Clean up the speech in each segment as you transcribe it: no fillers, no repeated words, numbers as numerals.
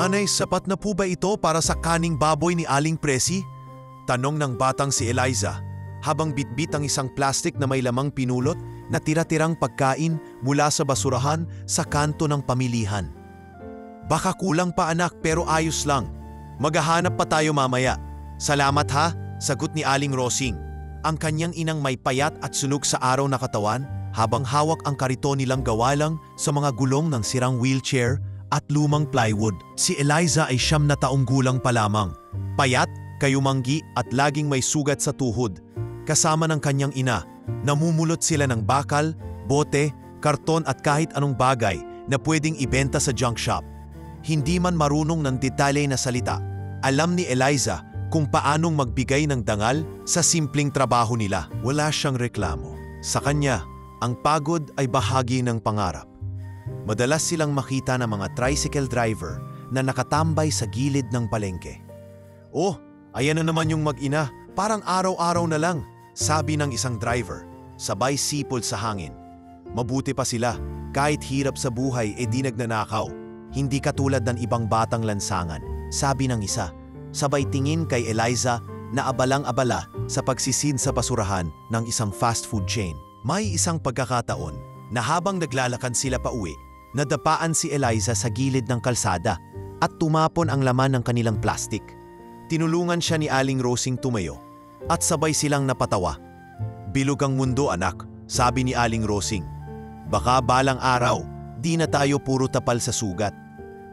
Nanay, sapat na po ba ito para sa kaning baboy ni Aling Presi? Tanong ng batang si Eliza habang bitbit ang isang plastik na may lamang pinulot na tira-tirang pagkain mula sa basurahan sa kanto ng pamilihan. Baka kulang pa anak pero ayos lang. Maghahanap pa tayo mamaya. Salamat ha, sagot ni Aling Rosing. Ang kanyang inang may payat at sunog sa araw na katawan habang hawak ang kariton nilang gawa lang sa mga gulong ng sirang wheelchair at lumang plywood. Si Eliza ay 9 na taong gulang pa lamang. Payat, kayumanggi at laging may sugat sa tuhod. Kasama ng kanyang ina, namumulot sila ng bakal, bote, karton at kahit anong bagay na pwedeng ibenta sa junk shop. Hindi man marunong ng detalye na salita, alam ni Eliza kung paanong magbigay ng dangal sa simpleng trabaho nila. Wala siyang reklamo. Sa kanya, ang pagod ay bahagi ng pangarap. Madalas silang makita ng mga tricycle driver na nakatambay sa gilid ng palengke. "Oh, ayan na naman yung mag-ina, parang araw-araw na lang," sabi ng isang driver, sabay sipol sa hangin. Mabuti pa sila, kahit hirap sa buhay di nagnanakaw. Hindi katulad ng ibang batang lansangan, sabi ng isa, sabay tingin kay Eliza na abalang-abala sa pagsisin sa basurahan ng isang fast food chain. May isang pagkakataon na habang naglalakad sila pauwi, nadapaan si Eliza sa gilid ng kalsada at tumapon ang laman ng kanilang plastik. Tinulungan siya ni Aling Rosing tumayo at sabay silang napatawa. "Bilog ang mundo anak," sabi ni Aling Rosing. "Baka balang araw, di na tayo puro tapal sa sugat.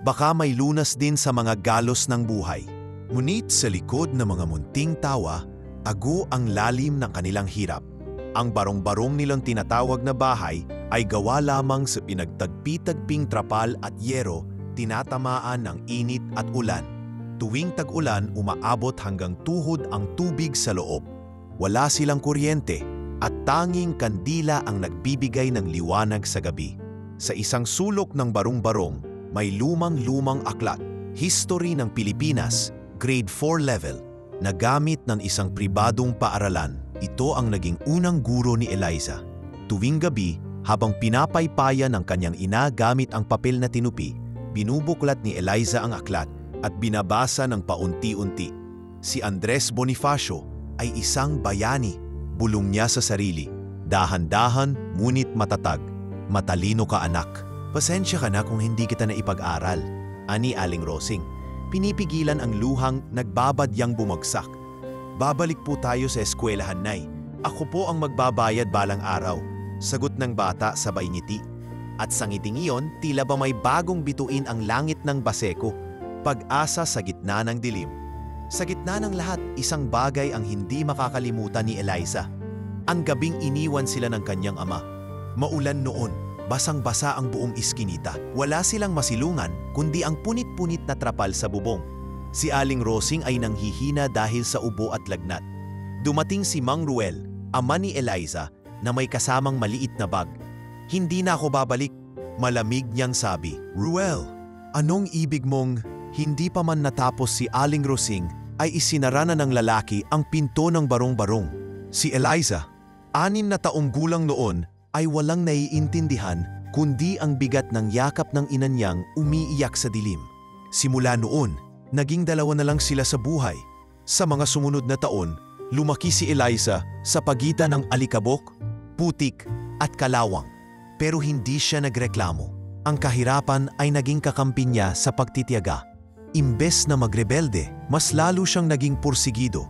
Baka may lunas din sa mga galos ng buhay." Ngunit sa likod ng mga munting tawa, ago ang lalim ng kanilang hirap. Ang barong-barong nilang tinatawag na bahay ay gawa lamang sa pinagtagpi-tagping trapal at yero, tinatamaan ng init at ulan. Tuwing tag-ulan, umaabot hanggang tuhod ang tubig sa loob. Wala silang kuryente at tanging kandila ang nagbibigay ng liwanag sa gabi. Sa isang sulok ng barong-barong, may lumang-lumang aklat, History ng Pilipinas, Grade 4 level, na gamit ng isang pribadong paaralan. Ito ang naging unang guro ni Eliza. Tuwing gabi, habang pinapaypayan ng kanyang ina gamit ang papel na tinupi, binubuklat ni Eliza ang aklat at binabasa ng paunti-unti. Si Andres Bonifacio ay isang bayani, bulong niya sa sarili. "Dahan-dahan, ngunit matatag. Matalino ka anak. Pasensya ka na kung hindi kita na ipag-aral," ani Aling Rosing. Pinipigilan ang luhang nagbabadyang bumagsak. "Babalik po tayo sa eskwelahan, Nay. Ako po ang magbabayad balang araw," sagot ng bata sabay ngiti. At sa ngiting iyon, tila ba may bagong bituin ang langit ng Baseco, pag-asa sa gitna ng dilim. Sa gitna ng lahat, isang bagay ang hindi makakalimutan ni Eliza. Ang gabing iniwan sila ng kanyang ama. Maulan noon, basang-basa ang buong iskinita. Wala silang masilungan, kundi ang punit-punit na trapal sa bubong. Si Aling Rosing ay nanghihina dahil sa ubo at lagnat. Dumating si Mang Ruel, ama ni Eliza, na may kasamang maliit na bag. "Hindi na ako babalik," malamig niyang sabi. "Ruel, anong ibig mong..." Hindi pa man natapos si Aling Rosing ay isinara na ng lalaki ang pinto ng barong-barong. Si Eliza, 6 na taong gulang noon, ay walang naiintindihan kundi ang bigat ng yakap ng ina niyang umiiyak sa dilim. Simula noon, naging 2 na lang sila sa buhay. Sa mga sumunod na taon, lumaki si Eliza sa pagitan ng alikabok, putik at kalawang. Pero hindi siya nagreklamo. Ang kahirapan ay naging kakampi niya sa pagtitiyaga. Imbes na magrebelde, mas lalo siyang naging porsigido.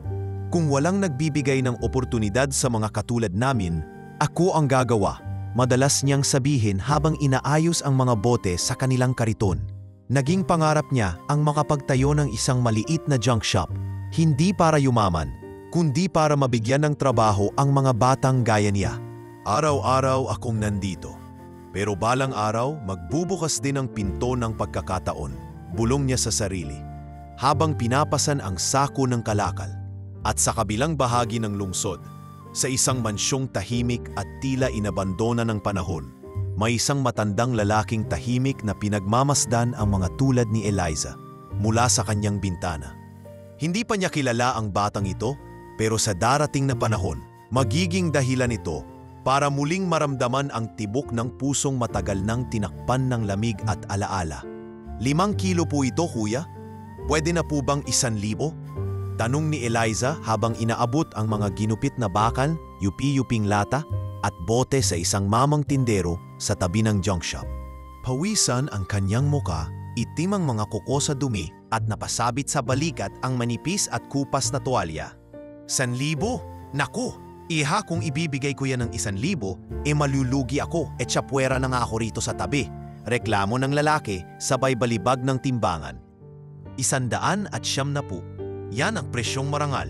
"Kung walang nagbibigay ng oportunidad sa mga katulad namin, ako ang gagawa," madalas niyang sabihin habang inaayos ang mga bote sa kanilang kariton. Naging pangarap niya ang makapagtayo ng isang maliit na junk shop, hindi para yumaman, kundi para mabigyan ng trabaho ang mga batang gaya niya. "Araw-araw akong nandito, pero balang araw magbubukas din ang pinto ng pagkakataon," bulong niya sa sarili, habang pinapasan ang sako ng kalakal. At sa kabilang bahagi ng lungsod, sa isang mansyong tahimik at tila inabandona ng panahon, may isang matandang lalaking tahimik na pinagmamasdan ang mga tulad ni Eliza mula sa kanyang bintana. Hindi pa niya kilala ang batang ito, pero sa darating na panahon, magiging dahilan ito para muling maramdaman ang tibok ng pusong matagal nang tinakpan ng lamig at alaala. 5 kilo po ito, kuya. Pwede na po bang 1,000? Tanong ni Eliza habang inaabot ang mga ginupit na bakal, yupi-yuping lata at bote sa isang mamang tindero sa tabi ng junk shop. Pawisan ang kanyang muka, itim ang mga kuko sa dumi at napasabit sa balikat ang manipis at kupas na tuwalya. 1,000? Naku! Iha, kung ibibigay ko yan ng 1,000, malulugi ako at syapwera na nga ako rito sa tabi. Reklamo ng lalaki sabay balibag ng timbangan. 190. Yan ang presyong marangal.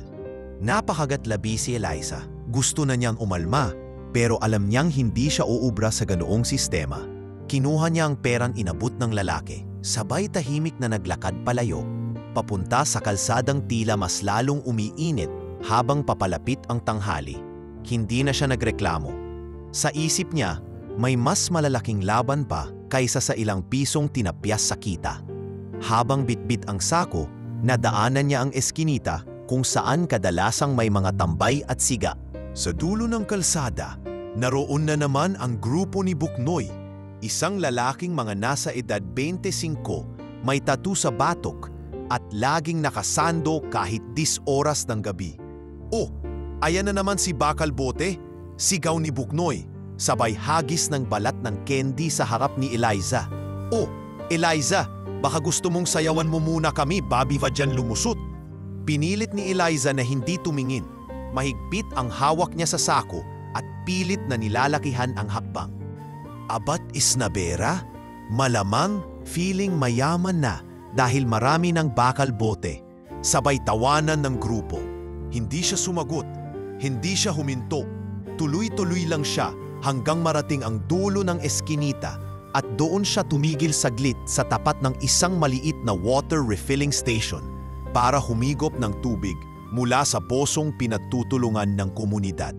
Napakagatlabi si Eliza. Gusto na niyang umalma, pero alam niyang hindi siya uubra sa ganoong sistema. Kinuha niya ang perang inabot ng lalaki, sabay tahimik na naglakad palayo, papunta sa kalsadang tila mas lalong umiinit habang papalapit ang tanghali. Hindi na siya nagreklamo. Sa isip niya, may mas malalaking laban pa kaysa sa ilang pisong tinapyas sa kita. Habang bitbit ang sako, nadaanan niya ang eskinita kung saan kadalasang may mga tambay at siga. Sa dulo ng kalsada, naroon na naman ang grupo ni Buknoy, isang lalaking mga nasa edad 25, may tattoo sa batok at laging nakasando kahit 10 oras ng gabi. Oh, ayan na naman si Bakal Bote, sigaw ni Buknoy, sabay hagis ng balat ng candy sa harap ni Eliza. Oh, Eliza, baka gusto mong sayawan mo muna kami babi ba dyan lumusot? Pinilit ni Eliza na hindi tumingin. Mahigpit ang hawak niya sa sako at pilit na nilalakihan ang hakbang. Abat isnabera? Malamang feeling mayaman na dahil marami ng Bakal Bote. Sabay tawanan ng grupo. Hindi siya sumagot, hindi siya huminto. Tuloy-tuloy lang siya hanggang marating ang dulo ng eskinita at doon siya tumigil saglit sa tapat ng isang maliit na water refilling station para humigop ng tubig mula sa posong pinagtutulungan ng komunidad.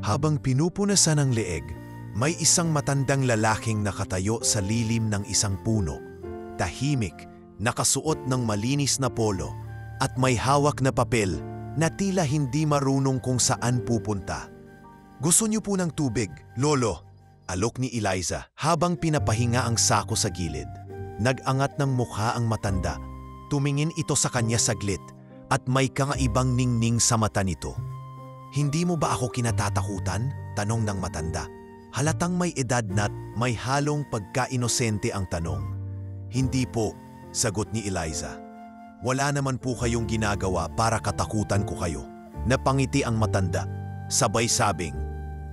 Habang pinupunasan ang leeg, may isang matandang lalaking nakatayo sa lilim ng isang puno. Tahimik, nakasuot ng malinis na polo at may hawak na papel na tila hindi marunong kung saan pupunta. Gusto niyo po ng tubig, Lolo? Alok ni Eliza habang pinapahinga ang sako sa gilid. Nag-angat ng mukha ang matanda. Tumingin ito sa kanya saglit at may kangaibang ningning sa mata nito. Hindi mo ba ako kinatatakutan? Tanong ng matanda. Halatang may edad na't may halong pagka-inosente ang tanong. Hindi po, sagot ni Eliza. Wala naman po kayong ginagawa para katakutan ko kayo. Napangiti ang matanda. Sabay sabing,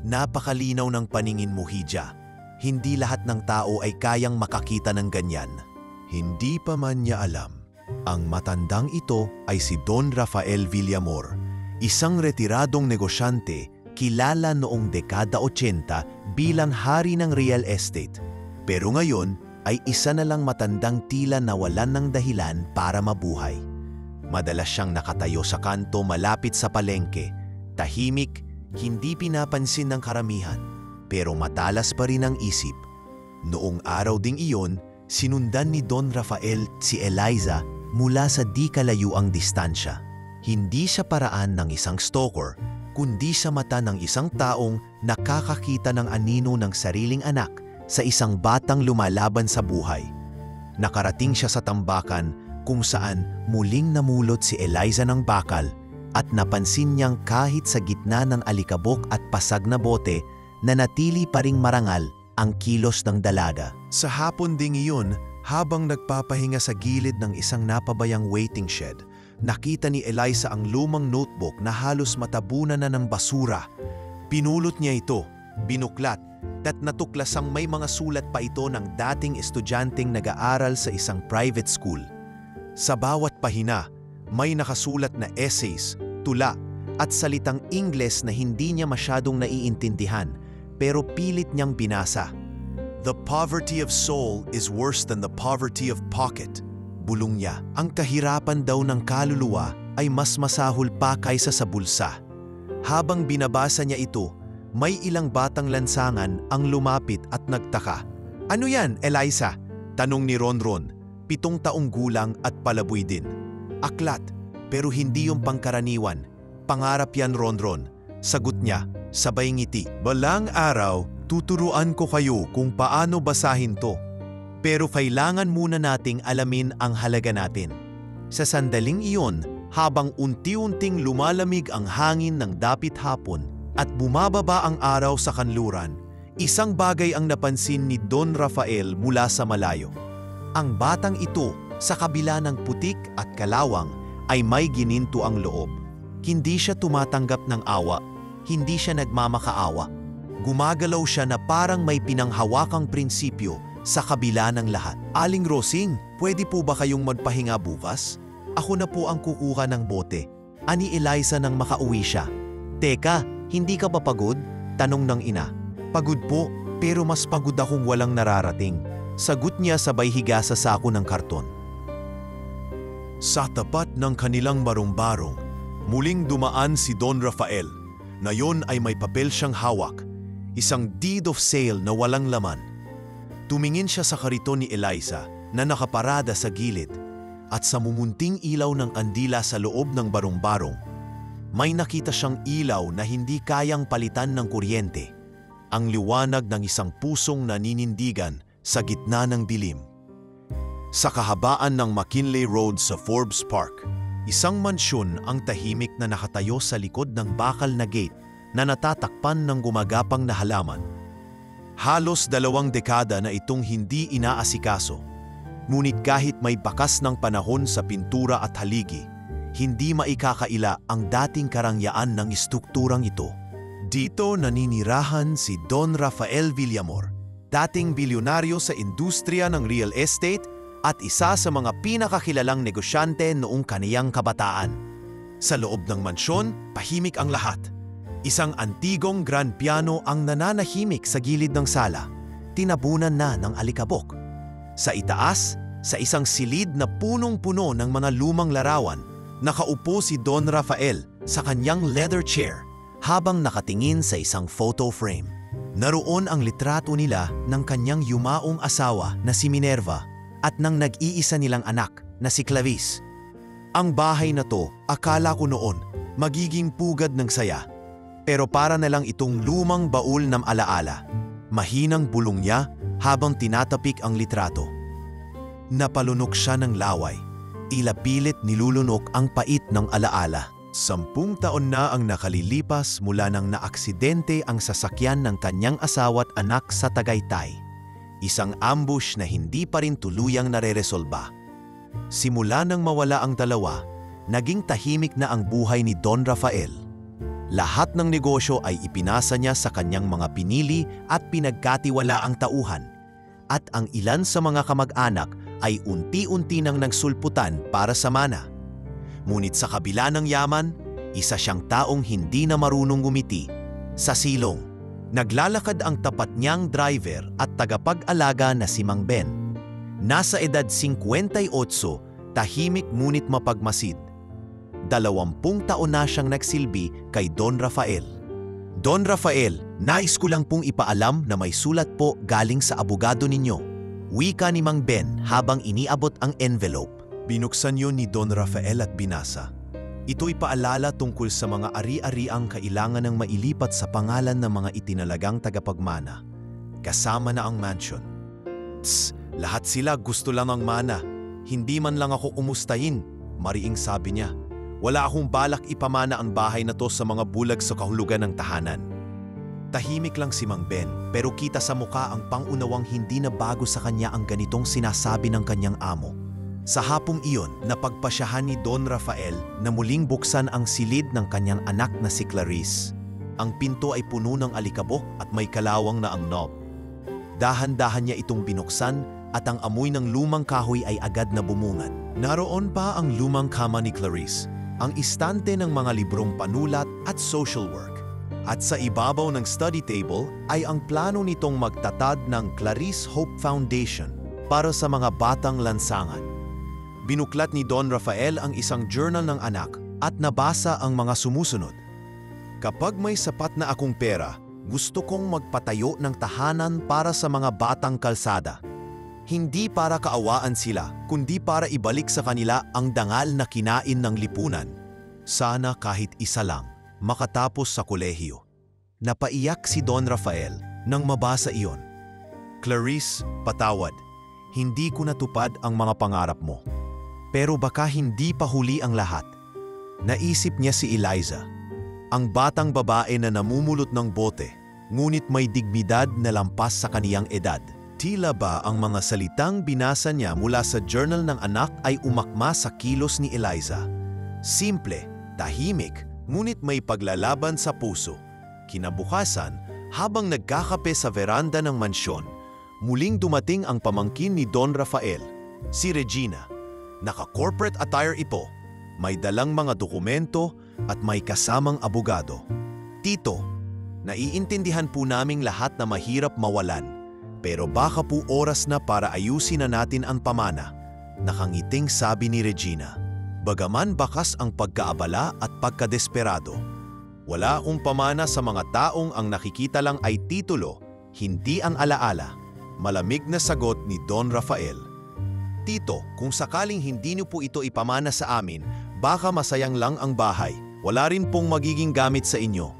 napakalinaw ng paningin mo, Hija. Hindi lahat ng tao ay kayang makakita ng ganyan. Hindi pa man niya alam. Ang matandang ito ay si Don Rafael Villamor, isang retiradong negosyante kilala noong dekada 80 bilang hari ng real estate. Pero ngayon ay isa na lang matandang tila nawalan ng dahilan para mabuhay. Madalas siyang nakatayo sa kanto malapit sa palengke, tahimik, hindi pinapansin ng karamihan, pero matalas pa rin ang isip. Noong araw ding iyon, sinundan ni Don Rafael si Eliza mula sa di kalayuang distansya. Hindi siya paraan ng isang stalker, kundi sa mata ng isang taong nakakakita ng anino ng sariling anak sa isang batang lumalaban sa buhay. Nakarating siya sa tambakan kung saan muling namulot si Eliza ng bakal at napansin niyang kahit sa gitna ng alikabok at pasag na bote, nanatili pa ring marangal ang kilos ng dalaga. Sa hapon ding iyon, habang nagpapahinga sa gilid ng isang napabayang waiting shed, nakita ni Eliza ang lumang notebook na halos matabunan na ng basura. Pinulot niya ito, binuklat, at natuklasang may mga sulat pa ito ng dating estudyanteng nag-aaral sa isang private school. Sa bawat pahina, may nakasulat na essays, tula, at salitang Ingles na hindi niya masyadong naiintindihan, pero pilit niyang binasa. The poverty of soul is worse than the poverty of pocket. Bulong niya, ang kahirapan daw ng kaluluwa ay mas masahol pa kaysa sa bulsa. Habang binabasa niya ito, may ilang batang lansangan ang lumapit at nagtaka. Ano yan, Eliza? Tanong ni Ronron, 7 taong gulang at palaboy din. Aklat, pero hindi yung pangkaraniwan. Pangarap yan, Ronron. Sagot niya, sabay ngiti. Balang araw, tuturuan ko kayo kung paano basahin to. Pero kailangan muna nating alamin ang halaga natin. Sa sandaling iyon, habang unti-unting lumalamig ang hangin ng dapit hapon at bumababa ang araw sa kanluran, isang bagay ang napansin ni Don Rafael mula sa malayo. Ang batang ito, sa kabila ng putik at kalawang, ay may gininto ang loob. Hindi siya tumatanggap ng awa, hindi siya nagmamakaawa. Gumagalaw siya na parang may pinanghawakang prinsipyo sa kabila ng lahat. Aling Rosing, pwede po ba kayong magpahinga bukas? Ako na po ang kukuha ng bote. Ani Eliza nang makauwi siya. Teka, hindi ka ba pagod? Tanong ng ina. Pagod po, pero mas pagod akong walang nararating. Sagot niya sabay higa sa sako ng karton. Sa tapat ng kanilang barong-barong, muling dumaan si Don Rafael. Ngayon ay may papel siyang hawak. Isang deed of sale na walang laman. Tumingin siya sa kariton ni Eliza na nakaparada sa gilid at sa mumunting ilaw ng andila sa loob ng barong-barong, may nakita siyang ilaw na hindi kayang palitan ng kuryente. Ang liwanag ng isang pusong naninindigan sa gitna ng dilim. Sa kahabaan ng McKinley Road sa Forbes Park, isang mansyon ang tahimik na nakatayo sa likod ng bakal na gate na natatakpan ng gumagapang na halaman. Halos 2 dekada na itong hindi inaasikaso. Ngunit kahit may bakas ng panahon sa pintura at haligi, hindi maikakaila ang dating karangyaan ng istrukturang ito. Dito naninirahan si Don Rafael Villamor, dating bilyonaryo sa industriya ng real estate at isa sa mga pinakakilalang negosyante noong kaniyang kabataan. Sa loob ng mansyon, tahimik ang lahat. Isang antigong grand piano ang nananahimik sa gilid ng sala, tinabunan na ng alikabok. Sa itaas, sa isang silid na punong-puno ng mga lumang larawan, nakaupo si Don Rafael sa kanyang leather chair habang nakatingin sa isang photo frame. Naroon ang litrato nila ng kanyang yumaong asawa na si Minerva at ng nag-iisa nilang anak na si Clarice. Ang bahay na to, akala ko noon, magiging pugad ng saya. Pero para na lang itong lumang baul ng alaala. Mahinang bulong niya habang tinatapik ang litrato. Napalunok siya ng laway. Tila pilit nilulunok ang pait ng alaala. 10 taon na ang nakalilipas mula nang naaksidente ang sasakyan ng kanyang asawa't anak sa Tagaytay. Isang ambush na hindi pa rin tuluyang nareresolba. Simula nang mawala ang dalawa, naging tahimik na ang buhay ni Don Rafael. Lahat ng negosyo ay ipinasa niya sa kanyang mga pinili at pinagkatiwalaang tauhan. At ang ilan sa mga kamag-anak ay unti-unti nang nagsulputan para sa mana. Ngunit sa kabila ng yaman, isa siyang taong hindi na marunong ngumiti. Sa silong, naglalakad ang tapat niyang driver at tagapag-alaga na si Mang Ben. Nasa edad 58, tahimik ngunit mapagmasid. 20 taon na siyang nagsilbi kay Don Rafael. Don Rafael, nais ko lang pong ipaalam na may sulat po galing sa abogado ninyo. Wika ni Mang Ben habang iniabot ang envelope. Binuksan yun ni Don Rafael at binasa. Ito'y paalala tungkol sa mga ari-ariang kailangan ng mailipat sa pangalan ng mga itinalagang tagapagmana. Kasama na ang mansion. Tss, lahat sila gusto lang ang mana. Hindi man lang ako kumustahin, mariing sabi niya. Wala akong balak ipamana ang bahay na to sa mga bulag sa kahulugan ng tahanan. Tahimik lang si Mang Ben, pero kita sa muka ang pangunawang hindi na bago sa kanya ang ganitong sinasabi ng kanyang amo. Sa hapong iyon, napagpasyahan ni Don Rafael na muling buksan ang silid ng kanyang anak na si Clarice. Ang pinto ay puno ng alikabok at may kalawang na ang knob. Dahan-dahan niya itong binuksan at ang amoy ng lumang kahoy ay agad na bumungad. Naroon pa ang lumang kama ni Clarice, ang istante ng mga librong panulat at social work. At sa ibabaw ng study table ay ang plano nitong magtatad ng Clarice Hope Foundation para sa mga batang lansangan. Binuklat ni Don Rafael ang isang journal ng anak at nabasa ang mga sumusunod. Kapag may sapat na akong pera, gusto kong magpatayo ng tahanan para sa mga batang kalsada. Hindi para kaawaan sila, kundi para ibalik sa kanila ang dangal na kinain ng lipunan. Sana kahit isa lang, makatapos sa kolehiyo. Napaiyak si Don Rafael nang mabasa iyon. Clarice, patawad. hindi ko natupad ang mga pangarap mo. Pero baka hindi pa huli ang lahat. Naisip niya si Eliza, ang batang babae na namumulot ng bote, ngunit may dignidad na lampas sa kaniyang edad. Tila ba ang mga salitang binasa niya mula sa journal ng anak ay umakma sa kilos ni Eliza. Simple, tahimik, ngunit may paglalaban sa puso. Kinabukasan, habang nagkakape sa veranda ng mansyon, muling dumating ang pamangkin ni Don Rafael, si Regina. Naka-corporate attire ito, may dalang mga dokumento at may kasamang abogado. Tito, naiintindihan po naming lahat na mahirap mawalan, pero baka po oras na para ayusin na natin ang pamana, nakangiting sabi ni Regina. Bagaman bakas ang pagkaabala at pagkadesperado, wala akong pamana sa mga taong ang nakikita lang ay titulo, hindi ang alaala. Malamig na sagot ni Don Rafael. Tito, kung sakaling hindi niyo po ito ipamana sa amin, baka masayang lang ang bahay. Wala rin pong magiging gamit sa inyo.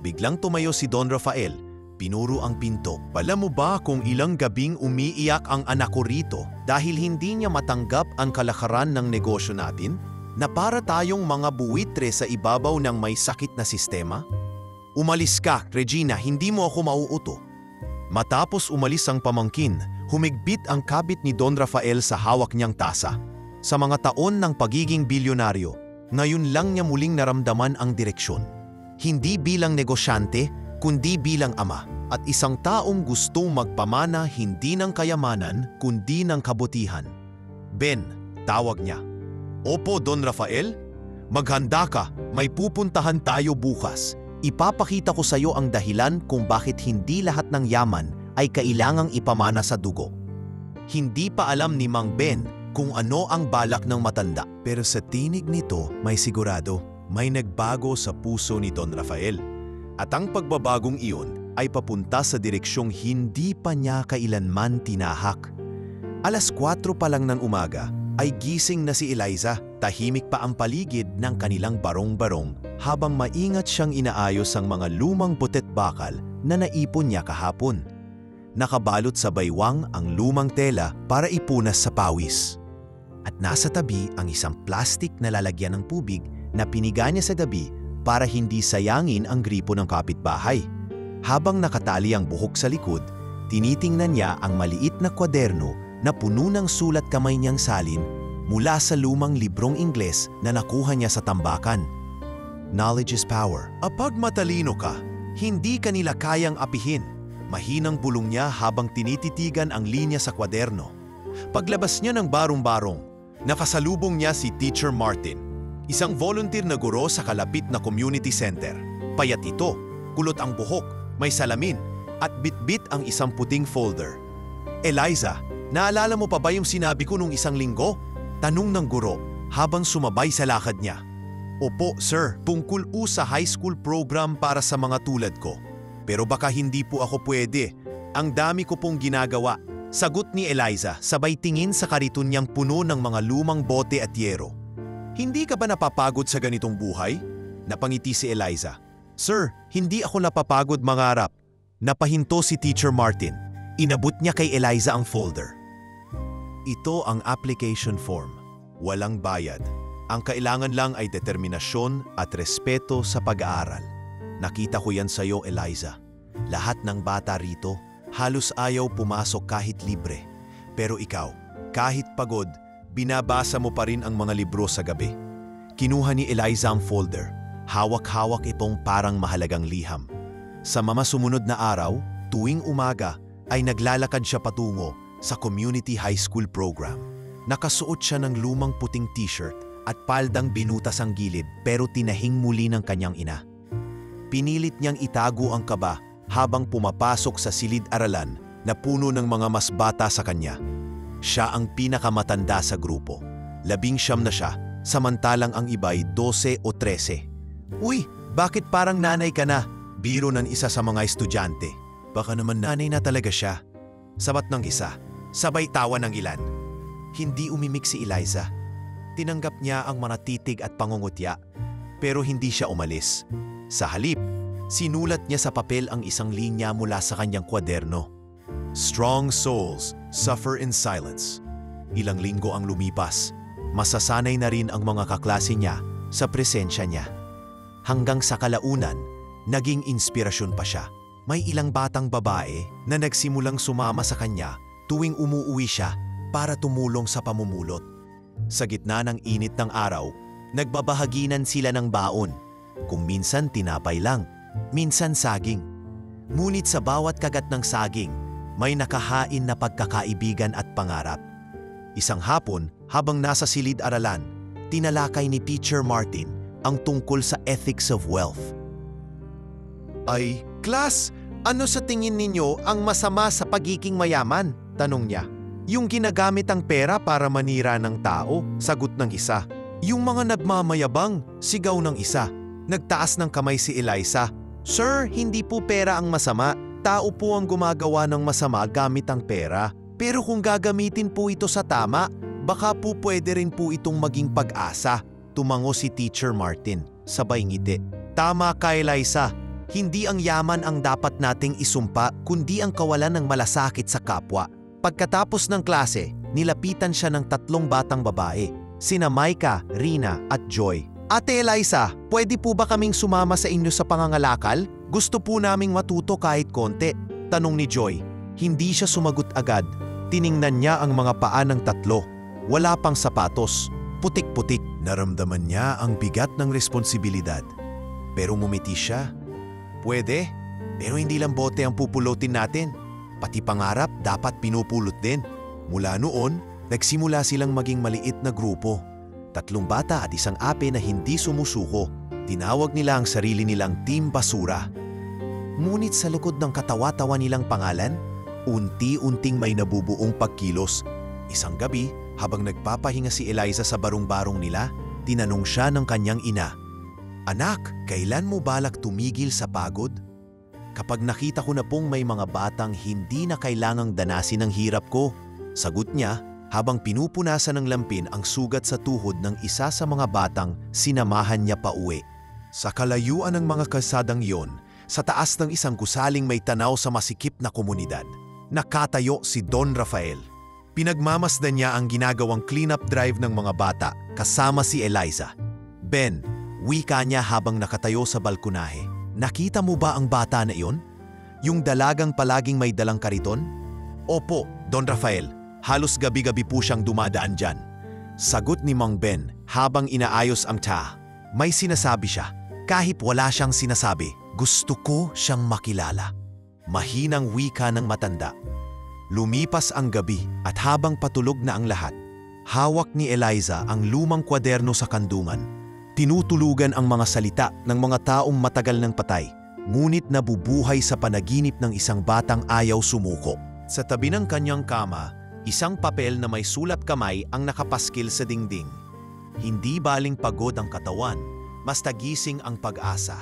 Biglang tumayo si Don Rafael. Pinuro ang pinto. Alam mo ba kung ilang gabing umiiyak ang anak ko rito dahil hindi niya matanggap ang kalakaran ng negosyo natin? Na para tayong mga buwitre sa ibabaw ng may sakit na sistema? Umalis ka, Regina, hindi mo ako mauuto. Matapos umalis ang pamangkin, humigpit ang kabit ni Don Rafael sa hawak niyang tasa. Sa mga taon ng pagiging bilyonaryo, ngayon lang niya muling naramdaman ang direksyon. Hindi bilang negosyante, kundi bilang ama at isang taong gustong magpamana hindi ng kayamanan kundi ng kabutihan. Ben, tawag niya. Opo, Don Rafael? Maghanda ka, may pupuntahan tayo bukas. Ipapakita ko sa iyo ang dahilan kung bakit hindi lahat ng yaman ay kailangang ipamana sa dugo. Hindi pa alam ni Mang Ben kung ano ang balak ng matanda. Pero sa tinig nito, may sigurado, may nagbago sa puso ni Don Rafael. At ang pagbabagong iyon ay papunta sa direksyong hindi pa niya kailanman tinahak. Alas 4 pa lang ng umaga ay gising na si Eliza. Tahimik pa ang paligid ng kanilang barong-barong habang maingat siyang inaayos ang mga lumang butet bakal na naipon niya kahapon. Nakabalot sa baywang ang lumang tela para ipunas sa pawis. At nasa tabi ang isang plastik na lalagyan ng tubig na piniga niya sa gabi para hindi sayangin ang gripo ng kapitbahay. Habang nakatali ang buhok sa likod, tinitingnan niya ang maliit na kwaderno na puno ng sulat kamay niyang salin mula sa lumang librong Ingles na nakuha niya sa tambakan. Knowledge is power. Apag matalino ka, hindi ka nila kayang apihin. Mahinang bulong niya habang tinititigan ang linya sa kwaderno. Paglabas niya ng barong-barong, nakasalubong niya si Teacher Martin, isang volunteer na guro sa kalapit na community center. Payat ito, kulot ang buhok, may salamin, at bitbit ang isang puting folder. Eliza, naalala mo pa ba yung sinabi ko nung isang linggo? Tanong ng guro habang sumabay sa lakad niya. Opo, sir, tungkol sa high school program para sa mga tulad ko. Pero baka hindi po ako pwede. Ang dami ko pong ginagawa. Sagot ni Eliza sabay tingin sa kariton niyang puno ng mga lumang bote at yero. Hindi ka ba napapagod sa ganitong buhay? Napangiti si Eliza. Sir, hindi ako napapagod mangarap. Napahinto si Teacher Martin. Inabot niya kay Eliza ang folder. Ito ang application form. Walang bayad. Ang kailangan lang ay determinasyon at respeto sa pag-aaral. Nakita ko yan sa iyo, Eliza. Lahat ng bata rito, halos ayaw pumasok kahit libre. Pero ikaw, kahit pagod, binabasa mo pa rin ang mga libro sa gabi. Kinuha ni Eliza ang folder. Hawak-hawak itong parang mahalagang liham. Sa mga sumunod na araw, tuwing umaga, ay naglalakad siya patungo sa community high school program. Nakasuot siya ng lumang puting t-shirt at paldang binutas ang gilid pero tinahing muli ng kanyang ina. Pinilit niyang itago ang kaba habang pumapasok sa silid-aralan na puno ng mga mas bata sa kanya. Siya ang pinakamatanda sa grupo. 19 na siya, samantalang ang iba'y 12 o 13. Uy, bakit parang nanay ka na? Biro ng isa sa mga estudyante. Baka naman nanay na talaga siya. Sabat ng isa, sabay tawa ng ilan. Hindi umimik si Eliza. Tinanggap niya ang mga titig at pangungutya, pero hindi siya umalis. Sa halip, sinulat niya sa papel ang isang linya mula sa kanyang kwaderno. Strong souls, suffer in silence. Ilang linggo ang lumipas. Masasanay na rin ang mga kaklase niya sa presensya niya. Hanggang sa kalaunan, naging inspirasyon pa siya. May ilang batang babae na nagsimulang sumama sa kanya tuwing umuuwi siya para tumulong sa pamumulot. Sa gitna ng init ng araw, nagbabahaginan sila ng baon. Kung minsan tinapay lang, minsan saging. Ngunit sa bawat kagat ng saging, may nakahain na pagkakaibigan at pangarap. Isang hapon, habang nasa silid-aralan, tinalakay ni Teacher Martin ang tungkol sa ethics of wealth. Ay, class, ano sa tingin ninyo ang masama sa pagiging mayaman? Tanong niya. Yung ginagamit ang pera para manira ng tao, sagot ng isa. Yung mga nagmamayabang, sigaw ng isa. Nagtaas ng kamay si Eliza. Sir, hindi po pera ang masama. Tao po ang gumagawa ng masama gamit ang pera. Pero kung gagamitin po ito sa tama, baka po pwede rin po itong maging pag-asa. Tumango si Teacher Martin, sabay ngiti. Tama ka, Eliza. Hindi ang yaman ang dapat nating isumpa, kundi ang kawalan ng malasakit sa kapwa. Pagkatapos ng klase, nilapitan siya ng 3 batang babae, sina Micah, Rina at Joy. Ate Eliza, pwede po ba kaming sumama sa inyo sa pangangalakal? Gusto po naming matuto kahit konti. Tanong ni Joy. Hindi siya sumagot agad. Tiningnan niya ang mga paa ng 3. Wala pang sapatos. Putik-putik. Naramdaman niya ang bigat ng responsibilidad. Pero ngumiti siya. Pwede, pero hindi lang bote ang pupulotin natin. Pati pangarap dapat pinupulot din. Mula noon, nagsimula silang maging maliit na grupo. 3 bata at isang ape na hindi sumusuko. Tinawag nila ang sarili nilang Team Basura. Ngunit sa likod ng katawa-tawa nilang pangalan, unti-unting may nabubuong pagkilos. Isang gabi, habang nagpapahinga si Eliza sa barong-barong nila, tinanong siya ng kanyang ina, Anak, kailan mo balak tumigil sa pagod? Kapag nakita ko na pong may mga batang hindi na kailangang danasin ang hirap ko, sagot niya habang pinupunasan ng lampin ang sugat sa tuhod ng isa sa mga batang sinamahan niya pauwi. Sa kalayuan ng mga kalsadang iyon, sa taas ng isang gusaling may tanaw sa masikip na komunidad, nakatayo si Don Rafael. Pinagmamasdan niya ang ginagawang cleanup drive ng mga bata kasama si Eliza. Ben, wika niya habang nakatayo sa balkonahe. Nakita mo ba ang bata na iyon? Yung dalagang palaging may dalang kariton? Opo, Don Rafael. Halos gabi-gabi po siyang dumadaan dyan. Sagot ni Mang Ben habang inaayos ang taa. May sinasabi siya. Kahit wala siyang sinasabi, gusto ko siyang makilala. Mahinang wika ng matanda. Lumipas ang gabi at habang patulog na ang lahat, hawak ni Eliza ang lumang kwaderno sa kandungan. Tinutulugan ang mga salita ng mga taong matagal ng patay, ngunit nabubuhay sa panaginip ng isang batang ayaw sumuko. Sa tabi ng kanyang kama, isang papel na may sulat kamay ang nakapaskil sa dingding. Hindi baling pagod ang katawan, basta gising ang pag-asa.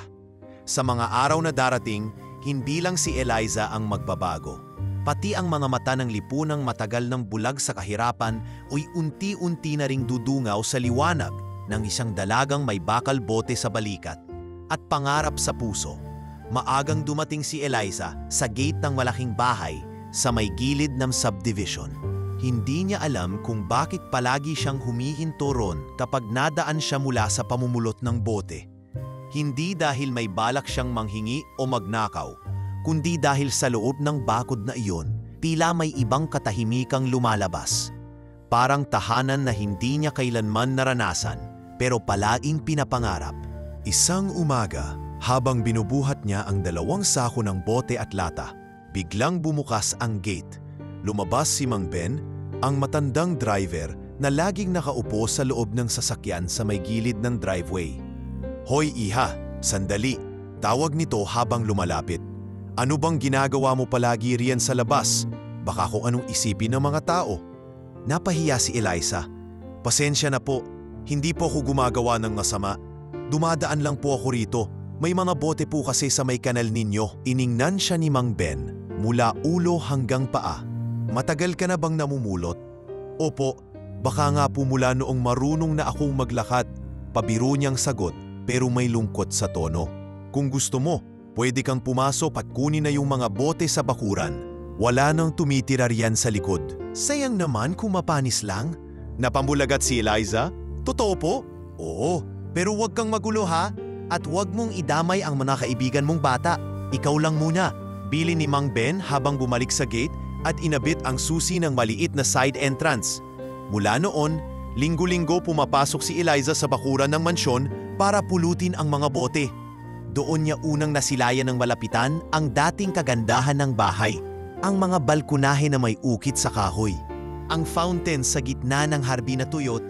Sa mga araw na darating, hindi lang si Eliza ang magbabago. Pati ang mga mata ng lipunang matagal ng bulag sa kahirapan ay unti-unti na ring dudungaw sa liwanag ng isang dalagang may bakal bote sa balikat at pangarap sa puso. Maagang dumating si Eliza sa gate ng malaking bahay sa may gilid ng subdivision. Hindi niya alam kung bakit palagi siyang humihinto ron kapag nadaan siya mula sa pamumulot ng bote. Hindi dahil may balak siyang manghingi o magnakaw, kundi dahil sa loob ng bakod na iyon, tila may ibang katahimikang lumalabas. Parang tahanan na hindi niya kailanman naranasan, pero palaging pinapangarap. Isang umaga, habang binubuhat niya ang 2 sako ng bote at lata, biglang bumukas ang gate. Lumabas si Mang Ben, ang matandang driver na laging nakaupo sa loob ng sasakyan sa may gilid ng driveway. Hoy iha, sandali, tawag nito habang lumalapit. Ano bang ginagawa mo palagi riyan sa labas? Baka kung anong isipin ng mga tao. Napahiya si Eliza. Pasensya na po, hindi po ako gumagawa ng masama. Dumadaan lang po ako rito. May mga bote po kasi sa may kanal ninyo. Iningnan siya ni Mang Ben mula ulo hanggang paa. Matagal ka na bang namumulot? Opo, baka nga po mula noong marunong na akong maglakad. Pabiro niyang sagot pero may lungkot sa tono. Kung gusto mo, pwede kang pumasok at kunin na yung mga bote sa bakuran. Wala nang tumitira riyan sa likod. Sayang naman kung mapanis lang. Napambulagat si Eliza? Totoo po? Oo, pero huwag kang magulo ha. At huwag mong idamay ang mga kaibigan mong bata. Ikaw lang muna. Bili ni Mang Ben habang bumalik sa gate at inabit ang susi ng maliit na side entrance. Mula noon, linggo-linggo pumapasok si Eliza sa bakuran ng mansyon para pulutin ang mga bote. Doon niya unang nasilayan ng malapitan ang dating kagandahan ng bahay. Ang mga balkonahe na may ukit sa kahoy, ang fountain sa gitna ng hardin na tuyot,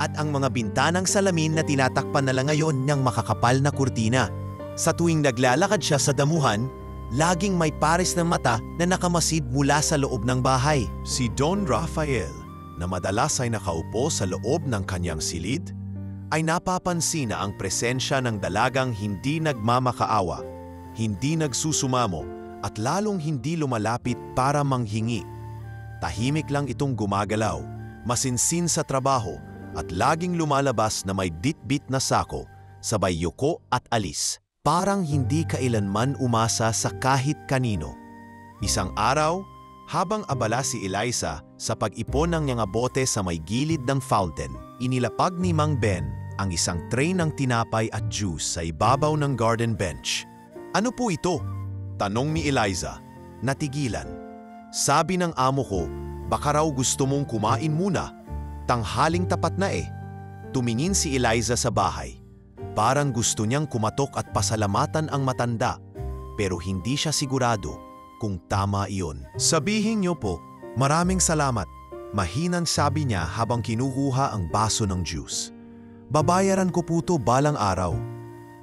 at ang mga bintanang salamin na tinatakpan na lang ngayon ng makakapal na kurtina. Sa tuwing naglalakad siya sa damuhan, laging may pares ng mata na nakamasid mula sa loob ng bahay. Si Don Rafael, na madalas ay nakaupo sa loob ng kanyang silid, ay napapansin na ang presensya ng dalagang hindi nagmamakaawa, hindi nagsusumamo, at lalong hindi lumalapit para manghingi. Tahimik lang itong gumagalaw, masinsin sa trabaho, at laging lumalabas na may ditbit na sako, sabay yuko at alis. Parang hindi kailanman umasa sa kahit kanino. Isang araw, habang abala si Eliza sa pag-ipon ng mga bote sa may gilid ng fountain, inilapag ni Mang Ben ang isang tray ng tinapay at juice sa ibabaw ng garden bench. Ano po ito? Tanong ni Eliza. Natigilan. Sabi ng amo ko, baka raw gusto mong kumain muna. Tanghaling tapat na eh. Tumingin si Eliza sa bahay. Parang gusto niyang kumatok at pasalamatan ang matanda, pero hindi siya sigurado kung tama iyon. Sabihin niyo po, maraming salamat. Mahinang sabi niya habang kinukuha ang baso ng juice. Babayaran ko po to balang araw.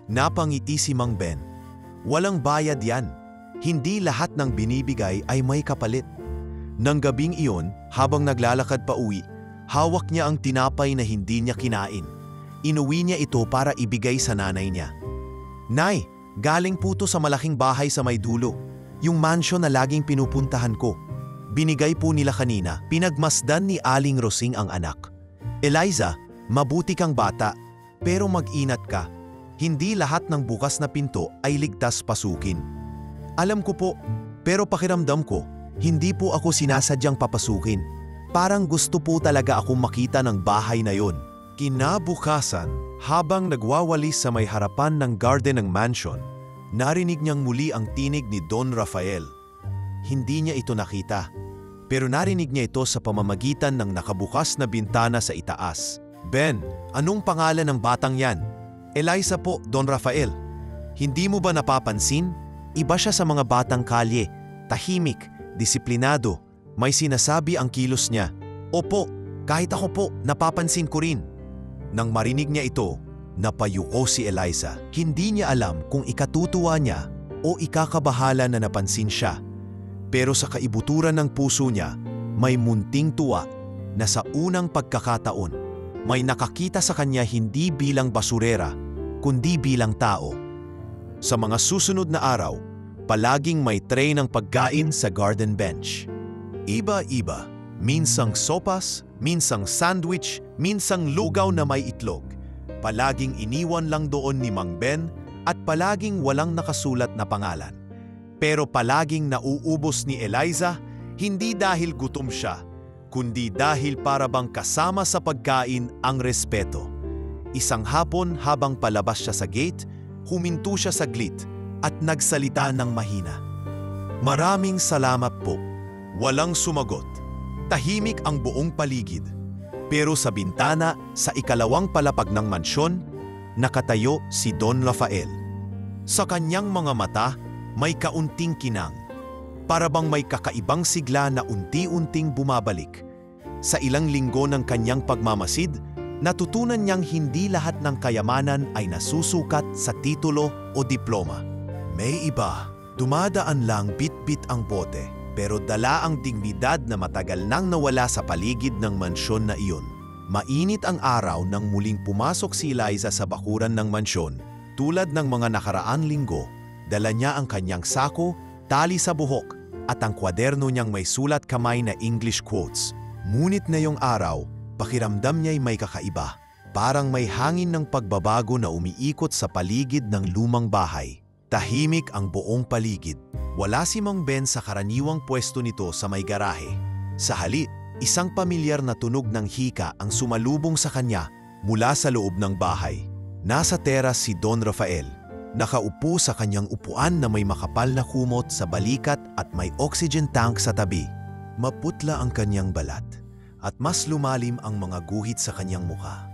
Napangiti si Mang Ben. Walang bayad yan. Hindi lahat ng binibigay ay may kapalit. Nang gabing iyon, habang naglalakad pa uwi, hawak niya ang tinapay na hindi niya kinain. Inuwi niya ito para ibigay sa nanay niya. Nay, galing po to sa malaking bahay sa may dulo. Yung mansion na laging pinupuntahan ko. Binigay po nila kanina. Pinagmasdan ni Aling Rosing ang anak. Eliza, mabuti kang bata, pero mag-inat ka. Hindi lahat ng bukas na pinto ay ligtas pasukin. Alam ko po, pero pakiramdam ko, hindi po ako sinasadyang papasukin. Parang gusto po talaga akong makita ng bahay na yon. Kinabukasan, habang nagwawalis sa may harapan ng garden ng mansion, narinig niyang muli ang tinig ni Don Rafael. Hindi niya ito nakita, pero narinig niya ito sa pamamagitan ng nakabukas na bintana sa itaas. Ben, anong pangalan ng batang yan? Eliza po, Don Rafael. Hindi mo ba napapansin? Iba siya sa mga batang kalye, tahimik, disiplinado, may sinasabi ang kilos niya. Opo, kahit ako po, napapansin ko rin. Nang marinig niya ito, napayuko si Eliza. Hindi niya alam kung ikatutuwa niya o ikakabahala na napansin siya. Pero sa kaibuturan ng puso niya, may munting tuwa na sa unang pagkakataon, may nakakita sa kanya hindi bilang basurera, kundi bilang tao. Sa mga susunod na araw, palaging may tray ng pagkain sa garden bench. Iba-iba, minsang sopas, minsang sandwich, minsang lugaw na may itlog. Palaging iniwan lang doon ni Mang Ben at palaging walang nakasulat na pangalan. Pero palaging nauubos ni Eliza, hindi dahil gutom siya, kundi dahil para bang kasama sa pagkain ang respeto. Isang hapon habang palabas siya sa gate, huminto siya saglit at nagsalita ng mahina. Maraming salamat po. Walang sumagot. Tahimik ang buong paligid. Pero sa bintana, sa ikalawang palapag ng mansyon, nakatayo si Don Rafael. Sa kanyang mga mata, may kaunting kinang. Para bang may kakaibang sigla na unti-unting bumabalik. Sa ilang linggo ng kanyang pagmamasid, natutunan niyang hindi lahat ng kayamanan ay nasusukat sa titulo o diploma. May iba, dumadaan lang bit-bit ang bote, pero dala ang dignidad na matagal nang nawala sa paligid ng mansyon na iyon. Mainit ang araw nang muling pumasok si Eliza sa bakuran ng mansyon. Tulad ng mga nakaraang linggo, dala niya ang kanyang sako, tali sa buhok, at ang kwaderno niyang may sulat kamay na English quotes. Ngunit ngayong araw, pakiramdam niya'y may kakaiba. Parang may hangin ng pagbabago na umiikot sa paligid ng lumang bahay. Tahimik ang buong paligid. Wala si Mang Ben sa karaniwang pwesto nito sa may garahe. Sa halip, Isang pamilyar na tunog ng hika ang sumalubong sa kanya mula sa loob ng bahay. Nasa teras si Don Rafael, nakaupo sa kanyang upuan na may makapal na kumot sa balikat at may oxygen tank sa tabi. Maputla ang kanyang balat at mas lumalim ang mga guhit sa kanyang mukha.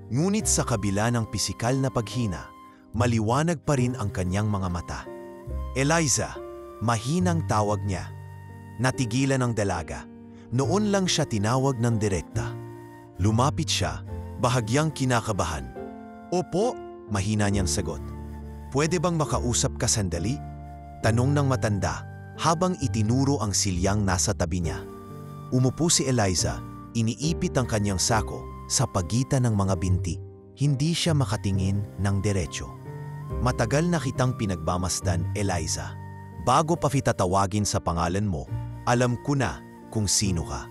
Ngunit sa kabila ng pisikal na paghina, maliwanag pa rin ang kanyang mga mata. Eliza, mahinang tawag niya. Natigilan ang dalaga. Noon lang siya tinawag ng direkta. Lumapit siya, bahagyang kinakabahan. Opo, mahina niyang sagot. Pwede bang makausap ka sandali? Tanong ng matanda habang itinuro ang silyang nasa tabi niya. Umupo si Eliza, iniipit ang kanyang sako sa pagitan ng mga binti. Hindi siya makatingin ng diretsyo. Matagal na kitang pinagmamasdan, Eliza. Bago pa kita tawagin sa pangalan mo, alam ko na kung sino ka.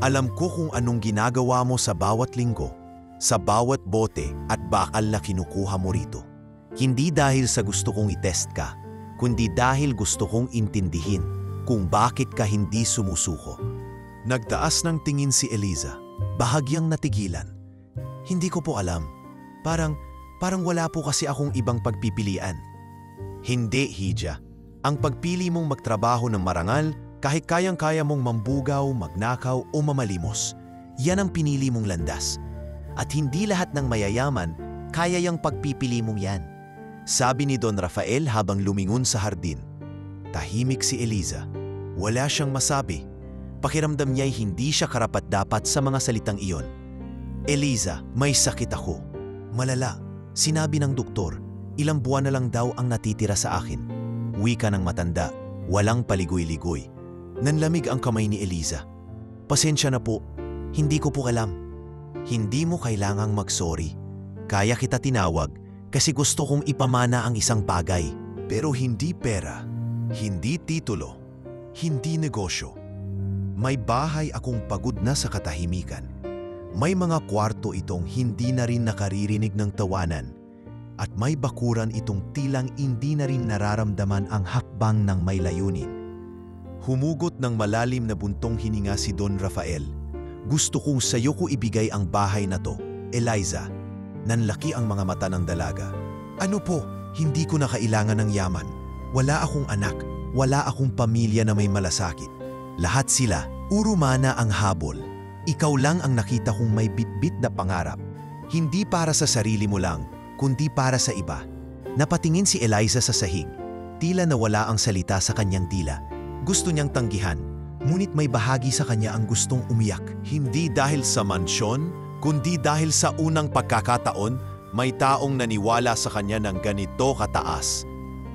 Alam ko kung anong ginagawa mo sa bawat linggo, sa bawat bote at bakal na kinukuha mo rito. Hindi dahil sa gusto kong itest ka, kundi dahil gusto kong intindihin kung bakit ka hindi sumusuko. Nagtaas ng tingin si Eliza, bahagyang natigilan. Hindi ko po alam. Parang wala po kasi akong ibang pagpipilian. Hindi, Hija. Ang pagpili mong magtrabaho ng marangal kahit kayang-kaya mong mambugaw, magnakaw o mamalimos. Yan ang pinili mong landas. At hindi lahat ng mayayaman kaya yang pagpipili mong yan. Sabi ni Don Rafael habang lumingon sa hardin. Tahimik si Eliza. Wala siyang masabi. Pakiramdam niya'y hindi siya karapat-dapat sa mga salitang iyon. Eliza, may sakit ako. Malala. Sinabi ng doktor, ilang buwan na lang daw ang natitira sa akin. Wika ng matanda, walang paligoy-ligoy. Nanlamig ang kamay ni Eliza. Pasensya na po, hindi ko po alam. Hindi mo kailangang mag-sorry. Kaya kita tinawag kasi gusto kong ipamana ang isang bagay. Pero hindi pera, hindi titulo, hindi negosyo. May bahay akong pagod na sa katahimikan. May mga kwarto itong hindi na rin nakaririnig ng tawanan. At may bakuran itong tilang hindi na rin nararamdaman ang hakbang ng may layunin. Humugot ng malalim na buntong hininga si Don Rafael. Gusto kong sayo ko ibigay ang bahay na to, Eliza. Nanlaki ang mga mata ng dalaga. Ano po, hindi ko na kailangan ng yaman. Wala akong anak, wala akong pamilya na may malasakit. Lahat sila, urumana ang habol. Ikaw lang ang nakita kong may bitbit na pangarap. Hindi para sa sarili mo lang, kundi para sa iba. Napatingin si Eliza sa sahig. Tila nawala ang salita sa kanyang dila. Gusto niyang tanggihan, ngunit may bahagi sa kanya ang gustong umiyak. Hindi dahil sa mansyon, kundi dahil sa unang pagkakataon, may taong naniwala sa kanya ng ganito kataas.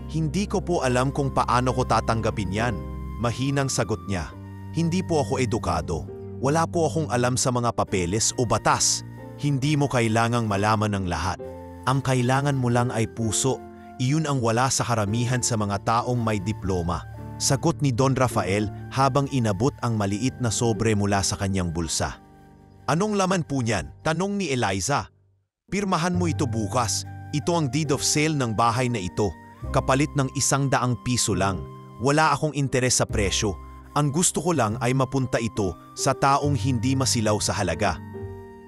Hindi ko po alam kung paano ko tatanggapin yan. Mahinang sagot niya. Hindi po ako edukado. Wala po akong alam sa mga papeles o batas. Hindi mo kailangang malaman ng lahat. Ang kailangan mo lang ay puso. Iyon ang wala sa karamihan sa mga taong may diploma. Sagot ni Don Rafael habang inabot ang maliit na sobre mula sa kanyang bulsa. Anong laman po niyan? Tanong ni Eliza. Pirmahan mo ito bukas. Ito ang deed of sale ng bahay na ito. Kapalit ng 100 piso lang. Wala akong interes sa presyo. Ang gusto ko lang ay mapunta ito sa taong hindi masilaw sa halaga.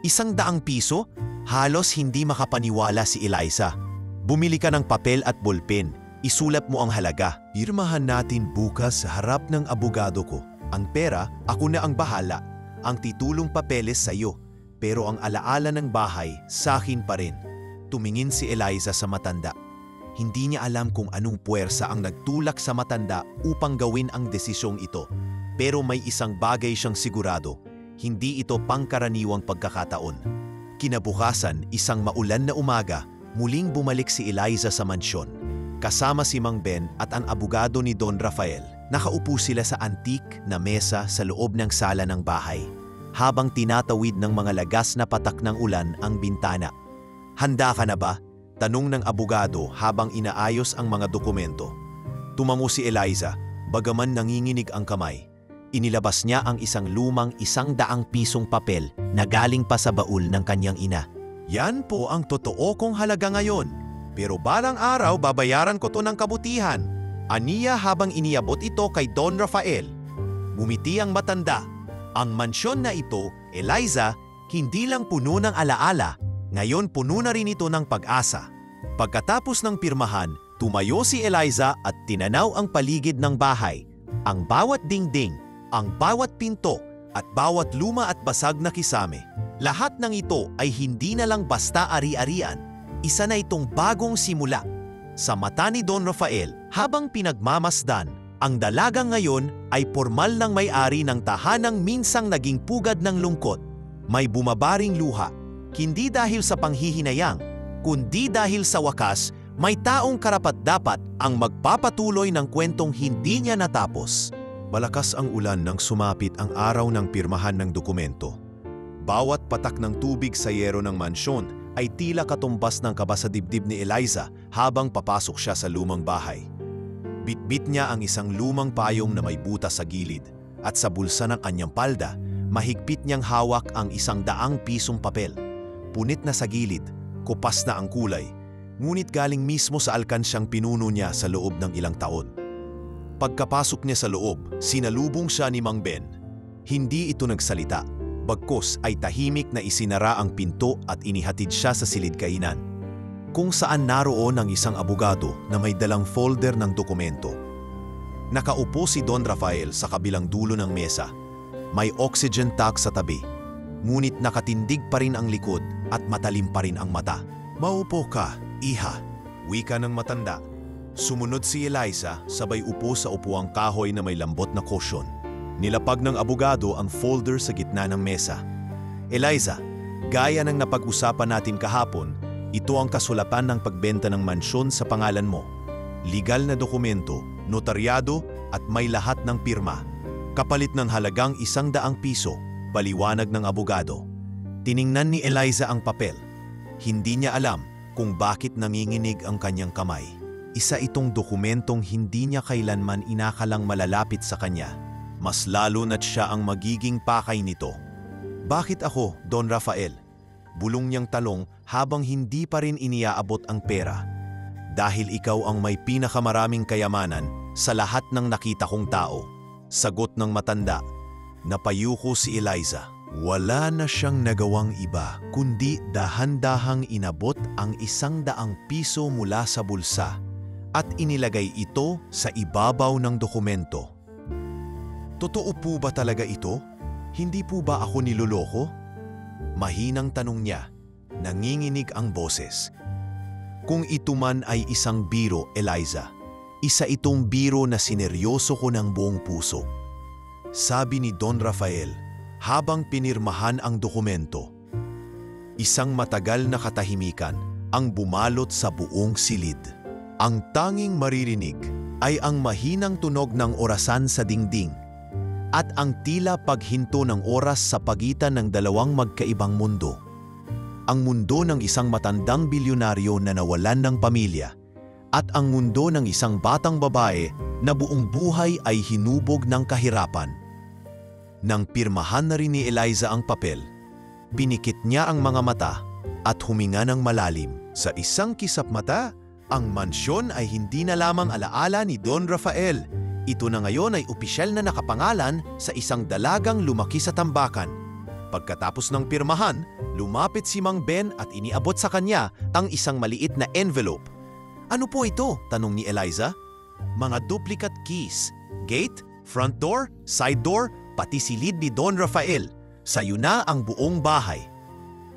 100 piso? Halos hindi makapaniwala si Eliza. Bumili ka ng papel at bolpen. Isulat mo ang halaga. Pirmahan natin bukas sa harap ng abogado ko. Ang pera, ako na ang bahala. Ang titulong papeles sa iyo. Pero ang alaala ng bahay, sa akin pa rin. Tumingin si Eliza sa matanda. Hindi niya alam kung anong puwersa ang nagtulak sa matanda upang gawin ang desisyong ito. Pero may isang bagay siyang sigurado. Hindi ito pangkaraniwang pagkakataon. Kinabukasan, isang maulan na umaga, muling bumalik si Eliza sa mansyon. Kasama si Mang Ben at ang abogado ni Don Rafael. Nakaupo sila sa antik na mesa sa loob ng sala ng bahay, habang tinatawid ng mga lagas na patak ng ulan ang bintana. Handa ka na ba? Tanong ng abogado habang inaayos ang mga dokumento. Tumango si Eliza, bagaman nanginginig ang kamay. Inilabas niya ang isang lumang 100 pisong papel na galing pa sa baul ng kanyang ina. Yan po ang totoo kong halaga ngayon. Pero balang araw babayaran ko to ng kabutihan. Aniya habang iniabot ito kay Don Rafael. Ngumiti ang matanda. Ang mansyon na ito, Eliza, hindi lang puno ng alaala, ngayon puno na rin ito ng pag-asa. Pagkatapos ng pirmahan, tumayo si Eliza at tinanaw ang paligid ng bahay. Ang bawat dingding, ang bawat pinto, at bawat luma at basag na kisame. Lahat ng ito ay hindi na lang basta ari-arian. Isa na itong bagong simula. Sa mata ni Don Rafael, habang pinagmamasdan, ang dalagang ngayon ay pormal ng may-ari ng tahanang minsang naging pugad ng lungkot. May bumabaring luha, hindi dahil sa panghihinayang, kundi dahil sa wakas, may taong karapat-dapat ang magpapatuloy ng kwentong hindi niya natapos. Malakas ang ulan nang sumapit ang araw ng pirmahan ng dokumento. Bawat patak ng tubig sa yero ng mansyon ay tila katumbas ng kaba sa dibdib ni Eliza habang papasok siya sa lumang bahay. Bitbit niya ang isang lumang payong na may butas sa gilid at sa bulsa ng kanyang palda, mahigpit niyang hawak ang 100 pisong papel. Punit na sa gilid, kupas na ang kulay, ngunit galing mismo sa alkansyang pinuno niya sa loob ng ilang taon. Pagkapasok niya sa loob, sinalubong siya ni Mang Ben. Hindi ito nagsalita, bagkus ay tahimik na isinara ang pinto at inihatid siya sa silid-kainan, kung saan naroon ang isang abogado na may dalang folder ng dokumento. Nakaupo si Don Rafael sa kabilang dulo ng mesa. May oxygen tank sa tabi, ngunit nakatindig pa rin ang likod at matalim pa rin ang mata. "Maupo ka, iha," wika ng matanda. Sumunod si Eliza, sabay upo sa upuang kahoy na may lambot na cushion. Nilapag ng abogado ang folder sa gitna ng mesa. "Eliza, gaya ng napag-usapan natin kahapon, ito ang kasulatan ng pagbenta ng mansyon sa pangalan mo. Legal na dokumento, notaryado at may lahat ng pirma. Kapalit ng halagang 100 piso, paliwanag ng abogado." Tiningnan ni Eliza ang papel. Hindi niya alam kung bakit nanginginig ang kanyang kamay. Isa itong dokumentong hindi niya kailanman inakalang malalapit sa kanya. Mas lalo na't siya ang magiging pakay nito. "Bakit ako, Don Rafael?" Bulong niyang talong habang hindi pa rin iniaabot ang pera. "Dahil ikaw ang may pinakamaraming kayamanan sa lahat ng nakita kong tao," sagot ng matanda. Napayuko si Eliza. Wala na siyang nagawang iba kundi dahan-dahang inabot ang 100 piso mula sa bulsa at inilagay ito sa ibabaw ng dokumento. "Totoo po ba talaga ito? Hindi po ba ako niloloko?" Mahinang tanong niya. Nanginginig ang boses. "Kung ito man ay isang biro, Eliza, isa itong biro na sineryoso ko ng buong puso," sabi ni Don Rafael habang pinirmahan ang dokumento. Isang matagal na katahimikan ang bumalot sa buong silid. Ang tanging maririnig ay ang mahinang tunog ng orasan sa dingding at ang tila paghinto ng oras sa pagitan ng dalawang magkaibang mundo. Ang mundo ng isang matandang bilyonaryo na nawalan ng pamilya at ang mundo ng isang batang babae na buong buhay ay hinubog ng kahirapan. Nang pirmahan na rin ni Eliza ang papel, pinikit niya ang mga mata at huminga ng malalim. Sa isang kisap mata, ang mansyon ay hindi na lamang alaala ni Don Rafael. Ito na ngayon ay opisyal na nakapangalan sa isang dalagang lumaki sa tambakan. Pagkatapos ng pirmahan, lumapit si Mang Ben at iniabot sa kanya ang isang maliit na envelope. "Ano po ito?" tanong ni Eliza. "Mga duplicate keys, gate, front door, side door, pati silid ni Don Rafael. Sa'yo na ang buong bahay."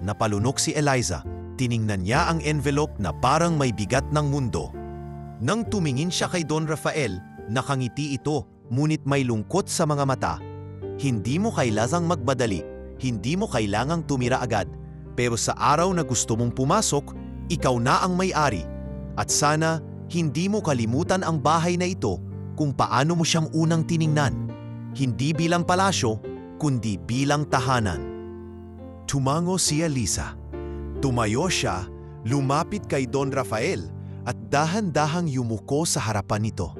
Napalunok si Eliza. Tiningnan niya ang envelope na parang may bigat ng mundo. Nang tumingin siya kay Don Rafael, nakangiti ito, ngunit may lungkot sa mga mata. "Hindi mo kailangang magbadali, hindi mo kailangang tumira agad, pero sa araw na gusto mong pumasok, ikaw na ang may-ari. At sana, hindi mo kalimutan ang bahay na ito kung paano mo siyang unang tiningnan. Hindi bilang palasyo, kundi bilang tahanan." Tumango si Eliza. Tumayo siya, lumapit kay Don Rafael at dahan-dahang yumuko sa harapan nito.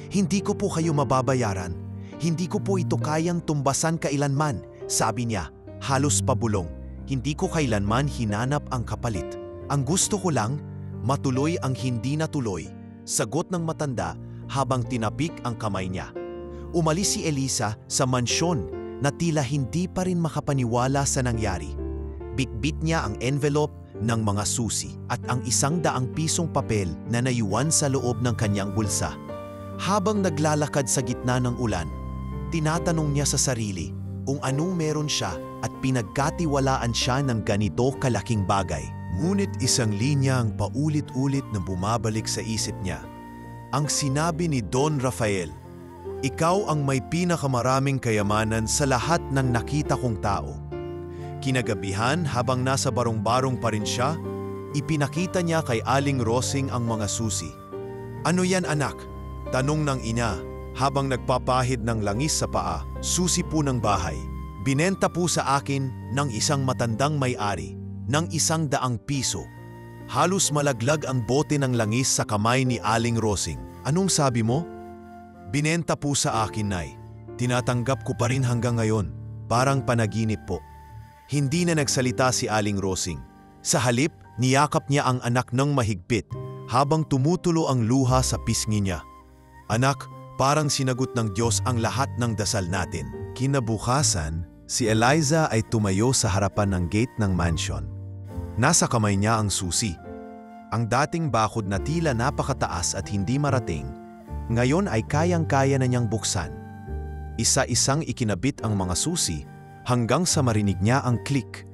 "Hindi ko po kayo mababayaran. Hindi ko po ito kayang tumbasan kailanman," sabi niya, halos pabulong. "Hindi ko kailanman hinanap ang kapalit. Ang gusto ko lang, matuloy ang hindi natuloy," sagot ng matanda habang tinapik ang kamay niya. Umalis si Eliza sa mansyon na tila hindi pa rin makapaniwala sa nangyari. Bitbit niya ang envelope ng mga susi at ang 100 pisong papel na naiwan sa loob ng kanyang bulsa. Habang naglalakad sa gitna ng ulan, tinatanong niya sa sarili kung anong meron siya at pinagkatiwalaan siya ng ganito kalaking bagay. Ngunit isang linya ang paulit-ulit na bumabalik sa isip niya. Ang sinabi ni Don Rafael, "Ikaw ang may pinakamaraming kayamanan sa lahat ng nakita kong tao." Kinagabihan habang nasa barong-barong pa rin siya, ipinakita niya kay Aling Rosing ang mga susi. "Ano yan, anak?" tanong ng ina habang nagpapahid ng langis sa paa. "Susi po ng bahay. Binenta po sa akin ng isang matandang may-ari ng 100 piso." Halos malaglag ang bote ng langis sa kamay ni Aling Rosing. "Anong sabi mo?" "Binenta po sa akin, Nay. Tinatanggap ko pa rin hanggang ngayon. Parang panaginip po." Hindi na nagsalita si Aling Rosing. Sa halip, niyakap niya ang anak ng mahigpit habang tumutulo ang luha sa pisngi niya. "Anak, parang sinagot ng Diyos ang lahat ng dasal natin." Kinabukasan, si Eliza ay tumayo sa harapan ng gate ng mansion. Nasa kamay niya ang susi. Ang dating bakod na tila napakataas at hindi marating, ngayon ay kayang-kaya na niyang buksan. Isa-isang ikinabit ang mga susi hanggang sa marinig niya ang click.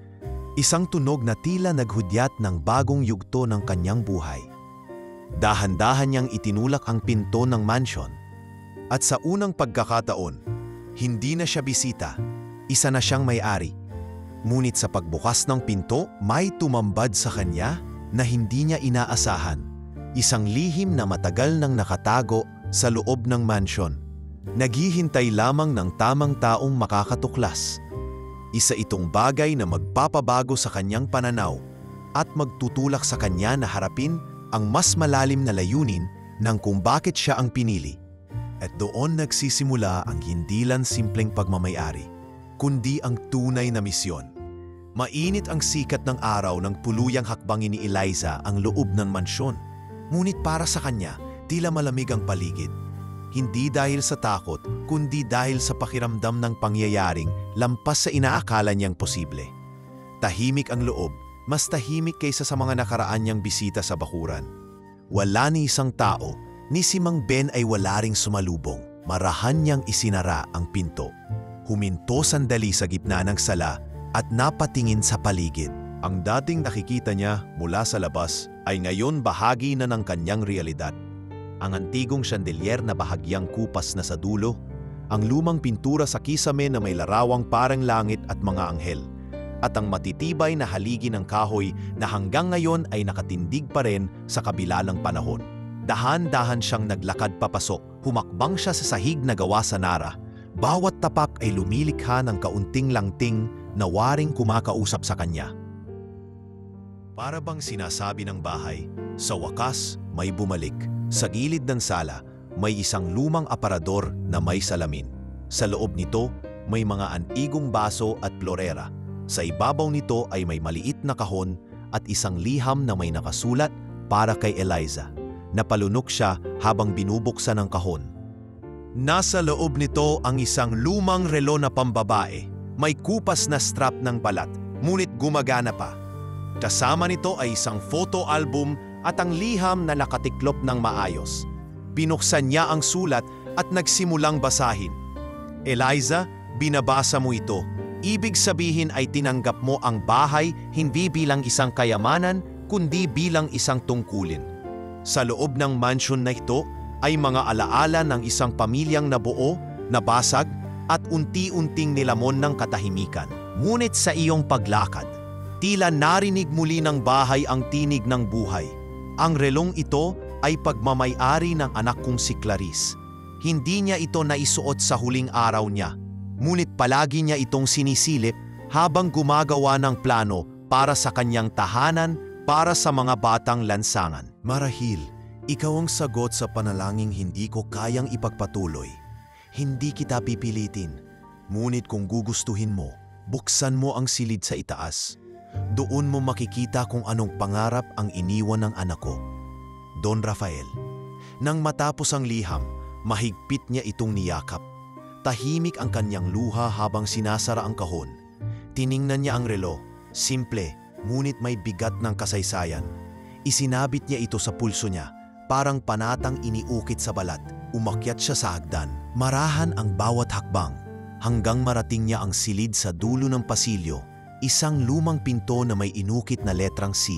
Isang tunog na tila naghudyat ng bagong yugto ng kanyang buhay. Dahan-dahan niyang itinulak ang pinto ng mansion. At sa unang pagkakataon, hindi na siya bisita, isa na siyang may-ari. Ngunit sa pagbukas ng pinto, may tumambad sa kanya na hindi niya inaasahan. Isang lihim na matagal nang nakatago sa loob ng mansion. Naghihintay lamang ng tamang taong makakatuklas. Isa itong bagay na magpapabago sa kanyang pananaw at magtutulak sa kanya na harapin ang mas malalim na layunin ng kung bakit siya ang pinili. At doon nagsisimula ang hindi lang simpleng pagmamayari, kundi ang tunay na misyon. Mainit ang sikat ng araw nang puluyang hakbangin ni Eliza ang loob ng mansyon. Ngunit para sa kanya, tila malamig ang paligid. Hindi dahil sa takot, kundi dahil sa pakiramdam ng pangyayaring lampas sa inaakala niyang posible. Tahimik ang loob, mas tahimik kaysa sa mga nakaraan niyang bisita sa bakuran. Wala ni isang tao, ni si Mang Ben ay wala ring sumalubong. Marahan niyang isinara ang pinto. Huminto sandali sa gitna ng sala at napatingin sa paligid. Ang dating nakikita niya mula sa labas ay ngayon bahagi na ng kanyang realidad. Ang antigong chandelier na bahagyang kupas na sa dulo, ang lumang pintura sa kisame na may larawang parang langit at mga anghel, at ang matitibay na haligi ng kahoy na hanggang ngayon ay nakatindig pa rin sa kabila ng panahon. Dahan-dahan siyang naglakad papasok, humakbang siya sa sahig na gawa sa nara. Bawat tapak ay lumilikha ng kaunting langting na waring kumakausap sa kanya. Para bang sinasabi ng bahay, sa wakas may bumalik. Sa gilid ng sala, may isang lumang aparador na may salamin. Sa loob nito, may mga antigong baso at florera. Sa ibabaw nito ay may maliit na kahon at isang liham na may nakasulat para kay Eliza. Napalunok siya habang binubuksan ang kahon. Nasa loob nito ang isang lumang relo na pambabae. May kupas na strap ng balat, ngunit gumagana pa. Kasama nito ay isang photo album at ang liham na nakatiklop ng maayos. Binuksan niya ang sulat at nagsimulang basahin. "Eliza, binabasa mo ito. Ibig sabihin ay tinanggap mo ang bahay hindi bilang isang kayamanan, kundi bilang isang tungkulin. Sa loob ng mansion na ito ay mga alaala ng isang pamilyang nabuo, nabasag, at unti-unting nilamon ng katahimikan. Ngunit sa iyong paglakad, tila narinig muli ng bahay ang tinig ng buhay. Ang relong ito ay pagmamay-ari ng anak kong si Clarice. Hindi niya ito naisuot sa huling araw niya, ngunit palagi niya itong sinisilip habang gumagawa ng plano para sa kanyang tahanan, para sa mga batang lansangan. Marahil, ikaw ang sagot sa panalangin hindi ko kayang ipagpatuloy. Hindi kita pipilitin, ngunit kung gugustuhin mo, buksan mo ang silid sa itaas. Doon mo makikita kung anong pangarap ang iniwan ng anak ko, Don Rafael." Nang matapos ang liham, mahigpit niya itong niyakap. Tahimik ang kanyang luha habang sinasara ang kahon. Tiningnan niya ang relo. Simple, ngunit may bigat ng kasaysayan. Isinabit niya ito sa pulso niya, parang panatang iniukit sa balat. Umakyat siya sa hagdan. Marahan ang bawat hakbang, hanggang marating niya ang silid sa dulo ng pasilyo. Isang lumang pinto na may inukit na letrang C.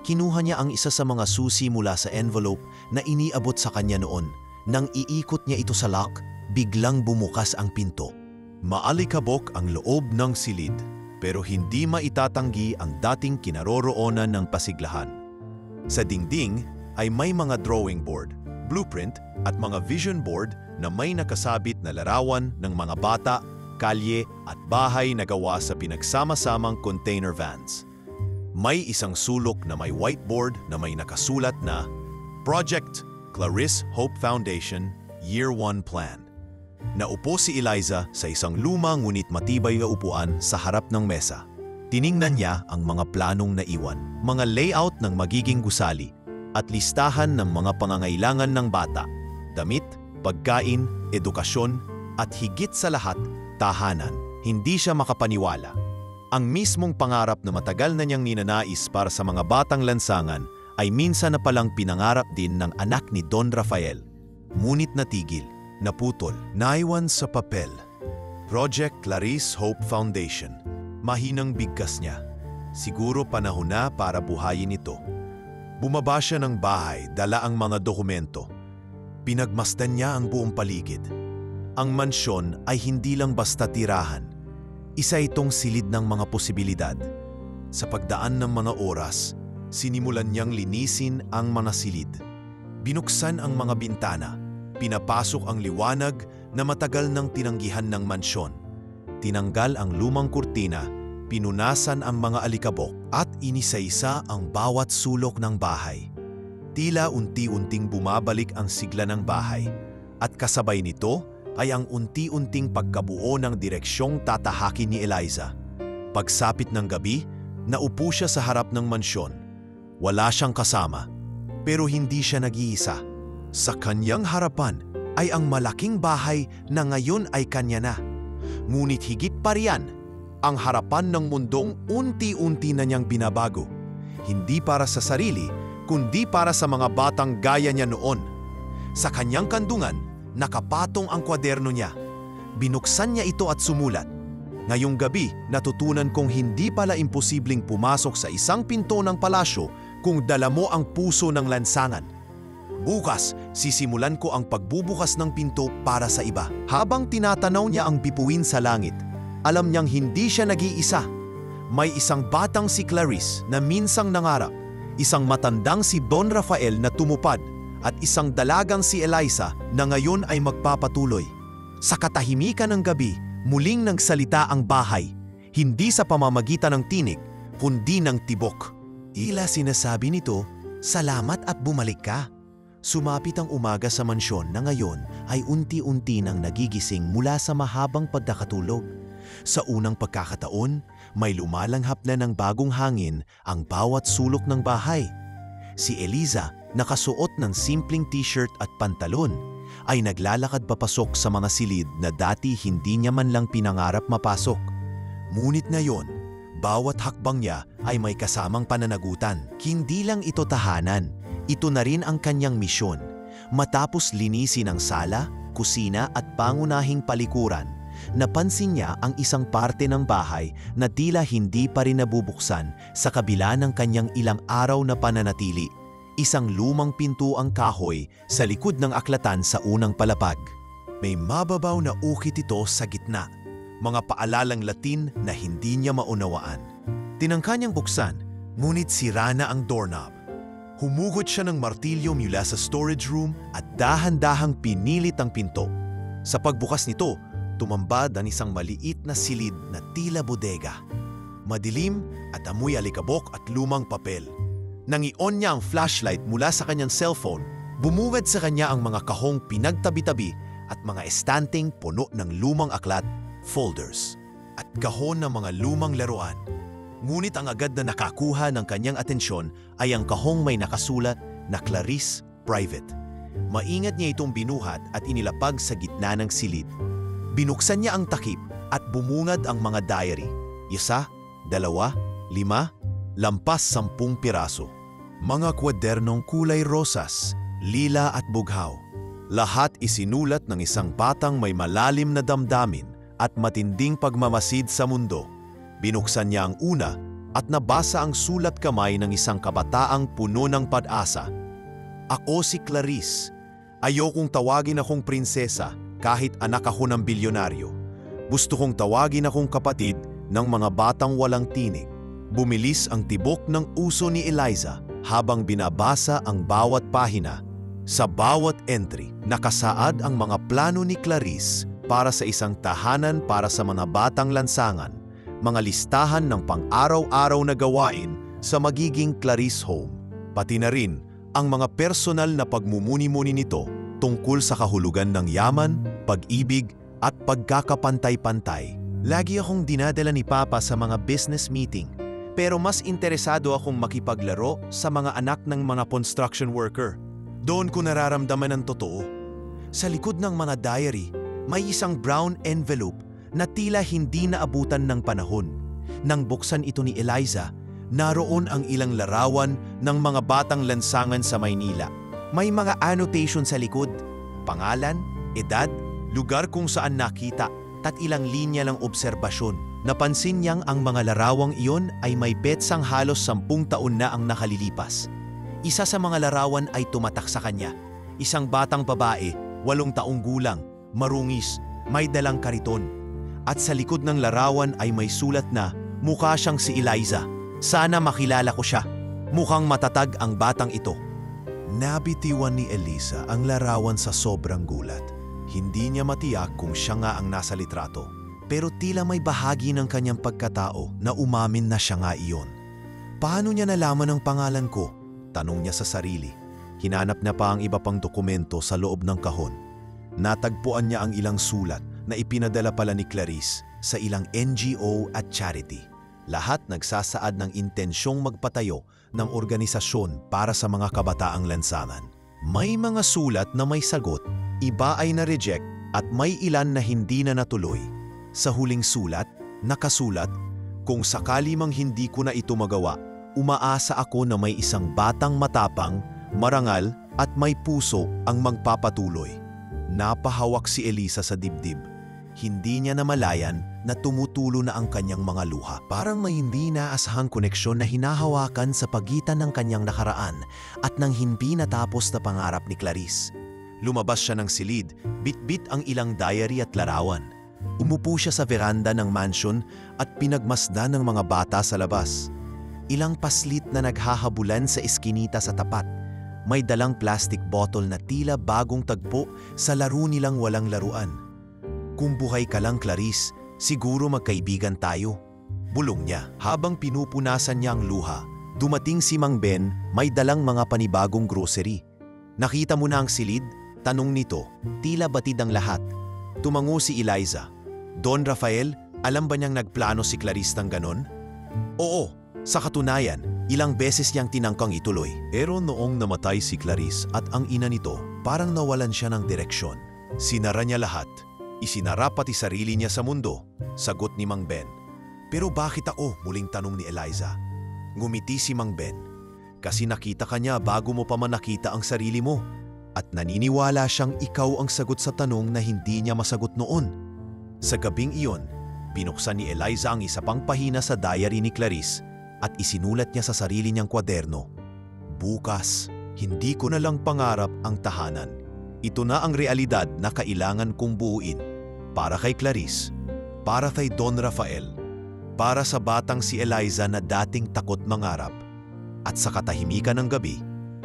Kinuha niya ang isa sa mga susi mula sa envelope na iniabot sa kanya noon. Nang iikot niya ito sa lock, biglang bumukas ang pinto. Maalikabok ang loob ng silid, pero hindi maitatanggi ang dating kinaroroonan ng pasiglahan. Sa dingding ay may mga drawing board, blueprint at mga vision board na may nakasabit na larawan ng mga bata, kalye at bahay na gawa sa pinagsama-samang container vans. May isang sulok na may whiteboard na may nakasulat na Project Clarice Hope Foundation Year 1 Plan. Naupo si Eliza sa isang luma ngunit matibay na upuan sa harap ng mesa. Tiningnan niya ang mga planong naiwan, mga layout ng magiging gusali, at listahan ng mga pangangailangan ng bata, damit, pagkain, edukasyon, at higit sa lahat, tahanan. Hindi siya makapaniwala. Ang mismong pangarap na matagal na niyang ninanais para sa mga batang lansangan ay minsan na palang pinangarap din ng anak ni Don Rafael. Ngunit natigil, naputol, naiwan sa papel. Project Clarice Hope Foundation. Mahinang bigkas niya. Siguro panahon na para buhayin ito. Bumaba siya ng bahay, dala ang mga dokumento. Pinagmasdan niya ang buong paligid. Ang mansyon ay hindi lang basta tirahan. Isa itong silid ng mga posibilidad. Sa pagdaan ng mga oras, sinimulan niyang linisin ang mga silid. Binuksan ang mga bintana. Pinapasok ang liwanag na matagal nang tinanggihan ng mansyon. Tinanggal ang lumang kurtina, pinunasan ang mga alikabok at inisa-isa ang bawat sulok ng bahay. Tila unti-unting bumabalik ang sigla ng bahay at kasabay nito ay ang unti-unting pagkabuo ng direksyong tatahakin ni Eliza. Pagsapit ng gabi, naupo siya sa harap ng mansyon. Wala siyang kasama, pero hindi siya nag-iisa. Sa kanyang harapan ay ang malaking bahay na ngayon ay kanya na. Ngunit higit pa riyan, ang harapan ng mundong unti-unti na niyang binabago. Hindi para sa sarili, kundi para sa mga batang gaya niya noon. Sa kanyang kandungan, nakapatong ang kwaderno niya. Binuksan niya ito at sumulat. Ngayong gabi, natutunan kong hindi pala imposibleng pumasok sa isang pinto ng palasyo kung dala mo ang puso ng lansangan. Bukas, sisimulan ko ang pagbubukas ng pinto para sa iba. Habang tinatanaw niya ang bituin sa langit, alam niyang hindi siya nag-iisa. May isang batang si Clarice na minsang nangarap, isang matandang si Don Rafael na tumupad, at isang dalagang si Eliza na ngayon ay magpapatuloy. Sa katahimikan ng gabi, muling nagsalita ang bahay, hindi sa pamamagitan ng tinig, kundi ng tibok. Ila sinasabi nito, "Salamat at bumalik ka." Sumapit ang umaga sa mansyon na ngayon ay unti-unti nang nagigising mula sa mahabang pagkakatulog. Sa unang pagkakataon, may lumalanghap na ng bagong hangin ang bawat sulok ng bahay. Si Eliza, nakasuot ng simpleng t-shirt at pantalon, ay naglalakad papasok sa mga silid na dati hindi niya man lang pinangarap mapasok. Ngunit ngayon, bawat hakbang niya ay may kasamang pananagutan. Hindi lang ito tahanan, ito na rin ang kanyang misyon. Matapos linisin ang sala, kusina at pangunahing palikuran, napansin niya ang isang parte ng bahay na tila hindi pa rin nabubuksan sa kabila ng kanyang ilang araw na pananatili. Isang lumang pinto ang kahoy sa likod ng aklatan sa unang palapag. May mababaw na ukit ito sa gitna, mga paalalang Latin na hindi niya maunawaan. Tinangka niyang buksan, ngunit sira na ang doorknob. Humugot siya ng martilyo mula sa storage room at dahan-dahang pinilit ang pinto. Sa pagbukas nito, tumambad ang isang maliit na silid na tila bodega. Madilim at amoy alikabok at lumang papel. Nang i-on niya ang flashlight mula sa kanyang cellphone, bumungad sa kanya ang mga kahong pinagtabi-tabi at mga estanteng puno ng lumang aklat, folders, at kahon ng mga lumang laruan. Ngunit ang agad na nakakuha ng kanyang atensyon ay ang kahong may nakasulat na Clarice Private. Maingat niya itong binuhat at inilapag sa gitna ng silid. Binuksan niya ang takip at bumungad ang mga diary. 1, 2, 5, lampas 10 piraso. Mga kwadernong kulay rosas, lila at bughaw. Lahat isinulat ng isang batang may malalim na damdamin at matinding pagmamasid sa mundo. Binuksan niya ang una at nabasa ang sulat kamay ng isang kabataang puno ng pag-asa. Ako si Clarice. Ayokong tawagin akong prinsesa kahit anak ako ng bilyonaryo. Gusto kong tawagin akong kapatid ng mga batang walang tinig. Bumilis ang tibok ng uso ni Eliza habang binabasa ang bawat pahina. Sa bawat entry, nakasaad ang mga plano ni Clarice para sa isang tahanan para sa mga batang lansangan, mga listahan ng pang-araw-araw na gawain sa magiging Clarice home, pati na rin ang mga personal na pagmumuni-muni nito tungkol sa kahulugan ng yaman, pag-ibig at pagkakapantay-pantay. Lagi akong dinadala ni Papa sa mga business meeting, pero mas interesado akong makipaglaro sa mga anak ng mga construction worker. Doon ko nararamdaman ang totoo. Sa likod ng mga diary, may isang brown envelope na tila hindi naabutan ng panahon. Nang buksan ito ni Eliza, naroon ang ilang larawan ng mga batang lansangan sa Maynila. May mga annotation sa likod, pangalan, edad, lugar kung saan nakita, at ilang linya ng obserbasyon. Napansin niyang ang mga larawang iyon ay may petsang halos 10 taon na ang nakalilipas. Isa sa mga larawan ay tumatak sa kanya. Isang batang babae, 8 taong gulang, marungis, may dalang kariton. At sa likod ng larawan ay may sulat na, mukha siyang si Eliza. Sana makilala ko siya. Mukhang matatag ang batang ito. Nabitiwan ni Eliza ang larawan sa sobrang gulat. Hindi niya matiyak kung siya nga ang nasa litrato. Pero tila may bahagi ng kanyang pagkatao na umamin na siya nga iyon. Paano niya nalaman ang pangalan ko? Tanong niya sa sarili. Hinanap na pa ang iba pang dokumento sa loob ng kahon. Natagpuan niya ang ilang sulat na ipinadala pala ni Clarice sa ilang NGO at charity. Lahat nagsasaad ng intensyong magpatayo ng organisasyon para sa mga kabataang lansangan. May mga sulat na may sagot, iba ay na-reject at may ilan na hindi na natuloy. Sa huling sulat, nakasulat, kung sakali mang hindi ko na ito magawa, umaasa ako na may isang batang matapang, marangal at may puso ang magpapatuloy. Napahawak si Eliza sa dibdib. Hindi niya namalayan na tumutulo na ang kanyang mga luha. Parang may hindi naasahang koneksyon na hinahawakan sa pagitan ng kanyang nakaraan at ng hindi natapos na pangarap ni Clarice. Lumabas siya ng silid, bit-bit ang ilang diary at larawan. Umupo siya sa veranda ng mansion at pinagmasdan ng mga bata sa labas. Ilang paslit na naghahabulan sa eskinita sa tapat. May dalang plastic bottle na tila bagong tagpo sa laro nilang walang laruan. Kung buhay ka lang, Clarice, siguro magkaibigan tayo. Bulong niya. Habang pinupunasan niya ang luha, dumating si Mang Ben, may dalang mga panibagong grocery. Nakita mo na ang silid? Tanong nito, tila batid ang lahat. Tumango si Eliza. Don Rafael, alam ba niyang nagplano si Clarice ng ganon? Oo. Sa katunayan, ilang beses niyang tinangkang ituloy. Pero noong namatay si Clarice at ang ina nito, parang nawalan siya ng direksyon. Sinara niya lahat. Isinara pati sarili niya sa mundo. Sagot ni Mang Ben. Pero bakit ako? Muling tanong ni Eliza. Ngumiti si Mang Ben. Kasi nakita ka niya bago mo pa man nakita ang sarili mo. At naniniwala siyang ikaw ang sagot sa tanong na hindi niya masagot noon. Sa gabing iyon, binuksan ni Eliza ang isa pang pahina sa diary ni Clarice at isinulat niya sa sarili niyang kwaderno. Bukas, hindi ko na lang pangarap ang tahanan. Ito na ang realidad na kailangan kong buuin. Para kay Clarice, para kay Don Rafael, para sa batang si Eliza na dating takot mangarap. At sa katahimikan ng gabi,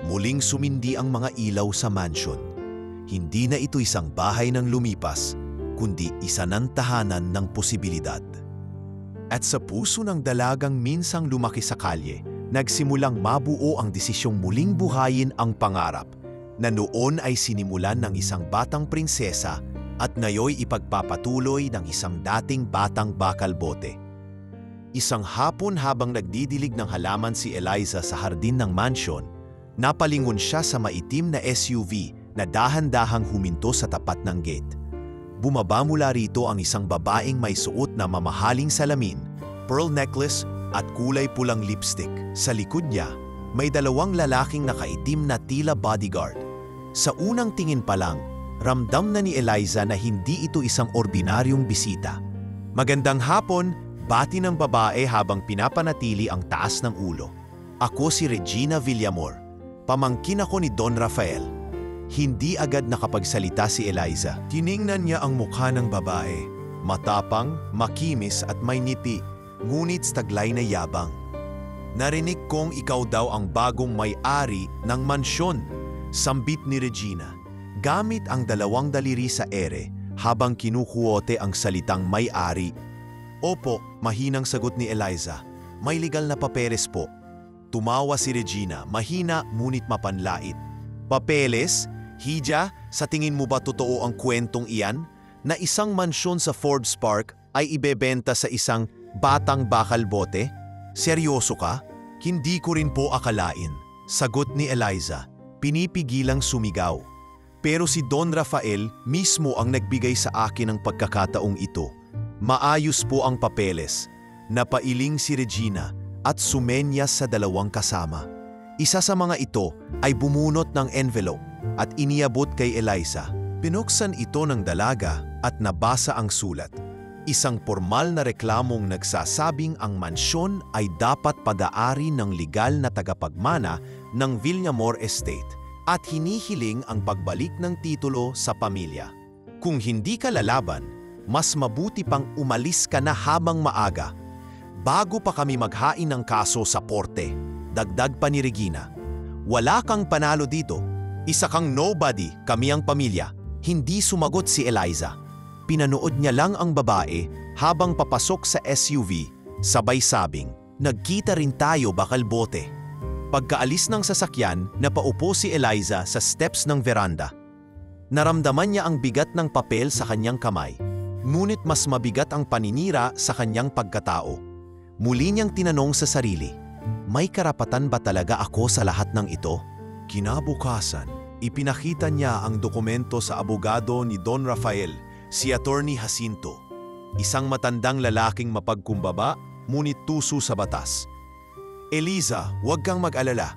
muling sumindi ang mga ilaw sa mansion. Hindi na ito isang bahay ng lumipas, kundi isa ng tahanan ng posibilidad. At sa puso ng dalagang minsang lumaki sa kalye, nagsimulang mabuo ang desisyong muling buhayin ang pangarap na noon ay sinimulan ng isang batang prinsesa at ngayoy ipagpapatuloy ng isang dating batang bakal-bote. Isang hapon habang nagdidilig ng halaman si Eliza sa hardin ng mansion, napalingon siya sa maitim na SUV na dahan-dahang huminto sa tapat ng gate. bumaba mula rito ang isang babaeng may suot na mamahaling salamin, pearl necklace at kulay pulang lipstick. Sa likod niya, may dalawang lalaking nakaitim na tila bodyguard. Sa unang tingin pa lang, ramdam na ni Eliza na hindi ito isang ordinaryong bisita. Magandang hapon, bati ng babae habang pinapanatili ang taas ng ulo. Ako si Regina Villamor. Pamangkin ako ni Don Rafael. Hindi agad nakapagsalita si Eliza. Tiningnan niya ang mukha ng babae. Matapang, makimis at may ngiti, ngunit taglay na yabang. Narinig kong ikaw daw ang bagong may-ari ng mansyon, sambit ni Regina. Gamit ang dalawang daliri sa ere habang kinukuote ang salitang may-ari. Opo, mahinang sagot ni Eliza. May legal na papeles po. Tumawa si Regina, mahina ngunit mapanlait. Papeles? Hija, sa tingin mo ba totoo ang kwentong iyan? Na isang mansyon sa Forbes Park ay ibebenta sa isang batang bakal bote? Seryoso ka? Hindi ko rin po akalain, sagot ni Eliza, pinipigilang sumigaw. Pero si Don Rafael mismo ang nagbigay sa akin ng pagkakataong ito. Maayos po ang papeles. Napailing si Regina at sumenyas sa dalawang kasama. Isa sa mga ito ay bumunot ng envelope at iniabot kay Eliza. Pinuksan ito ng dalaga at nabasa ang sulat. Isang formal na reklamong nagsasabing ang mansyon ay dapat pag-aari ng legal na tagapagmana ng Villamor Estate at hinihiling ang pagbalik ng titulo sa pamilya. Kung hindi ka lalaban, mas mabuti pang umalis ka na habang maaga, bago pa kami maghain ng kaso sa korte, dagdag pa ni Regina. Wala kang panalo dito, isa kang nobody, kami ang pamilya. Hindi sumagot si Eliza. Pinanood niya lang ang babae habang papasok sa SUV, sabay sabing, "Nagkita rin tayo bakal bote." Pagkaalis ng sasakyan, napaupo si Eliza sa steps ng veranda. Naramdaman niya ang bigat ng papel sa kanyang kamay, ngunit mas mabigat ang paninira sa kanyang pagkatao. Muli niyang tinanong sa sarili, may karapatan ba talaga ako sa lahat ng ito? Kinabukasan, ipinakita niya ang dokumento sa abogado ni Don Rafael, si Attorney Jacinto, isang matandang lalaking mapagkumbaba, ngunit tuso sa batas. Eliza, huwag kang mag-alala.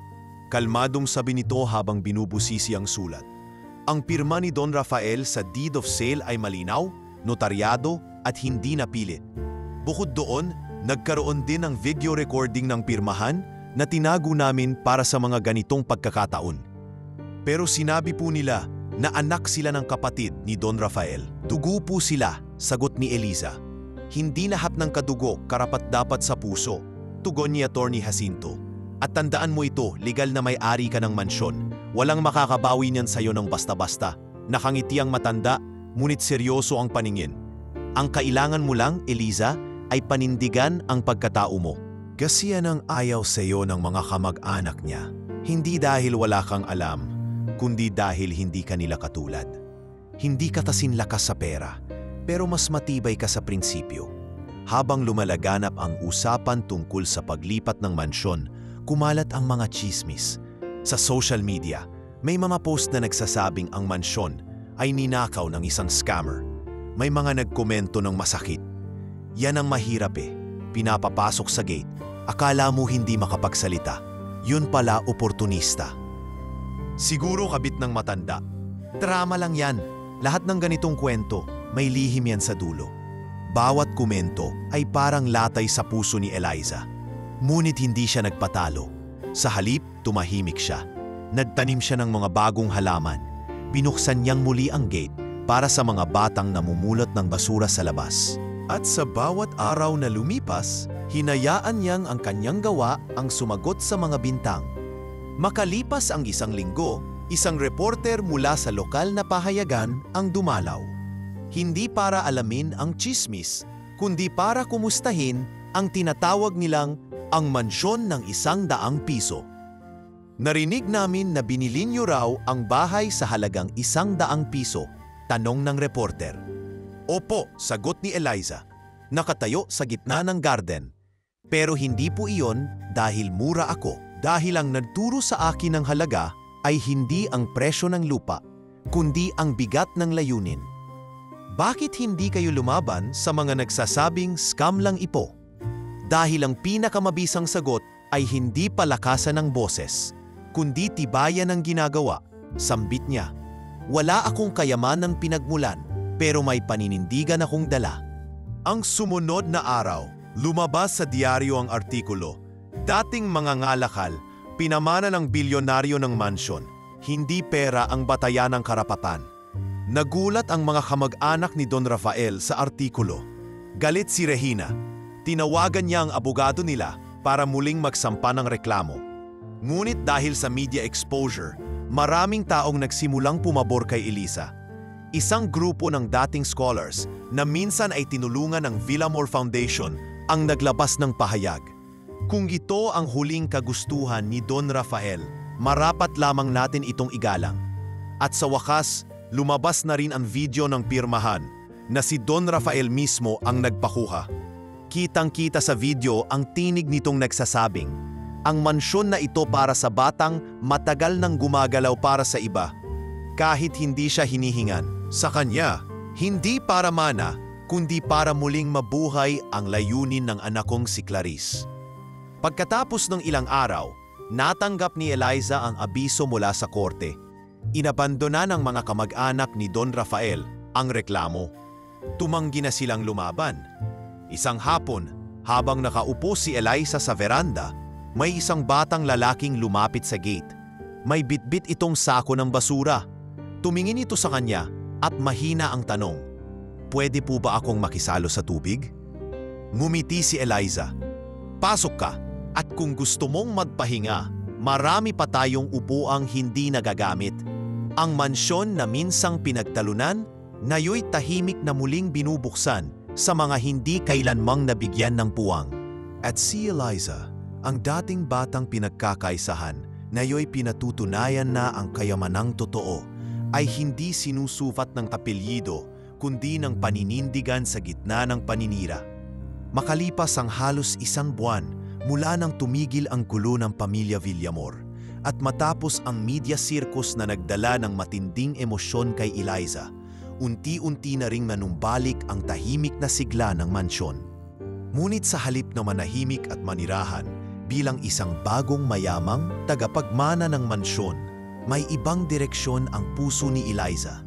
Kalmadong sabi nito habang binubusisi ang sulat. Ang pirma ni Don Rafael sa deed of sale ay malinaw, notaryado at hindi napilit. Bukod doon, nagkaroon din ng video recording ng pirmahan na tinago namin para sa mga ganitong pagkakataon. Pero sinabi po nila na anak sila ng kapatid ni Don Rafael. Dugo po sila, sagot ni Eliza. Hindi lahat ng kadugo karapat-dapat sa puso, tugon ni Attorney Jacinto. At tandaan mo ito, legal na may-ari ka ng mansyon. Walang makakabawi niyan sa'yo ng basta-basta. Nakangiti ang matanda, ngunit seryoso ang paningin. Ang kailangan mo lang, Eliza, ay panindigan ang pagkatao mo. Kasi yan ang ayaw sa'yo ng mga kamag-anak niya. Hindi dahil wala kang alam, kundi dahil hindi ka nila katulad. Hindi ka tasin lakas sa pera, pero mas matibay ka sa prinsipyo. Habang lumalaganap ang usapan tungkol sa paglipat ng mansyon, kumalat ang mga chismis. Sa social media, may mga post na nagsasabing ang mansyon ay ninakaw ng isang scammer. May mga nagkomento ng masakit. Yan ang mahirap eh. Pinapapasok sa gate, akala mo hindi makapagsalita. Yun pala oportunista. Siguro kabit ng matanda. Drama lang yan. Lahat ng ganitong kwento, may lihim yan sa dulo. Bawat komento ay parang latay sa puso ni Eliza. Ngunit hindi siya nagpatalo. Sa halip, tumahimik siya. Nagtanim siya ng mga bagong halaman. Binuksan niyang muli ang gate para sa mga batang namumulot ng basura sa labas. At sa bawat araw na lumipas, hinayaan niyang ang kanyang gawa ang sumagot sa mga bintang. Makalipas ang isang linggo, isang reporter mula sa lokal na pahayagan ang dumalaw. Hindi para alamin ang chismis, kundi para kumustahin ang tinatawag nilang ang mansyon ng 100 piso. Narinig namin na binili niyo raw ang bahay sa halagang 100 piso, tanong ng reporter. Opo, sagot ni Eliza. Nakatayo sa gitna ng garden. Pero hindi po iyon dahil mura ako. Dahil ang nagturo sa akin ng halaga ay hindi ang presyo ng lupa, kundi ang bigat ng layunin. Bakit hindi kayo lumaban sa mga nagsasabing scam lang ito? Dahil ang pinakamabisang sagot ay hindi palakasan ng boses, kundi tibayan ng ginagawa, sambit niya. Wala akong kayamanang pinagmulan, pero may paninindigan akong dala. Ang sumunod na araw, lumabas sa diaryo ang artikulo. Dating mga ngalakal, pinamana ng bilyonaryo ng mansyon, hindi pera ang batayan ng karapatan. Nagulat ang mga kamag-anak ni Don Rafael sa artikulo. Galit si Regina. Tinawagan niya ang abogado nila para muling magsampa ng reklamo. Ngunit dahil sa media exposure, maraming taong nagsimulang pumabor kay Eliza. Isang grupo ng dating scholars na minsan ay tinulungan ng Villamor Foundation ang naglabas ng pahayag. Kung ito ang huling kagustuhan ni Don Rafael, marapat lamang natin itong igalang. At sa wakas, lumabas na rin ang video ng pirmahan na si Don Rafael mismo ang nagpakuha. Kitang-kita sa video ang tinig nitong nagsasabing, ang mansyon na ito para sa batang matagal nang gumagalaw para sa iba. Kahit hindi siya hinihingan, sa kanya, hindi para mana, kundi para muling mabuhay ang layunin ng anak kong si Clarice. Pagkatapos ng ilang araw, natanggap ni Eliza ang abiso mula sa korte. Inabandona ng mga kamag-anak ni Don Rafael ang reklamo. Tumanggi na silang lumaban. Isang hapon, habang nakaupo si Eliza sa veranda, may isang batang lalaking lumapit sa gate. May bitbit itong sako ng basura. Tumingin ito sa kanya at mahina ang tanong, "Pwede po ba akong makisalo sa tubig?" Ngumiti si Eliza. "Pasok ka, at kung gusto mong magpahinga, marami pa tayong upuang hindi nagagamit." Ang mansyon na minsang pinagtalunan, ngayoy tahimik na muling binubuksan sa mga hindi kailanmang nabigyan ng puwang. At si Eliza, ang dating batang pinagkakaisahan, ngayoy pinatutunayan na ang kayamanang totoo ay hindi sinusukat ng apelyido kundi ng paninindigan sa gitna ng paninira. Makalipas ang halos isang buwan mula nang tumigil ang gulo ng pamilya Villamor, at matapos ang media circus na nagdala ng matinding emosyon kay Eliza, unti-unti na ring nanumbalik ang tahimik na sigla ng mansyon. Ngunit sa halip na manahimik at manirahan bilang isang bagong mayamang tagapagmana ng mansyon, may ibang direksyon ang puso ni Eliza.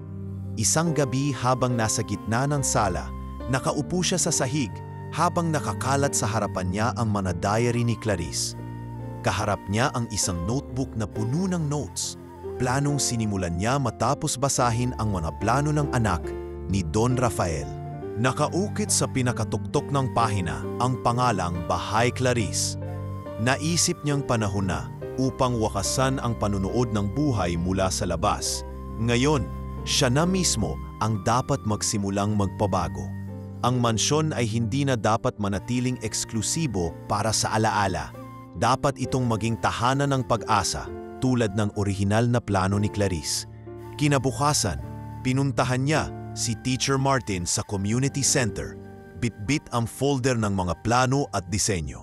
Isang gabi habang nasa gitna ng sala, nakaupo siya sa sahig habang nakakalat sa harapan niya ang mga diary ni Clarice. Kaharap niya ang isang notebook na puno ng notes, planong sinimulan niya matapos basahin ang mga plano ng anak ni Don Rafael. Nakaukit sa pinakatuktok ng pahina ang pangalang Bahay Clarice. Naisip niyang panahon na upang wakasan ang panunood ng buhay mula sa labas. Ngayon, siya na mismo ang dapat magsimulang magpabago. Ang mansyon ay hindi na dapat manatiling eksklusibo para sa alaala. Dapat itong maging tahanan ng pag-asa tulad ng orihinal na plano ni Clarice. Kinabukasan, pinuntahan niya si Teacher Martin sa community center. Bitbit ang folder ng mga plano at disenyo.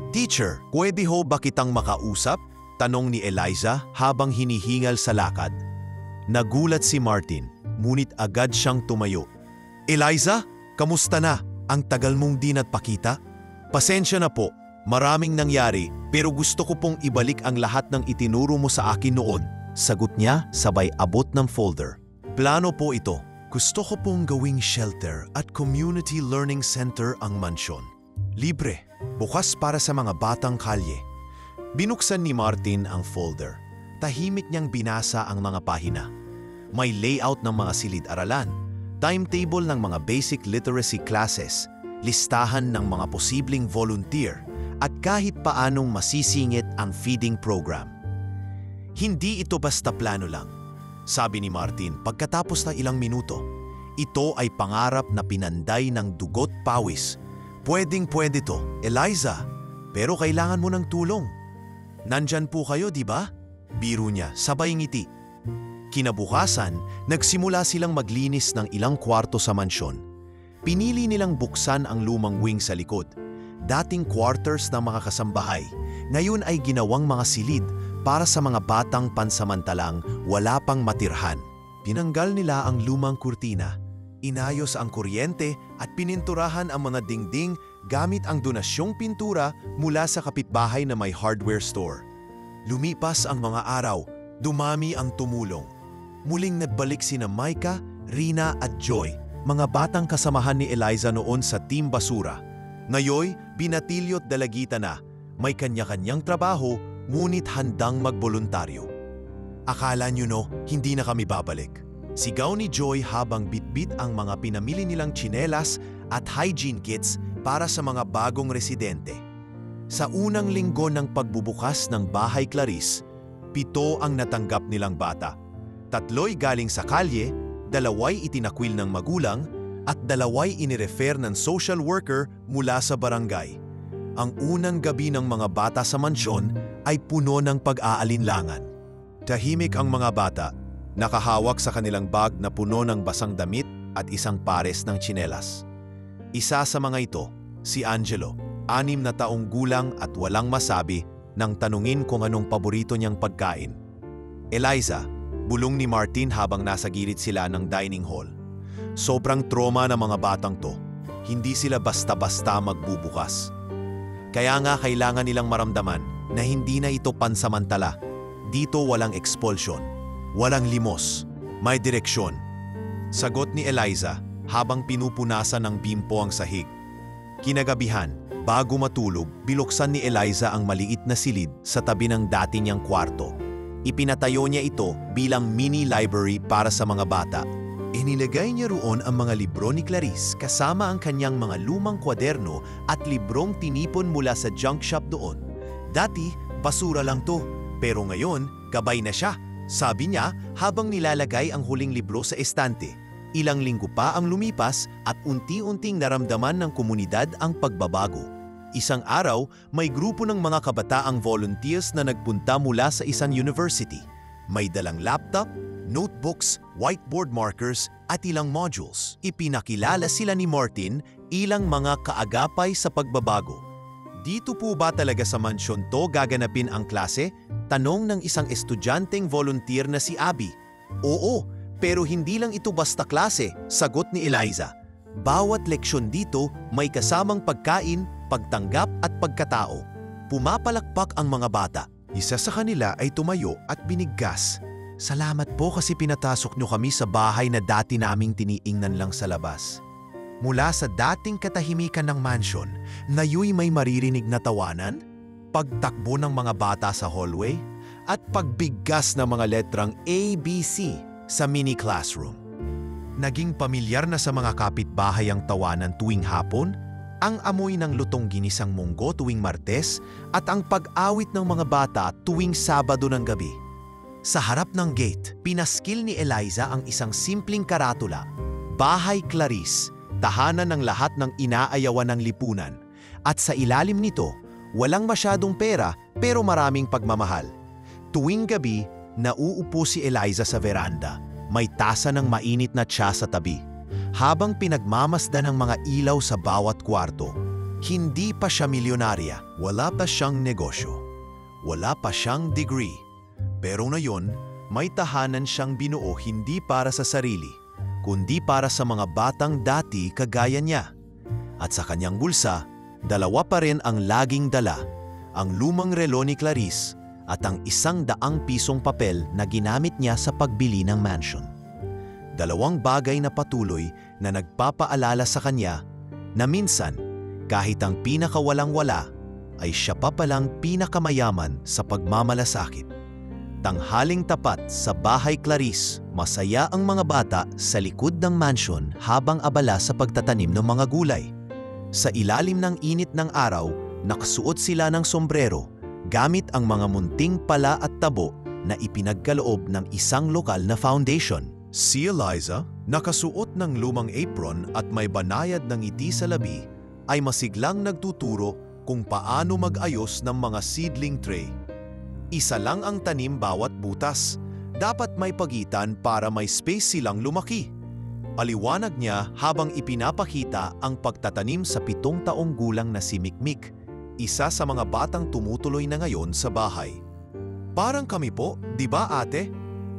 "Teacher, pwede ho ba kitang makausap?" tanong ni Eliza habang hinihingal sa lakad. Nagulat si Martin, ngunit agad siyang tumayo. "Eliza, kamusta na? Ang tagal mong di nagpakita?" "Pasensya na po. Maraming nangyari, pero gusto ko pong ibalik ang lahat ng itinuro mo sa akin noon," sagot niya sabay abot ng folder. "Plano po ito. Gusto ko pong gawing shelter at community learning center ang mansyon. Libre, bukas para sa mga batang kalye." Binuksan ni Martin ang folder. Tahimik niyang binasa ang mga pahina. May layout ng mga silid-aralan, timetable ng mga basic literacy classes, listahan ng mga posibleng volunteer, at kahit paanong masisingit ang feeding program. "Hindi ito basta plano lang," sabi ni Martin pagkatapos ng ilang minuto. "Ito ay pangarap na pinanday ng dugot pawis. Pwedeng-pwede to, Eliza, pero kailangan mo ng tulong. Nandyan po kayo, di ba?" Biro niya, sabay ngiti. Kinabukasan, nagsimula silang maglinis ng ilang kwarto sa mansyon. Pinili nilang buksan ang lumang wing sa likod. Dating quarters ng mga kasambahay, ngayon ay ginawang mga silid para sa mga batang pansamantalang wala pang matirhan. Pinanggal nila ang lumang kurtina. Inayos ang kuryente at pininturahan ang mga dingding gamit ang donasyong pintura mula sa kapitbahay na may hardware store. Lumipas ang mga araw, dumami ang tumulong. Muling nagbalik sina Micah, Rina at Joy, mga batang kasamahan ni Eliza noon sa Team Basura. Ngayoy, binatilyo't dalagita na, may kanya-kanyang trabaho, ngunit handang magboluntaryo. Akala nyo no, hindi na kami babalik. Sigaw ni Joy habang bitbit ang mga pinamili nilang tsinelas at hygiene kits para sa mga bagong residente. Sa unang linggo ng pagbubukas ng Bahay Clarice, 7 ang natanggap nilang bata. 3 galing sa kalye, 2 itinakwil ng magulang, at 2 inirefer ng social worker mula sa barangay. Ang unang gabi ng mga bata sa mansyon ay puno ng pag-aalinlangan. Tahimik ang mga bata, nakahawak sa kanilang bag na puno ng basang damit at isang pares ng tsinelas. Isa sa mga ito, si Angelo, 6 na taong gulang at walang masabi nang tanungin kung anong paborito niyang pagkain. Eliza, bulong ni Martin habang nasa gilid sila ng dining hall. Sobrang trauma ng mga batang to, hindi sila basta-basta magbubukas. Kaya nga kailangan nilang maramdaman na hindi na ito pansamantala. Dito walang expulsion, walang limos, may direksyon. Sagot ni Eliza habang pinupunasan ng bimpo ang sahig. Kinagabihan, bago matulog, binuksan ni Eliza ang maliit na silid sa tabi ng dati niyang kwarto. Ipinatayo niya ito bilang mini library para sa mga bata. Inilagay niya roon ang mga libro ni Clarice kasama ang kanyang mga lumang kwaderno at librong tinipon mula sa junk shop doon. Dati, basura lang to, pero ngayon, gabay na siya, sabi niya habang nilalagay ang huling libro sa estante. Ilang linggo pa ang lumipas at unti-unting naramdaman ng komunidad ang pagbabago. Isang araw, may grupo ng mga kabataang volunteers na nagpunta mula sa isang university. May dalang laptop, notebooks, whiteboard markers at ilang modules. Ipinakilala sila ni Martin ilang mga kaagapay sa pagbabago. Dito po ba talaga sa mansyon to gaganapin ang klase? Tanong ng isang estudyanteng volunteer na si Abby. Oo, pero hindi lang ito basta klase, sagot ni Eliza. Bawat leksyon dito may kasamang pagkain, pagtanggap at pagkatao. Pumapalakpak ang mga bata. Isa sa kanila ay tumayo at binigkas. Salamat po kasi pinatasok nyo kami sa bahay na dati naming tiniingnan lang sa labas. Mula sa dating katahimikan ng mansyon, ngayoy may maririnig na tawanan, pagtakbo ng mga bata sa hallway, at pagbigkas ng mga letrang ABC sa mini classroom. Naging pamilyar na sa mga kapitbahay ang tawanan tuwing hapon, ang amoy ng lutong ginisang munggo tuwing Martes, at ang pag-awit ng mga bata tuwing Sabado ng gabi. Sa harap ng gate, pinaskil ni Eliza ang isang simpleng karatula, Bahay Clarice, tahanan ng lahat ng inaayawan ng lipunan. At sa ilalim nito, walang masyadong pera pero maraming pagmamahal. Tuwing gabi, nauupo si Eliza sa veranda, may tasa ng mainit na tsa sa tabi. Habang pinagmamasdan ang mga ilaw sa bawat kwarto, hindi pa siya milyonarya, wala pa siyang negosyo, wala pa siyang degree. Pero ngayon, may tahanan siyang binuo hindi para sa sarili, kundi para sa mga batang dati kagaya niya. At sa kanyang bulsa, 2 pa rin ang laging dala, ang lumang relo ni Clarice at ang 100 pisong papel na ginamit niya sa pagbili ng mansion. 2 bagay na patuloy na nagpapaalala sa kanya na minsan, kahit ang pinakawalang-wala, ay siya pa palang pinakamayaman sa pagmamalasakit. Tanghaling tapat sa Bahay Clarice, masaya ang mga bata sa likod ng mansyon habang abala sa pagtatanim ng mga gulay. Sa ilalim ng init ng araw, nakasuot sila ng sombrero gamit ang mga munting pala at tabo na ipinagkaloob ng isang lokal na foundation. Si Eliza, nakasuot ng lumang apron at may banayad ng ngiti sa labi, ay masiglang nagtuturo kung paano mag-ayos ng mga seedling tray. Isa lang ang tanim bawat butas. Dapat may pagitan para may space silang lumaki. Paliwanag niya habang ipinapakita ang pagtatanim sa 7 taong gulang na si Mikmik, isa sa mga batang tumutuloy na ngayon sa bahay. Parang kami po, di ba ate?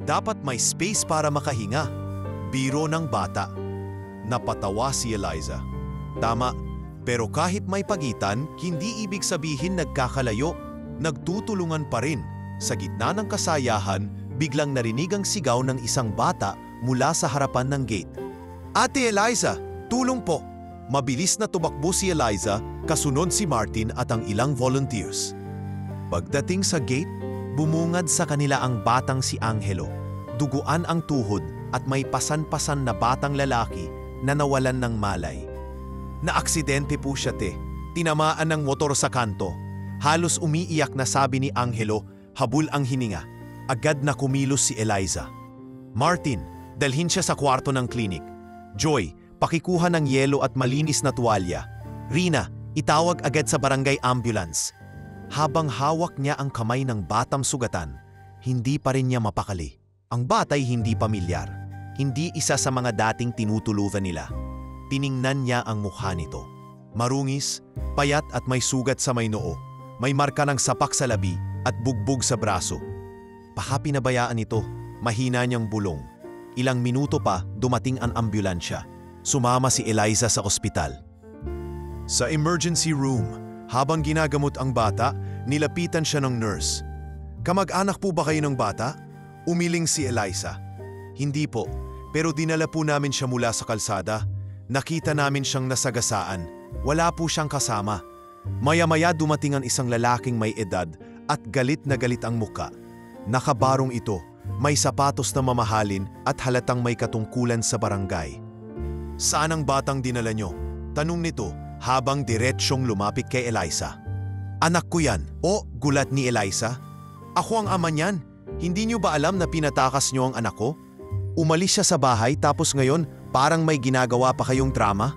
Dapat may space para makahinga. Biro ng bata. Napatawa si Eliza. Tama, pero kahit may pagitan, hindi ibig sabihin nagkakalayo. Nagtutulungan pa rin. Sa gitna ng kasayahan, biglang narinig ang sigaw ng isang bata mula sa harapan ng gate. Ate Eliza, tulong po! Mabilis na tumakbo si Eliza, kasunod si Martin at ang ilang volunteers. Pagdating sa gate, bumungad sa kanila ang batang si Angelo. Duguan ang tuhod at may pasan-pasan na batang lalaki na nawalan ng malay. Naaksidente po siya, te. Tinamaan ng motor sa kanto. Halos umiiyak na sabi ni Angelo, habul ang hininga. Agad na kumilos si Eliza. Martin, dalhin siya sa kwarto ng klinik. Joy, pakikuha ng yelo at malinis na tuwalya. Rina, itawag agad sa barangay ambulance. Habang hawak niya ang kamay ng batang sugatan, hindi pa rin niya mapakali. Ang batay hindi pamilyar. Hindi isa sa mga dating tinutulugan nila. Tiningnan niya ang mukha nito. Marungis, payat at may sugat sa may noo. May marka ng sapak sa labi at bugbog sa braso. Baka pinabayaan ito, mahina niyang bulong. Ilang minuto pa, dumating ang ambulansya. Sumama si Eliza sa ospital. Sa emergency room, habang ginagamot ang bata, nilapitan siya ng nurse. Kamag-anak po ba kayo ng bata? Umiling si Eliza. Hindi po, pero dinala po namin siya mula sa kalsada. Nakita namin siyang nasagasaan. Wala po siyang kasama. Maya-maya dumating ang isang lalaking may edad at galit na galit ang muka. Nakabarong ito, may sapatos na mamahalin at halatang may katungkulan sa barangay. Saan ang batang dinala nyo? Tanong nito habang diretsyong lumapit kay Eliza. Anak ko yan. O, gulat ni Eliza. Ako ang ama niyan. Hindi nyo ba alam na pinatakas nyo ang anak ko? Umalis siya sa bahay tapos ngayon parang may ginagawa pa kayong drama?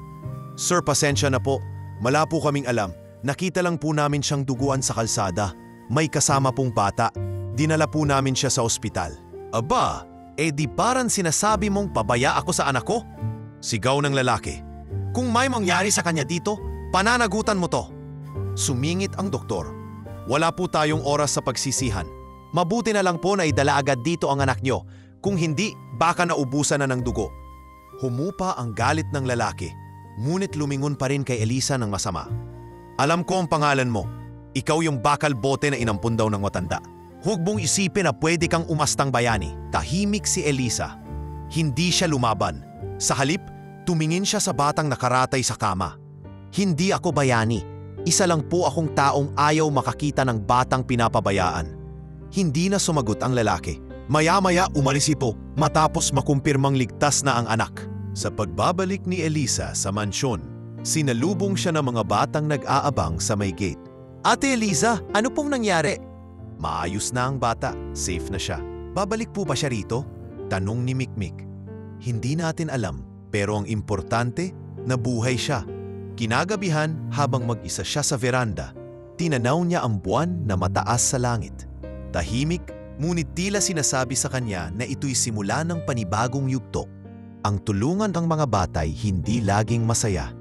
Sir, pasensya na po. Wala po kaming alam. Nakita lang po namin siyang duguan sa kalsada. May kasama pong bata. Dinala po namin siya sa ospital. Aba, di parang sinasabi mong pabaya ako sa anak ko? Sigaw ng lalaki. Kung may mangyari sa kanya dito, pananagutan mo to. Sumingit ang doktor. Wala po tayong oras sa pagsisihan. Mabuti na lang po na idala agad dito ang anak nyo. Kung hindi, baka naubusan na ng dugo. Humupa ang galit ng lalaki. Ngunit lumingon pa rin kay Eliza ng masama. Alam ko ang pangalan mo. Ikaw yung bakal bote na inampun daw ng matanda. Huwag mong isipin na pwede kang umastang bayani. Tahimik si Eliza. Hindi siya lumaban. Sa halip, tumingin siya sa batang nakaratay sa kama. Hindi ako bayani. Isa lang po akong taong ayaw makakita ng batang pinapabayaan. Hindi na sumagot ang lalaki. Maya-maya umalis ito matapos makumpirmang ligtas na ang anak. Sa pagbabalik ni Eliza sa mansyon, sinalubong siya ng mga batang nag-aabang sa may gate. Ate Eliza, ano pong nangyari? Maayos na ang bata, safe na siya. Babalik po ba siya rito? Tanong ni Mikmik. Hindi natin alam, pero ang importante, nabuhay siya. Kinagabihan habang mag-isa siya sa veranda, tinanaw niya ang buwan na mataas sa langit. Tahimik, ngunit tila sinasabi sa kanya na ito'y simula ng panibagong yugto. Ang tulungan ng mga batay hindi laging masaya.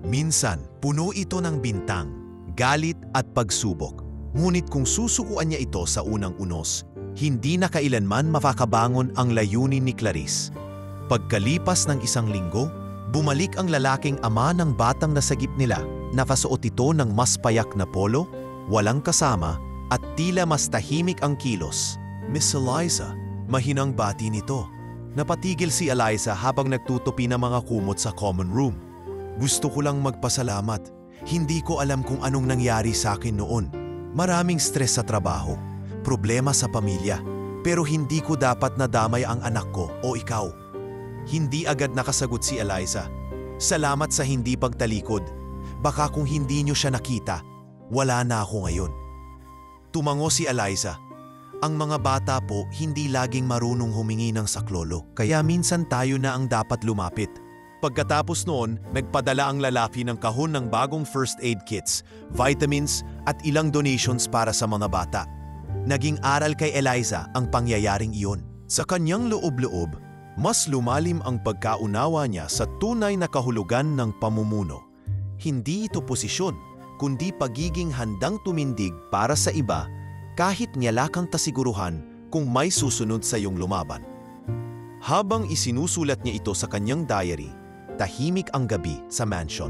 Minsan, puno ito ng bintang, galit at pagsubok. Ngunit kung susukuan niya ito sa unang unos, hindi na kailanman makakabangon ang layunin ni Clarice. Pagkalipas ng isang linggo, bumalik ang lalaking ama ng batang nasagip nila. Nakasuot ito ng mas payak na polo, walang kasama, at tila mas tahimik ang kilos. Miss Eliza, mahinang bati nito. Napatigil si Eliza habang nagtutupi ng mga kumot sa common room. Gusto ko lang magpasalamat. Hindi ko alam kung anong nangyari sa akin noon. Maraming stress sa trabaho, problema sa pamilya, pero hindi ko dapat nadamay ang anak ko o ikaw. Hindi agad nakasagot si Eliza. Salamat sa hindi pagtalikod. Baka kung hindi niyo siya nakita, wala na ako ngayon. Tumango si Eliza. Ang mga bata po hindi laging marunong humingi ng saklolo, kaya minsan tayo na ang dapat lumapit. Pagkatapos noon, nagpadala ang lalaki ng kahon ng bagong first aid kits, vitamins at ilang donations para sa mga bata. Naging aral kay Eliza ang pangyayaring iyon. Sa kanyang loob-loob, mas lumalim ang pagkaunawa niya sa tunay na kahulugan ng pamumuno. Hindi ito posisyon, kundi pagiging handang tumindig para sa iba kahit niyalakang kasiguruhan kung may susunod sa iyong lumaban. Habang isinusulat niya ito sa kanyang diary, tahimik ang gabi sa mansion.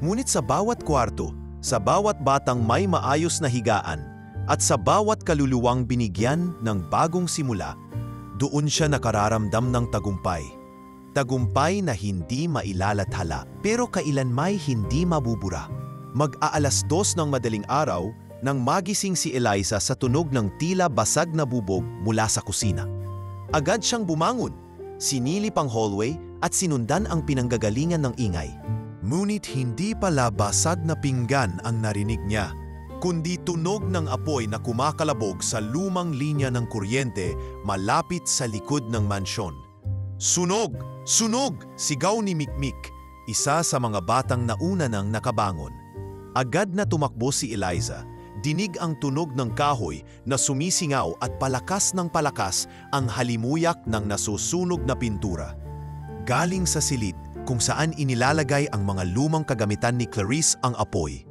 Ngunit sa bawat kwarto, sa bawat batang may maayos na higaan, at sa bawat kaluluwang binigyan ng bagong simula, doon siya nakararamdam ng tagumpay. Tagumpay na hindi mailalathala, pero kailanmay hindi mabubura. Mag-aalas 2 ng madaling araw nang magising si Eliza sa tunog ng tila basag na bubog mula sa kusina. Agad siyang bumangon, sinilip ang hallway at sinundan ang pinanggagalingan ng ingay. Ngunit hindi pala basag na pinggan ang narinig niya, kundi tunog ng apoy na kumakalabog sa lumang linya ng kuryente malapit sa likod ng mansyon. "Sunog! Sunog!" sigaw ni Mikmik, isa sa mga batang nauna nang nakabangon. Agad na tumakbo si Eliza. Dinig ang tunog ng kahoy na sumisingaw at palakas ng palakas ang halimuyak ng nasusunog na pintura. Galing sa silid kung saan inilalagay ang mga lumang kagamitan ni Clarice ang apoy.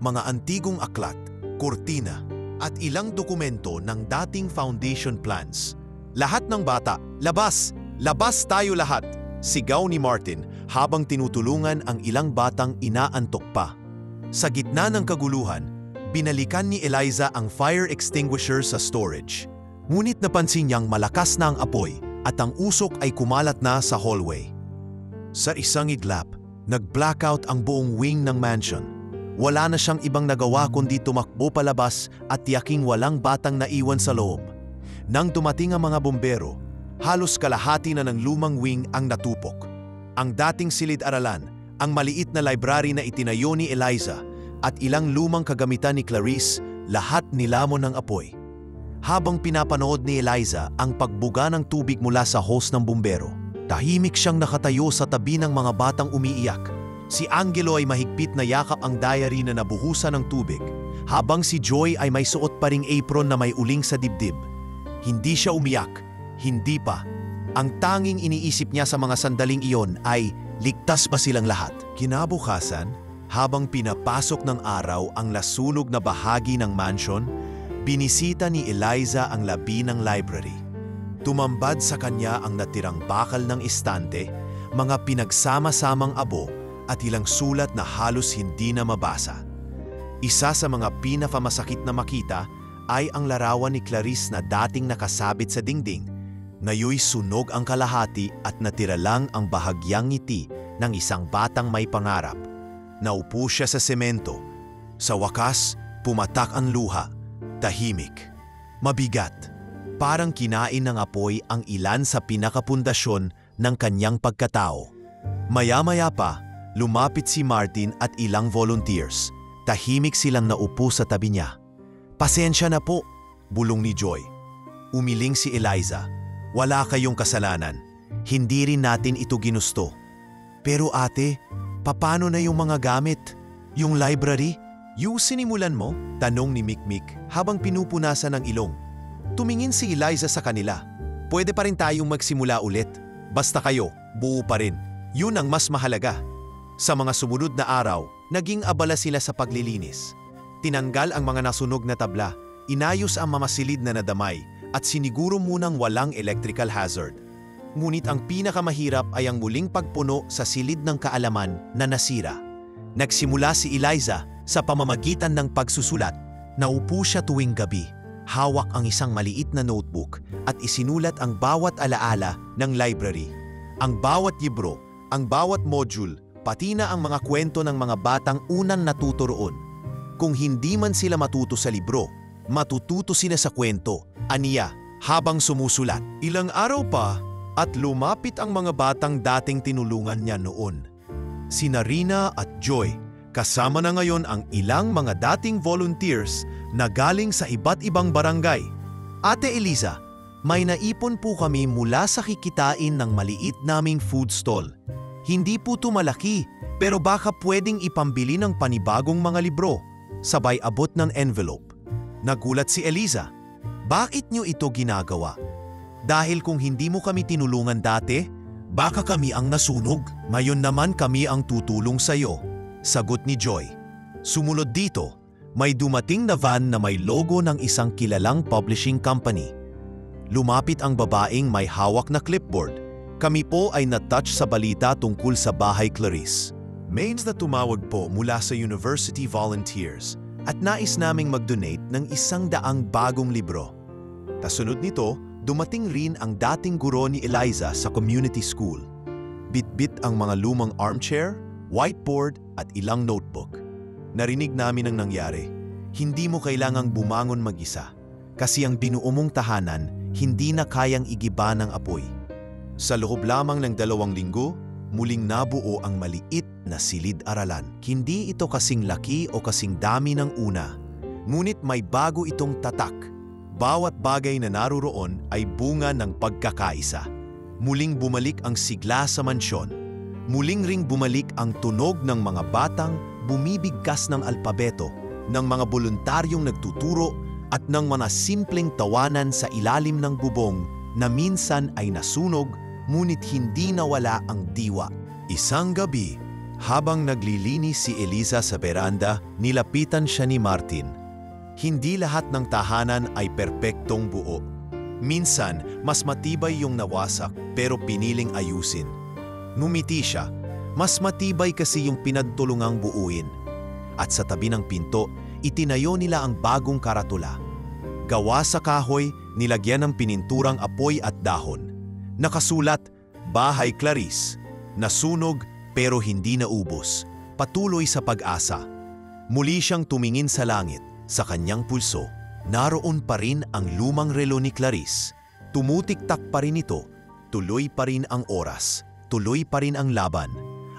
Mga antigong aklat, kurtina, at ilang dokumento ng dating foundation plans. "Lahat ng bata, labas! Labas tayo lahat!" sigaw ni Martin habang tinutulungan ang ilang batang inaantok pa. Sa gitna ng kaguluhan, binalikan ni Eliza ang fire extinguisher sa storage. Ngunit napansin niyang malakas na ang apoy at ang usok ay kumalat na sa hallway. Sa isang iglap, nag-blackout ang buong wing ng mansion. Wala na siyang ibang nagawa kundi tumakbo palabas at tiyaking walang batang naiwan sa loob. Nang dumating ang mga bombero, halos kalahati na ng lumang wing ang natupok. Ang dating silid-aralan, ang maliit na library na itinayo ni Eliza, at ilang lumang kagamitan ni Clarice, lahat nilamon ng apoy. Habang pinapanood ni Eliza ang pagbuga ng tubig mula sa hose ng bumbero, tahimik siyang nakatayo sa tabi ng mga batang umiiyak. Si Angelo ay mahigpit na yakap ang diary na nabuhusan ng tubig, habang si Joy ay may suot pa ring apron na may uling sa dibdib. Hindi siya umiyak, hindi pa. Ang tanging iniisip niya sa mga sandaling iyon ay, ligtas ba silang lahat? Kinabukasan, habang pinapasok ng araw ang nasunog na bahagi ng mansion, binisita ni Eliza ang labi ng library. Tumambad sa kanya ang natirang bakal ng istante, mga pinagsama-samang abo at ilang sulat na halos hindi na mabasa. Isa sa mga pinakamasakit na makita ay ang larawan ni Clarice na dating nakasabit sa dingding. Ngayoy sunog ang kalahati at natira lang ang bahagyang ngiti ng isang batang may pangarap. Naupo siya sa semento. Sa wakas, pumatak ang luha. Tahimik. Mabigat. Parang kinain ng apoy ang ilan sa pinakapundasyon ng kanyang pagkatao. Maya-maya pa, lumapit si Martin at ilang volunteers. Tahimik silang naupo sa tabi niya. "Pasensya na po," bulong ni Joy. Umiling si Eliza. "Wala kayong kasalanan. Hindi rin natin ito ginusto." "Pero ate, paano na yung mga gamit? Yung library?" "Yung sinimulan mo?" tanong ni Mikmik habang pinupunasan ng ilong. Tumingin si Eliza sa kanila. "Pwede pa rin tayong magsimula ulit. Basta kayo, buo pa rin. Yun ang mas mahalaga." Sa mga sumunod na araw, naging abala sila sa paglilinis. Tinanggal ang mga nasunog na tabla, inayos ang mamasilid na nadamay, at siniguro munang walang electrical hazard. Ngunit ang pinakamahirap ay ang muling pagpuno sa silid ng kaalaman na nasira. Nagsimula si Eliza sa pamamagitan ng pagsusulat. Naupo siya tuwing gabi, hawak ang isang maliit na notebook at isinulat ang bawat alaala ng library. Ang bawat libro, ang bawat module, pati na ang mga kwento ng mga batang unang natuto roon. Kung hindi man sila matuto sa libro, matututo sila sa kwento, aniya, habang sumusulat. Ilang araw pa, at lumapit ang mga batang dating tinulungan niya noon. Sina Rina at Joy, kasama na ngayon ang ilang mga dating volunteers na galing sa iba't ibang barangay. "Ate Eliza, may naipon po kami mula sa kikitain ng maliit naming food stall. Hindi po ito malaki, pero baka pwedeng ipambili ng panibagong mga libro." Sabay abot ng envelope. Nagulat si Eliza. "Bakit niyo ito ginagawa?" "Dahil kung hindi mo kami tinulungan dati, baka kami ang nasunog. Ngayon naman kami ang tutulong sa iyo," sagot ni Joy. Sumunod dito, may dumating na van na may logo ng isang kilalang publishing company. Lumapit ang babaeng may hawak na clipboard. Kami po ay na-touch sa balita tungkol sa Bahay Clarice. Mains na tumawag po mula sa University Volunteers at nais naming mag-donate ng 100 bagong libro. Kasunod nito, dumating rin ang dating guro ni Eliza sa community school. Bit-bit ang mga lumang armchair, whiteboard at ilang notebook. Narinig namin ang nangyari. Hindi mo kailangang bumangon mag-isa kasi ang binuo mong tahanan hindi na kayang igiba ng apoy. Sa loob lamang ng 2 linggo, muling nabuo ang maliit na silid-aralan. Hindi ito kasing laki o kasing dami ng una, ngunit may bago itong tatak. Bawat bagay na naruroon ay bunga ng pagkakaisa. Muling bumalik ang sigla sa mansyon. Muling ring bumalik ang tunog ng mga batang bumibigkas ng alpabeto, ng mga voluntaryong nagtuturo at ng mga simpleng tawanan sa ilalim ng bubong na minsan ay nasunog ngunit hindi nawala ang diwa. Isang gabi, habang naglilinis si Eliza sa beranda, nilapitan siya ni Martin. Hindi lahat ng tahanan ay perpektong buo. Minsan, mas matibay yung nawasak pero piniling ayusin. Ngumiti siya, mas matibay kasi yung pinagtulungang buuin. At sa tabi ng pinto, itinayo nila ang bagong karatula. Gawa sa kahoy, nilagyan ng pininturang apoy at dahon. Nakasulat, Bahay Clarice, nasunog pero hindi naubos, patuloy sa pag-asa. Muli siyang tumingin sa langit, sa kanyang pulso. Naroon pa rin ang lumang relo ni Clarice. Tumutiktak pa rin ito, tuloy pa rin ang oras, tuloy pa rin ang laban.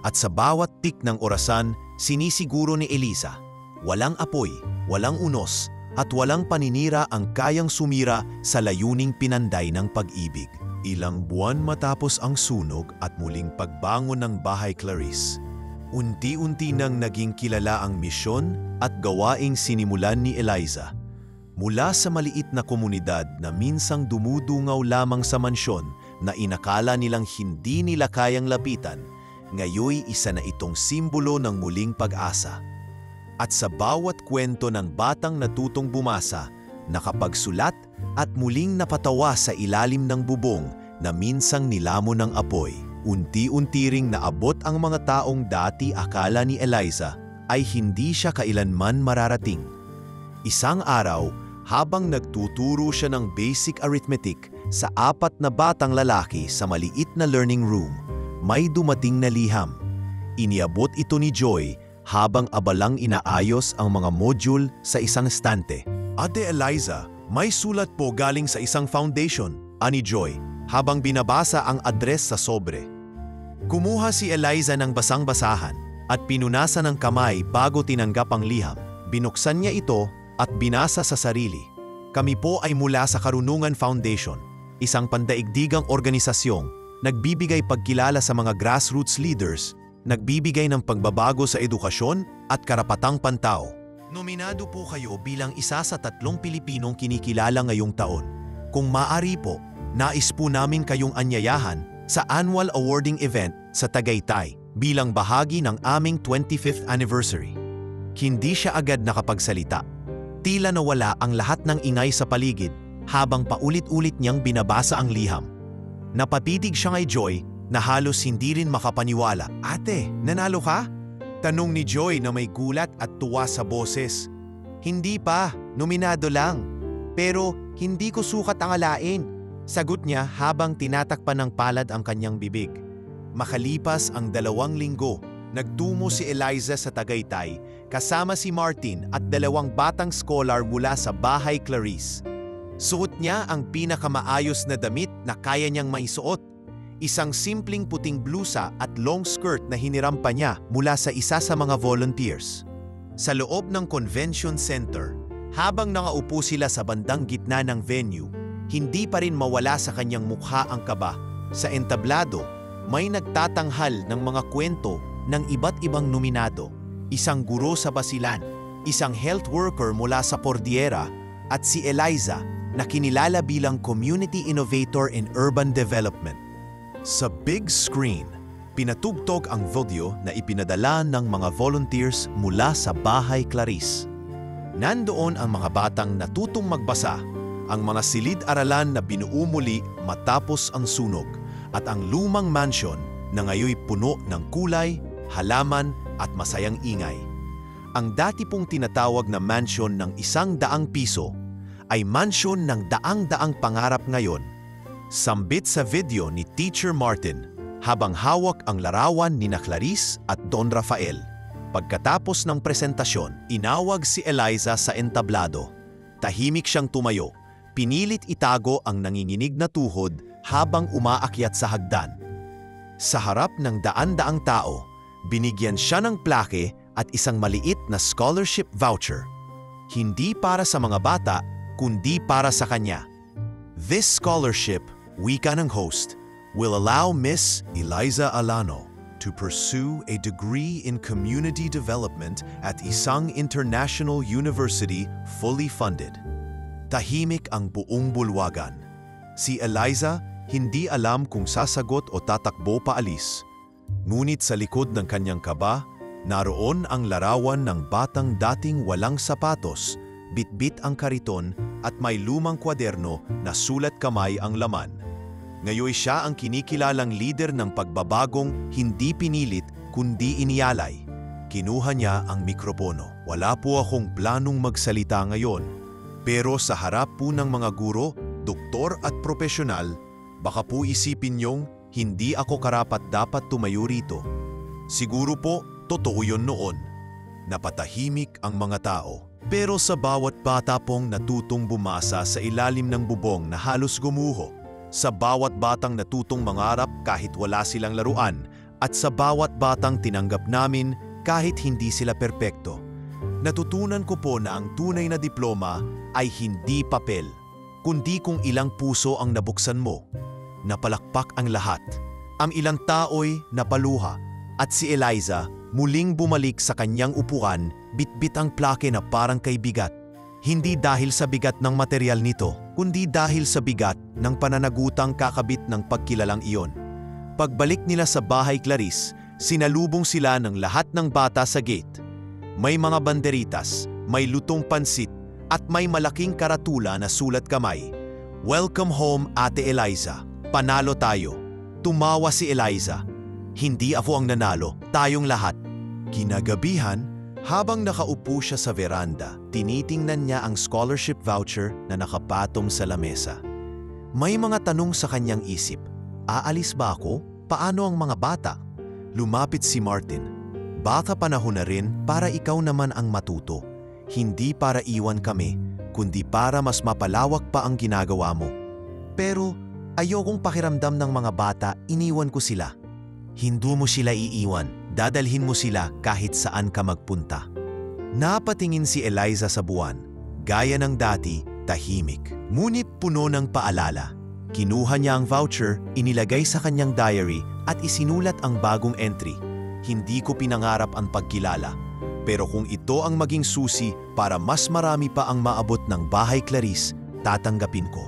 At sa bawat tik ng orasan, sinisiguro ni Eliza, walang apoy, walang unos, at walang paninira ang kayang sumira sa layuning pinanday ng pag-ibig. Ilang buwan matapos ang sunog at muling pagbangon ng Bahay Clarice, unti-unti nang naging kilala ang misyon at gawaing sinimulan ni Eliza. Mula sa maliit na komunidad na minsang dumudungaw lamang sa mansyon na inakala nilang hindi nila kayang lapitan, ngayoy isa na itong simbolo ng muling pag-asa. At sa bawat kwento ng batang natutong bumasa, nakapagsulat at muling napatawa sa ilalim ng bubong na minsang nilamon ng apoy, unti-unti ring naabot ang mga taong dati akala ni Eliza ay hindi siya kailanman mararating. Isang araw, habang nagtuturo siya ng basic arithmetic sa 4 na batang lalaki sa maliit na learning room, may dumating na liham. Iniabot ito ni Joy habang abalang inaayos ang mga module sa isang estante. Ate Eliza, may sulat po galing sa isang foundation, ani Joy, habang binabasa ang address sa sobre. Kumuha si Eliza ng basang-basahan at pinunasan ng kamay bago tinanggap ang liham. Binuksan niya ito at binasa sa sarili. Kami po ay mula sa Karunungan Foundation, isang pandaigdigang organisasyong nagbibigay pagkilala sa mga grassroots leaders, nagbibigay ng pagbabago sa edukasyon at karapatang pantao. Nominado po kayo bilang isa sa 3 Pilipinong kinikilala ngayong taon. Kung maaari po, nais po namin kayong anyayahan sa annual awarding event sa Tagaytay bilang bahagi ng aming 25th anniversary. Hindi siya agad nakapagsalita. Tila nawala ang lahat ng ingay sa paligid habang paulit-ulit niyang binabasa ang liham. Napatitig siya kay Joy na halos hindi rin makapaniwala. Ate, nanalo ka? Tanong ni Joy na may gulat at tuwa sa boses. Hindi pa, nominado lang. Pero hindi ko sukat ang alain. Sagot niya habang tinatakpan ng palad ang kanyang bibig. Makalipas ang 2 linggo, nagtungo si Eliza sa Tagaytay kasama si Martin at 2 batang scholar mula sa Bahay Clarice. Suot niya ang pinakamaayos na damit na kaya niyang maisuot. Isang simpleng puting blusa at long skirt na hiniram pa niya mula sa isa sa mga volunteers. Sa loob ng convention center, habang nakaupo sila sa bandang gitna ng venue, hindi pa rin mawala sa kanyang mukha ang kaba. Sa entablado, may nagtatanghal ng mga kwento ng iba't ibang nominado. Isang guro sa Basilan, isang health worker mula sa Pordiera, at si Eliza na kinilala bilang Community Innovator in Urban Development. Sa big screen, pinatugtog ang video na ipinadala ng mga volunteers mula sa Bahay Clarice. Nandoon ang mga batang natutong magbasa, ang mga silid-aralan na binuo muli matapos ang sunog, at ang lumang mansion na ngayoy puno ng kulay, halaman at masayang ingay. Ang dati pong tinatawag na mansion ng ₱100 ay mansion ng daang-daang pangarap ngayon. Sambit sa video ni Teacher Martin habang hawak ang larawan ni Clarice at Don Rafael. Pagkatapos ng presentasyon, inawag si Eliza sa entablado. Tahimik siyang tumayo, pinilit itago ang nanginginig na tuhod habang umaakyat sa hagdan. Sa harap ng daan-daang tao, binigyan siya ng plaque at isang maliit na scholarship voucher. Hindi para sa mga bata, kundi para sa kanya. This scholarship, wika ng host, will allow Miss Eliza Alano to pursue a degree in community development at isang international university fully funded. Tahimik ang buong bulwagan. Si Eliza hindi alam kung sasagot o tatakbo paalis. Ngunit sa likod ng kanyang kaba, naroon ang larawan ng batang dating walang sapatos, bitbit ang kariton at may lumang kwaderno na sulat kamay ang laman. Ngayon siya ang kinikilalang leader ng pagbabagong hindi pinilit kundi iniyalay. Kinuha niya ang mikropono. Wala po akong planong magsalita ngayon. Pero sa harap po ng mga guro, doktor at profesional, baka po isipin niyong hindi ako karapat-dapat tumayo rito. Siguro po, totoo yun noon. Napatahimik ang mga tao. Pero sa bawat bata pong natutong bumasa sa ilalim ng bubong na halos gumuho, sa bawat batang natutong mangarap kahit wala silang laruan, at sa bawat batang tinanggap namin kahit hindi sila perpekto, natutunan ko po na ang tunay na diploma ay hindi papel, kundi kung ilang puso ang nabuksan mo. Napalakpak ang lahat. Ang ilang tao'y napaluha, at si Eliza muling bumalik sa kanyang upuan, bitbit ang plaque na parang kay bigat. Hindi dahil sa bigat ng material nito, kundi dahil sa bigat ng pananagutang kakabit ng pagkilalang iyon. Pagbalik nila sa bahay Clarice, sinalubong sila ng lahat ng bata sa gate. May mga banderitas, may lutong pansit, at may malaking karatula na sulat kamay. Welcome home, Ate Eliza. Panalo tayo. Tumawa si Eliza. Hindi ako ang nanalo, tayong lahat. Kinagabihan, habang nakaupo siya sa veranda, tinitingnan niya ang scholarship voucher na nakapatong sa lamesa. May mga tanong sa kanyang isip. Aalis ba ako? Paano ang mga bata? Lumapit si Martin. Baka panahon na rin para ikaw naman ang matuto. Hindi para iwan kami, kundi para mas mapalawak pa ang ginagawa mo. Pero ayokong pakiramdam ng mga bata, iniwan ko sila. Hindi mo sila iiwan, dadalhin mo sila kahit saan ka magpunta. Napatingin si Eliza sa buwan, gaya ng dati, tahimik. Ngunit puno ng paalala. Kinuha niya ang voucher, inilagay sa kanyang diary at isinulat ang bagong entry. Hindi ko pinangarap ang pagkilala, pero kung ito ang maging susi para mas marami pa ang maabot ng bahay Clarice, tatanggapin ko.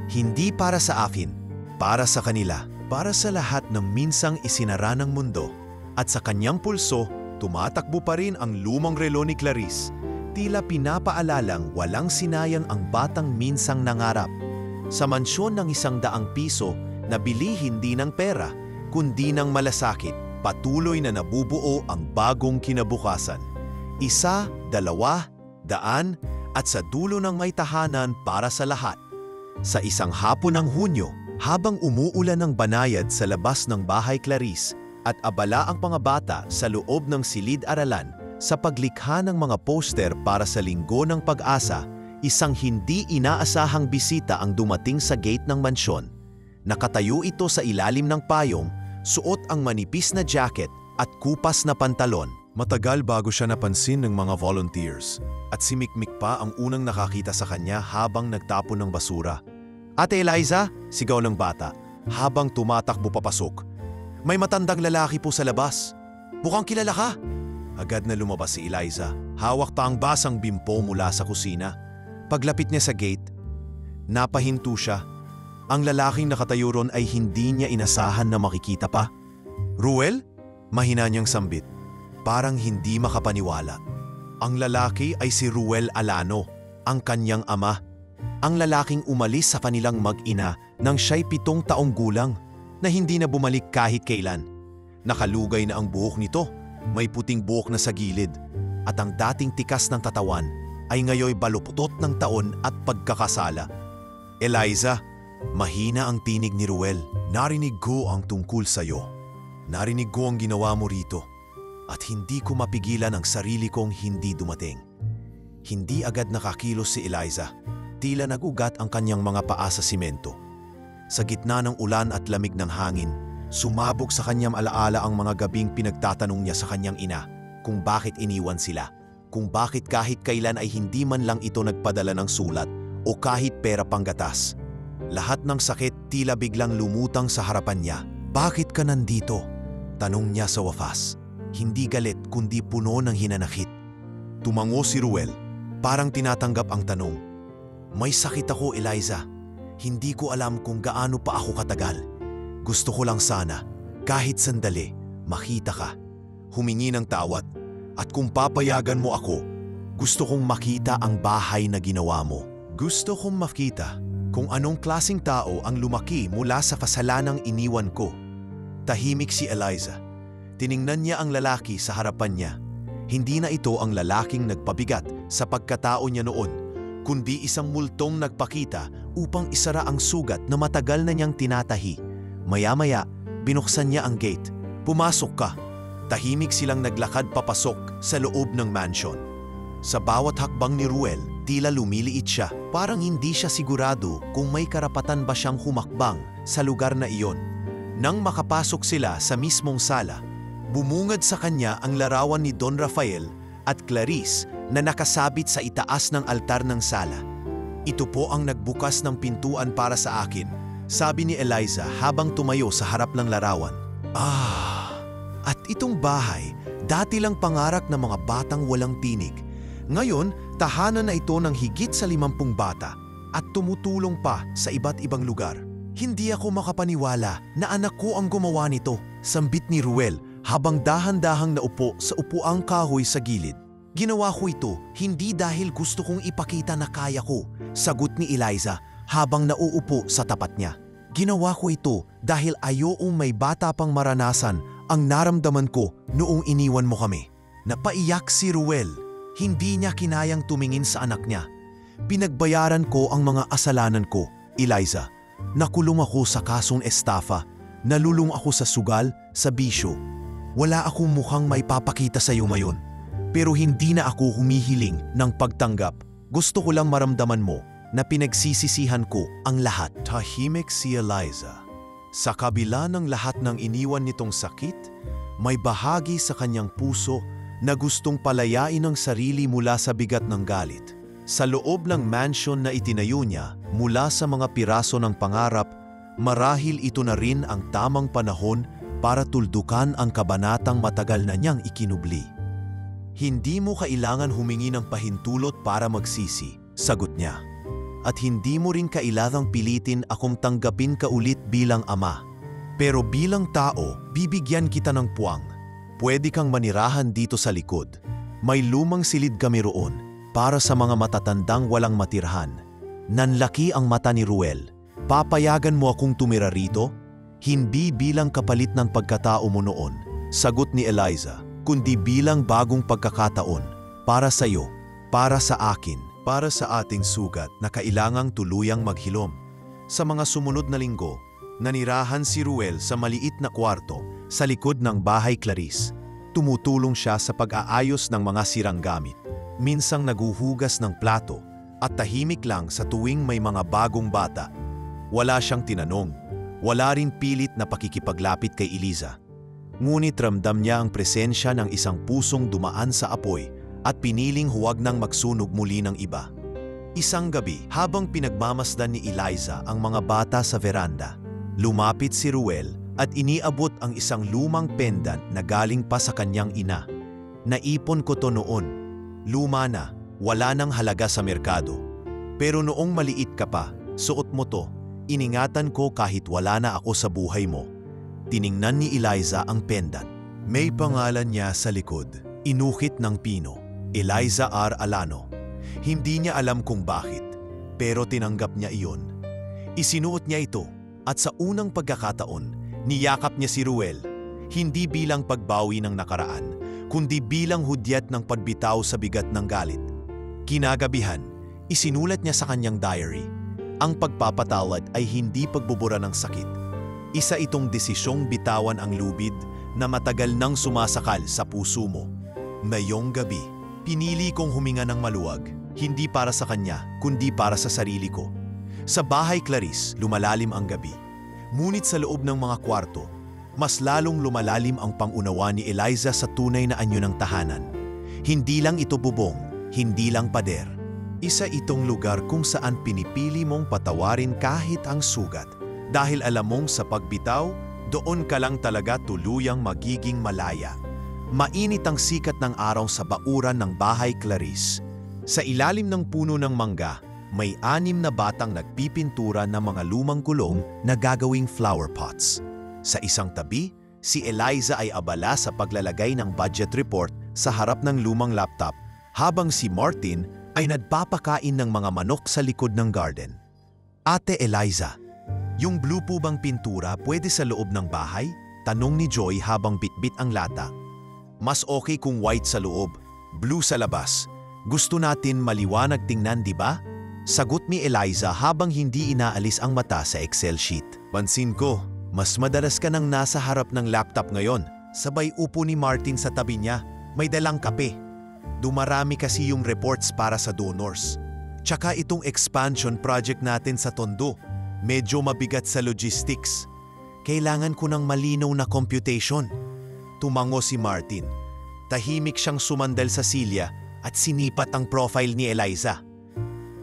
Hindi para sa akin, para sa kanila. Para sa lahat ng minsang isinara ng mundo, at sa kanyang pulso, tumatakbo pa rin ang lumang relo ni Clarice, tila pinapaalalang walang sinayang ang batang minsang nangarap. Sa mansyon ng ₱100, nabili hindi ng pera, kundi ng malasakit, patuloy na nabubuo ang bagong kinabukasan. 1, 2, 100, at sa dulo ng may tahanan para sa lahat. Sa isang hapon ng Hunyo, habang umuulan ng banayad sa labas ng bahay Clarice at abala ang mga bata sa loob ng silid-aralan sa paglikha ng mga poster para sa Linggo ng Pag-asa, isang hindi inaasahang bisita ang dumating sa gate ng mansyon. Nakatayo ito sa ilalim ng payong, suot ang manipis na jacket at kupas na pantalon. Matagal bago siya napansin ng mga volunteers at si Mikmik pa ang unang nakakita sa kanya habang nagtapon ng basura. Ate Eliza, sigaw ng bata, habang tumatakbo papasok. May matandang lalaki po sa labas. Mukhang kilala ka. Agad na lumabas si Eliza. Hawak pa ang basang bimpo mula sa kusina. Paglapit niya sa gate, napahinto siya. Ang lalaking nakatayo ron ay hindi niya inasahan na makikita pa. Ruel? Mahina niyang sambit. Parang hindi makapaniwala. Ang lalaki ay si Ruel Alano, ang kanyang ama. Ang lalaking umalis sa kanilang mag-ina nang siya'y 7 taong gulang. na hindi na bumalik kahit kailan. Nakalugay na ang buhok nito, may puting buhok na sa gilid, at ang dating tikas ng katawan ay ngayoy baluputot ng taon at pagkakasala. Eliza, mahina ang tinig ni Ruel. Narinig ko ang tungkol sa'yo. Narinig ko ang ginawa mo rito. At hindi ko mapigilan ang sarili kong hindi dumating. Hindi agad nakakilos si Eliza. Tila nagugat ang kanyang mga paa sa simento. Sa gitna ng ulan at lamig ng hangin, sumabog sa kanyang alaala ang mga gabing pinagtatanong niya sa kanyang ina kung bakit iniwan sila. Kung bakit kahit kailan ay hindi man lang ito nagpadala ng sulat o kahit pera panggatas. Lahat ng sakit tila biglang lumutang sa harapan niya. Bakit ka nandito? Tanong niya sa wakas. Hindi galit kundi puno ng hinanakit. Tumango si Ruel, parang tinatanggap ang tanong. May sakit ako, Eliza. Hindi ko alam kung gaano pa ako katagal. Gusto ko lang sana, kahit sandali, makita ka. Humingi ng tawad. At kung papayagan mo ako, gusto kong makita ang bahay na ginawa mo. Gusto kong makita kung anong klaseng tao ang lumaki mula sa kasalanang iniwan ko. Tahimik si Eliza. Tiningnan niya ang lalaki sa harapan niya. Hindi na ito ang lalaking nagpabigat sa pagkatao niya noon, kundi isang multong nagpakita upang isara ang sugat na matagal na niyang tinatahi. Maya-maya, binuksan niya ang gate. Pumasok ka. Tahimik silang naglakad papasok sa loob ng mansion. Sa bawat hakbang ni Ruel, tila lumiliit siya. Parang hindi siya sigurado kung may karapatan ba siyang humakbang sa lugar na iyon. Nang makapasok sila sa mismong sala, bumungad sa kanya ang larawan ni Don Rafael at Clarice na nakasabit sa itaas ng altar ng sala. Ito po ang nagbukas ng pintuan para sa akin, sabi ni Eliza habang tumayo sa harap ng larawan. At itong bahay, dati lang pangarap ng mga batang walang tinig. Ngayon, tahanan na ito ng higit sa 50 bata at tumutulong pa sa iba't ibang lugar. Hindi ako makapaniwala na anak ko ang gumawa nito, sambit ni Ruel habang dahan-dahang naupo sa upuang kahoy sa gilid. Ginawa ko ito hindi dahil gusto kong ipakita na kaya ko, sagot ni Eliza habang nauupo sa tapat niya. Ginawa ko ito dahil ayaong may bata pang maranasan ang naramdaman ko noong iniwan mo kami. Napaiyak si Ruel. Hindi niya kinayang tumingin sa anak niya. Pinagbayaran ko ang mga asalanan ko, Eliza. Nakulong ako sa kasong estafa. Nalulong ako sa sugal, sa bisyo. Wala akong mukhang maipapakita sa iyo ngayon. Pero hindi na ako humihiling ng pagtanggap. Gusto ko lang maramdaman mo na pinagsisisihan ko ang lahat. Tahimik si Eliza. Sa kabila ng lahat ng iniwan nitong sakit, may bahagi sa kanyang puso na gustong palayain ang sarili mula sa bigat ng galit. Sa loob ng mansion na itinayo niya mula sa mga piraso ng pangarap, marahil ito na rin ang tamang panahon para tuldukan ang kabanatang matagal na niyang ikinubli. Hindi mo kailangan humingi ng pahintulot para magsisi, sagot niya. At hindi mo rin kailangang pilitin akong tanggapin ka ulit bilang ama. Pero bilang tao, bibigyan kita ng puwang. Pwede kang manirahan dito sa likod. May lumang silid kami roon para sa mga matatandang walang matirhan. Nanlaki ang mata ni Ruel. Papayagan mo akong tumira rito? Hindi bilang kapalit ng pagkatao mo noon, sagot ni Eliza, kundi bilang bagong pagkakataon para sa iyo, para sa akin, para sa ating sugat na kailangang tuluyang maghilom. Sa mga sumunod na linggo, nanirahan si Ruel sa maliit na kwarto sa likod ng bahay Clarice. Tumutulong siya sa pag-aayos ng mga sirang gamit. Minsang naguhugas ng plato at tahimik lang sa tuwing may mga bagong bata. Wala siyang tinanong. Wala rin pilit na pakikipaglapit kay Eliza. Ngunit ramdam niya ang presensya ng isang pusong dumaan sa apoy at piniling huwag nang magsunog muli ng iba. Isang gabi, habang pinagmamasdan ni Eliza ang mga bata sa veranda, lumapit si Ruel at iniabot ang isang lumang pendant na galing pa sa kanyang ina. Naipon ko to noon. Luma na, wala nang halaga sa merkado. Pero noong maliit ka pa, suot mo to. Iningatan ko kahit wala na ako sa buhay mo. Tiningnan ni Eliza ang pendant. May pangalan niya sa likod, inukit ng pino, Eliza R. Alano. Hindi niya alam kung bakit, pero tinanggap niya iyon. Isinuot niya ito at sa unang pagkakataon, Niyakap niya si Ruel, hindi bilang pagbawi ng nakaraan, kundi bilang hudyat ng pagbitaw sa bigat ng galit. Kinagabihan, isinulat niya sa kanyang diary, ang pagpapatawad ay hindi pagbubura ng sakit. Isa itong desisyong bitawan ang lubid na matagal nang sumasakal sa puso mo. Ngayong gabi, pinili kong huminga ng maluwag, hindi para sa kanya, kundi para sa sarili ko. Sa bahay Clarice, lumalalim ang gabi. Ngunit sa loob ng mga kwarto, mas lalong lumalalim ang pangunawa ni Eliza sa tunay na anyo ng tahanan. Hindi lang ito bubong, hindi lang pader. Isa itong lugar kung saan pinipili mong patawarin kahit ang sugat. Dahil alam mong sa pagbitaw, doon ka lang talaga tuluyang magiging malaya. Mainit ang sikat ng araw sa bauran ng bahay Clarice. Sa ilalim ng puno ng mangga, may 6 na batang nagpipintura ng mga lumang gulong na gagawing flower pots. Sa isang tabi, si Eliza ay abala sa paglalagay ng budget report sa harap ng lumang laptop, habang si Martin ay nagpapakain ng mga manok sa likod ng garden. Ate Eliza, yung blue po bang pintura pwede sa loob ng bahay? Tanong ni Joy habang bitbit ang lata. Mas okay kung white sa loob, blue sa labas. Gusto natin maliwanag tingnan, di ba? Sagot ni Eliza habang hindi inaalis ang mata sa Excel sheet. Pansin ko, mas madalas ka nang nasa harap ng laptop ngayon. Sabay upo ni Martin sa tabi niya, may dalang kape. Dumarami kasi yung reports para sa donors. Tsaka itong expansion project natin sa Tondo, medyo mabigat sa logistics. Kailangan ko ng malinaw na computation. Tumango si Martin. Tahimik siyang sumandal sa silya at sinipat ang profile ni Eliza.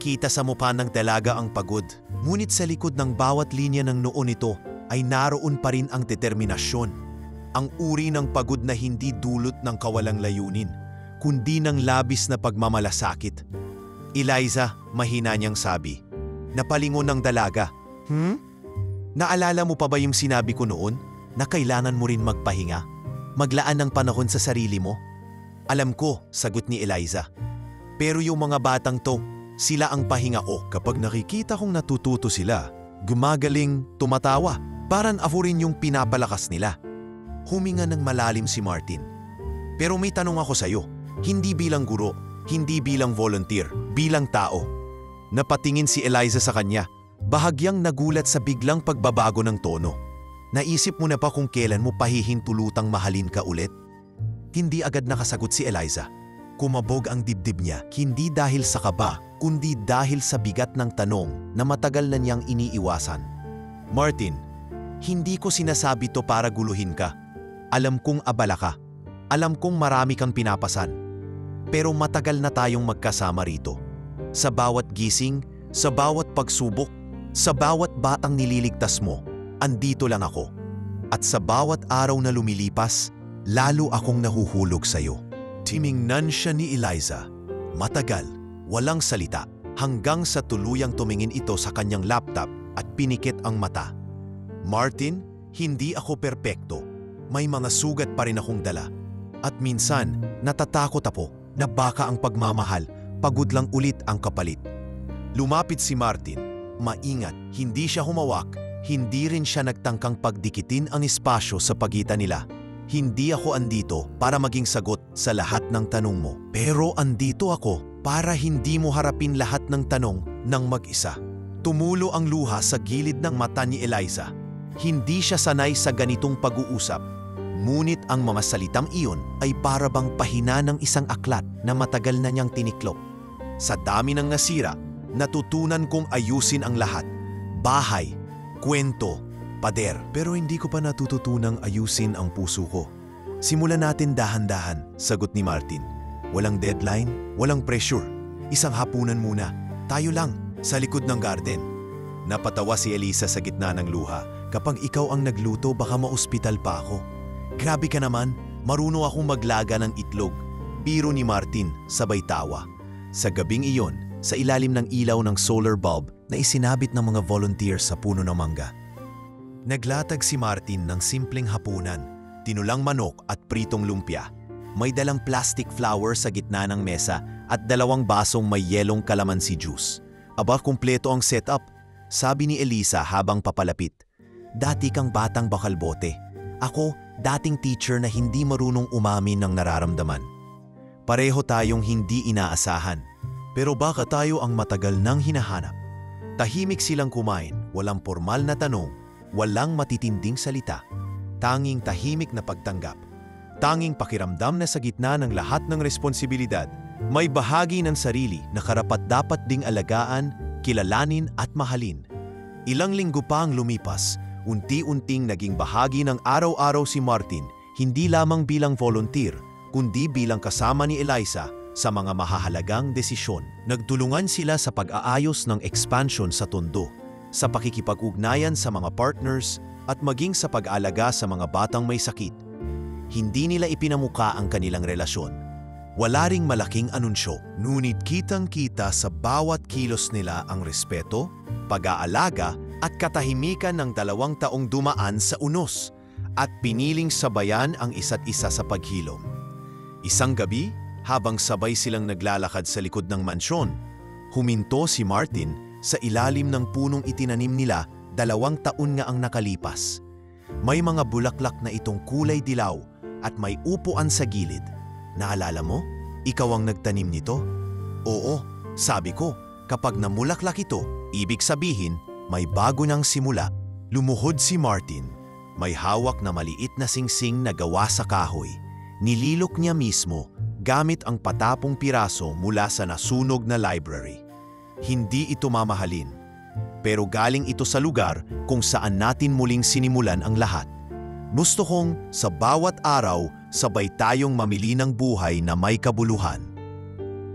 Kita sa mukha ng dalaga ang pagod, ngunit sa likod ng bawat linya ng noo nito ay naroon pa rin ang determinasyon. Ang uri ng pagod na hindi dulot ng kawalang layunin, kundi ng labis na pagmamalasakit. Eliza, mahina niyang sabi. Napalingon ng dalaga. Naalala mo pa ba yung sinabi ko noon na kailangan mo rin magpahinga? Maglaan ng panahon sa sarili mo? Alam ko, sagot ni Eliza. Pero yung mga batang to, sila ang pahinga ko. Kapag nakikita kong natututo sila, gumagaling, tumatawa, parang ako rin yung pinapalakas nila. Huminga ng malalim si Martin. Pero may tanong ako sa'yo, hindi bilang guro, hindi bilang volunteer, bilang tao. Napatingin si Eliza sa kanya, bahagyang nagulat sa biglang pagbabago ng tono. Naisip mo na ba kung kailan mo pahihintulutang mahalin ka ulit? Hindi agad nakasagot si Eliza. Kumabog ang dibdib niya, hindi dahil sa kaba, kundi dahil sa bigat ng tanong na matagal na niyang iniiwasan. Martin, hindi ko sinasabi to para guluhin ka. Alam kong abala ka. Alam kong marami kang pinapasan. Pero matagal na tayong magkasama rito. Sa bawat gising, sa bawat pagsubok, sa bawat batang nililigtas mo, andito lang ako. At sa bawat araw na lumilipas, lalo akong nahuhulog sa'yo. Timingnan siya ni Eliza. Matagal, walang salita, hanggang sa tuluyang tumingin ito sa kanyang laptop at pinikit ang mata. Martin, hindi ako perpekto. May mga sugat pa rin akong dala. At minsan, natatakot ako na baka ang pagmamahal, pagod lang ulit ang kapalit. Lumapit si Martin. Maingat, hindi siya humawak, hindi rin siya nagtangkang pagdikitin ang espasyo sa pagitan nila. Hindi ako andito para maging sagot sa lahat ng tanong mo. Pero andito ako para hindi mo harapin lahat ng tanong ng mag-isa. Tumulo ang luha sa gilid ng mata ni Eliza. Hindi siya sanay sa ganitong pag-uusap. Ngunit ang mga salitang iyon ay para bang pahina ng isang aklat na matagal na niyang tiniklop. Sa dami ng nasira, natutunan kong ayusin ang lahat. Bahay, kwento, pader. Pero hindi ko pa natututunang ayusin ang puso ko. Simulan natin dahan-dahan, sagot ni Martin. Walang deadline, walang pressure. Isang hapunan muna. Tayo lang, sa likod ng garden. Napatawa si Elisa sa gitna ng luha. Kapag ikaw ang nagluto, baka maospital pa ako. Grabe ka naman, marunong akong maglaga ng itlog. Biro ni Martin, sabay tawa. Sa gabing iyon, sa ilalim ng ilaw ng solar bulb na isinabit ng mga volunteers sa puno ng mangga. Naglatag si Martin ng simpleng hapunan, tinulang manok at pritong lumpia. May dalang plastic flower sa gitna ng mesa at 2 basong may yelong kalamansi juice. Aba, kumpleto ang setup, sabi ni Elisa habang papalapit. dati kang batang bakalbote. Ako, dating teacher na hindi marunong umamin ng nararamdaman. Pareho tayong hindi inaasahan. Pero baka tayo ang matagal nang hinahanap. Tahimik silang kumain, walang formal na tanong, walang matitinding salita. Tanging tahimik na pagtanggap. Tanging pakiramdam na sa gitna ng lahat ng responsibilidad, may bahagi ng sarili na karapat-dapat ding alagaan, kilalanin at mahalin. Ilang linggo pa ang lumipas, unti-unting naging bahagi ng araw-araw si Martin, hindi lamang bilang volunteer, kundi bilang kasama ni Eliza sa mga mahahalagang desisyon. Nagtulungan sila sa pag-aayos ng expansion sa Tondo, sa pakikipag-ugnayan sa mga partners at maging sa pag-alaga sa mga batang may sakit. Hindi nila ipinamuka ang kanilang relasyon. Wala ring malaking anunsyo, ngunit kitang-kita sa bawat kilos nila ang respeto, pag-aalaga at katahimikan ng 2 taong dumaan sa unos at piniling sabayan ang isa't isa sa paghilom. Isang gabi, habang sabay silang naglalakad sa likod ng mansyon, huminto si Martin sa ilalim ng punong itinanim nila 2 taon nga ang nakalipas. May mga bulaklak na itong kulay dilaw at may upuan sa gilid. Naalala mo? Ikaw ang nagtanim nito? Oo, sabi ko, kapag namulaklak ito, ibig sabihin may bago nang simula. Lumuhod si Martin. May hawak na maliit na singsing na gawa sa kahoy. Nililok niya mismo gamit ang patapong piraso mula sa nasunog na library. Hindi ito mamahalin, pero galing ito sa lugar kung saan natin muling sinimulan ang lahat. Gusto kong sa bawat araw sabay tayong mamili ng buhay na may kabuluhan.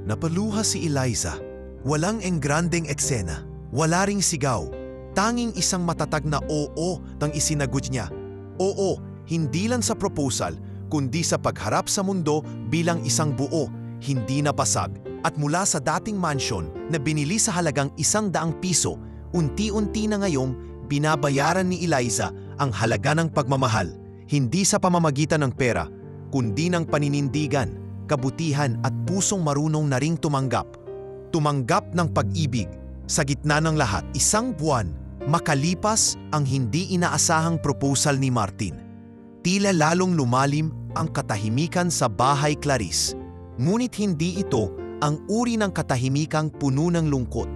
Napaluha si Eliza. Walang engrandeng eksena, wala ring sigaw. Tanging isang matatag na oo tang isinagot niya. Oo, hindi lang sa proposal, kundi sa pagharap sa mundo bilang isang buo, hindi napasag, at mula sa dating mansyon na binili sa halagang ₱100, unti-unti na ngayong binabayaran ni Eliza ang halaga ng pagmamahal, hindi sa pamamagitan ng pera, kundi ng paninindigan, kabutihan at pusong marunong na ring tumanggap. Tumanggap ng pag-ibig. Sa gitna ng lahat, 1 buwan, makalipas ang hindi inaasahang proposal ni Martin. Tila lalong lumalim ang katahimikan sa bahay Clarice. Ngunit hindi ito ang uri ng katahimikang puno ng lungkot.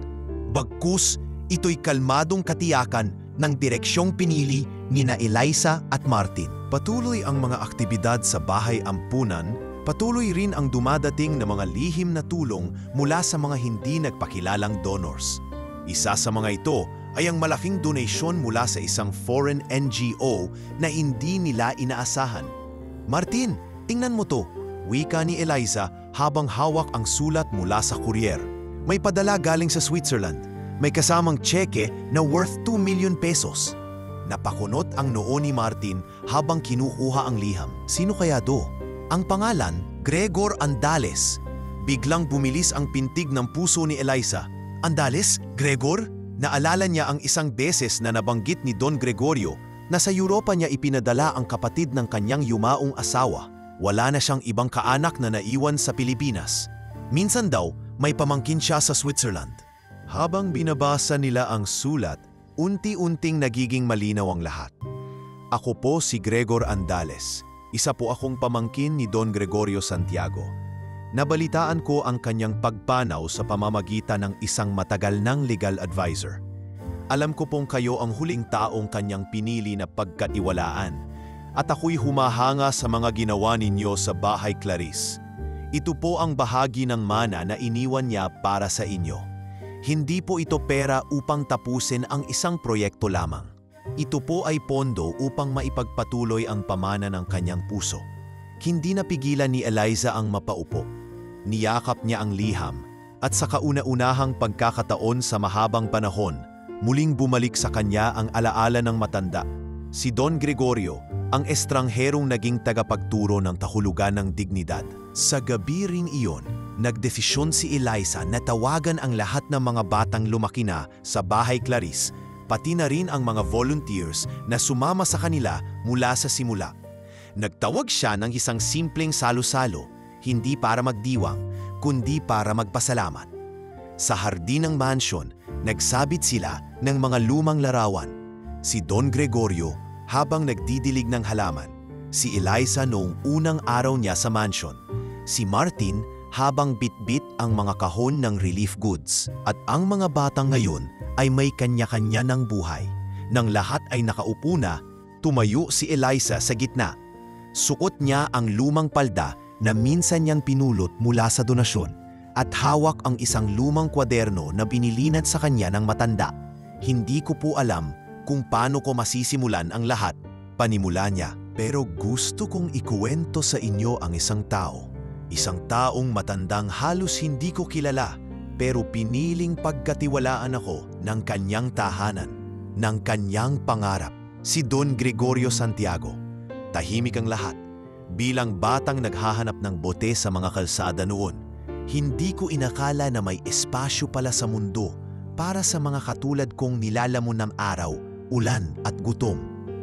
Bagkus, ito'y kalmadong katiyakan ng direksyong pinili ni na Eliza at Martin. Patuloy ang mga aktibidad sa bahay ampunan, patuloy rin ang dumadating na mga lihim na tulong mula sa mga hindi nagpakilalang donors. Isa sa mga ito ay ang malaking donasyon mula sa isang foreign NGO na hindi nila inaasahan. Martin, tingnan mo to, wika ni Eliza habang hawak ang sulat mula sa courier. May padala galing sa Switzerland. May kasamang tseke na worth 2 million pesos. Napakunot ang noo ni Martin habang kinukuha ang liham. Sino kaya do? Ang pangalan, Gregor Andales. Biglang bumilis ang pintig ng puso ni Eliza. Andales? Gregor? Naalala niya ang isang beses na nabanggit ni Don Gregorio na sa Europa niya ipinadala ang kapatid ng kanyang yumaong asawa. Wala na siyang ibang kaanak na naiwan sa Pilipinas. Minsan daw, may pamangkin siya sa Switzerland. Habang binabasa nila ang sulat, unti-unting nagiging malinaw ang lahat. Ako po si Gregor Andales. Isa po akong pamangkin ni Don Gregorio Santiago. Nabalitaan ko ang kanyang pagpanaw sa pamamagitan ng isang matagal ng legal advisor. Alam ko pong kayo ang huling taong kanyang pinili na pagkatiwalaan at ako'y humahanga sa mga ginawa ninyo sa bahay Clarice. Ito po ang bahagi ng mana na iniwan niya para sa inyo. Hindi po ito pera upang tapusin ang isang proyekto lamang. Ito po ay pondo upang maipagpatuloy ang pamana ng kanyang puso. Hindi napigilan ni Eliza ang mapaupo. Niyakap niya ang liham at sa kauna-unahang pagkakataon sa mahabang panahon, muling bumalik sa kanya ang alaala ng matanda. Si Don Gregorio, ang estrangherong naging tagapagturo ng kahulugan ng dignidad. Sa gabi ring iyon, nagdesisyon si Eliza na tawagan ang lahat ng mga batang lumaki na sa bahay Clarice, pati na rin ang mga volunteers na sumama sa kanila mula sa simula. Nagtawag siya ng isang simpleng salo-salo, hindi para magdiwang, kundi para magpasalamat. Sa hardin ng mansyon, nagsabit sila ng mga lumang larawan. Si Don Gregorio habang nagdidilig ng halaman. Si Eliza noong unang araw niya sa mansion. Si Martin habang bitbit ang mga kahon ng relief goods. At ang mga batang ngayon ay may kanya-kanya ng buhay. Nang lahat ay nakaupo na, tumayo si Eliza sa gitna. Suot niya ang lumang palda na minsan niyang pinulot mula sa donasyon at hawak ang isang lumang kwaderno na binilinad sa kanya ng matanda. Hindi ko po alam kung paano ko masisimulan ang lahat, panimula niya. Pero gusto kong ikuwento sa inyo ang isang tao. Isang taong matandang halos hindi ko kilala, pero piniling pagkatiwalaan ako ng kanyang tahanan, ng kanyang pangarap. Si Don Gregorio Santiago. Tahimik ang lahat. Bilang batang naghahanap ng bote sa mga kalsada noon, hindi ko inakala na may espasyo pala sa mundo para sa mga katulad kong nilalamon ng araw, ulan at gutom.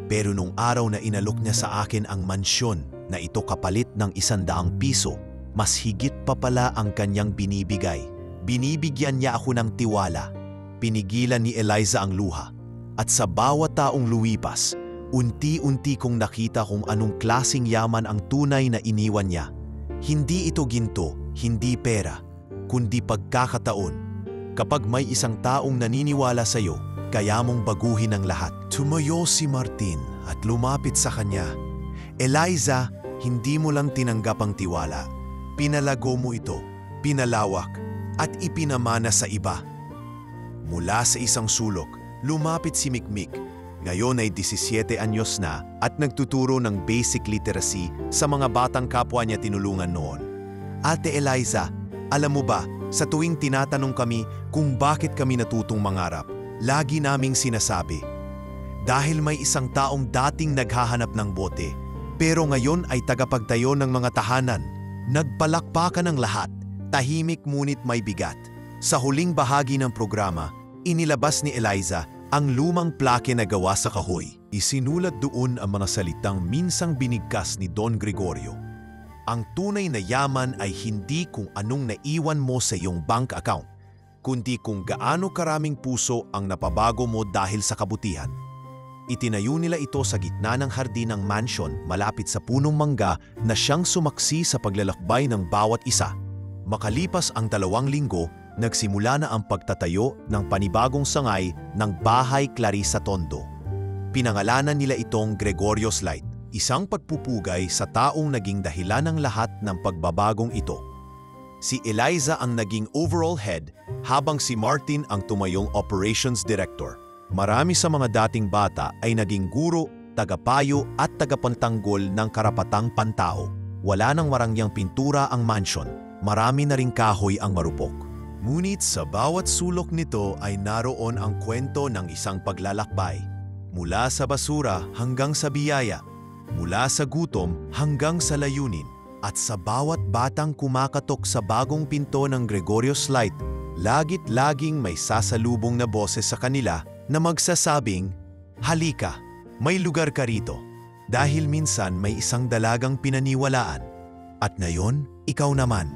Pero nung araw na inalok niya sa akin ang mansyon na ito kapalit ng 100 piso, mas higit pa pala ang kanyang binibigay. Binibigyan niya ako ng tiwala. Pinigilan ni Eliza ang luha. At sa bawat taong luwipas, unti-unti kong nakita kung anong klaseng yaman ang tunay na iniwan niya. Hindi ito ginto, hindi pera, kundi pagkakataon. Kapag may isang taong naniniwala sa iyo, kaya mong baguhin ang lahat. Tumayo si Martin at lumapit sa kanya. Eliza, hindi mo lang tinanggap ang tiwala. Pinalago mo ito, pinalawak, at ipinamana sa iba. Mula sa isang sulok, lumapit si Mikmik. Ngayon ay 17 anyos na at nagtuturo ng basic literacy sa mga batang kapwa niya tinulungan noon. Ate Eliza, alam mo ba, sa tuwing tinatanong kami kung bakit kami natutong mangarap, lagi naming sinasabi, dahil may isang taong dating naghahanap ng bote, pero ngayon ay tagapagtayo ng mga tahanan. Nagpalakpakan ng lahat, tahimik ngunit may bigat. Sa huling bahagi ng programa, inilabas ni Eliza ang lumang plake na gawa sa kahoy. Isinulat doon ang mga salitang minsang binigkas ni Don Gregorio. Ang tunay na yaman ay hindi kung anong naiwan mo sa iyong bank account, kundi kung gaano karaming puso ang napabago mo dahil sa kabutihan. Itinayo nila ito sa gitna ng hardin ng mansion malapit sa punong mangga na siyang sumaksi sa paglalakbay ng bawat isa. Makalipas ang 2 linggo, nagsimula na ang pagtatayo ng panibagong sangay ng Bahay Clarissa Tondo. Pinangalanan nila itong Gregorio's Light, isang pagpupugay sa taong naging dahilan ng lahat ng pagbabagong ito. Si Eliza ang naging overall head habang si Martin ang tumayong operations director. Marami sa mga dating bata ay naging guro, tagapayo at tagapantanggol ng karapatang pantao. Wala nang warangyang pintura ang mansion, marami na ring kahoy ang marupok. Ngunit sa bawat sulok nito ay naroon ang kwento ng isang paglalakbay. Mula sa basura hanggang sa biyaya, mula sa gutom hanggang sa layunin. At sa bawat batang kumakatok sa bagong pinto ng Gregorio's Light, lagit-laging may sasalubong na boses sa kanila na magsasabing, "Halika, may lugar ka rito." Dahil minsan may isang dalagang pinaniwalaan. At ngayon, ikaw naman.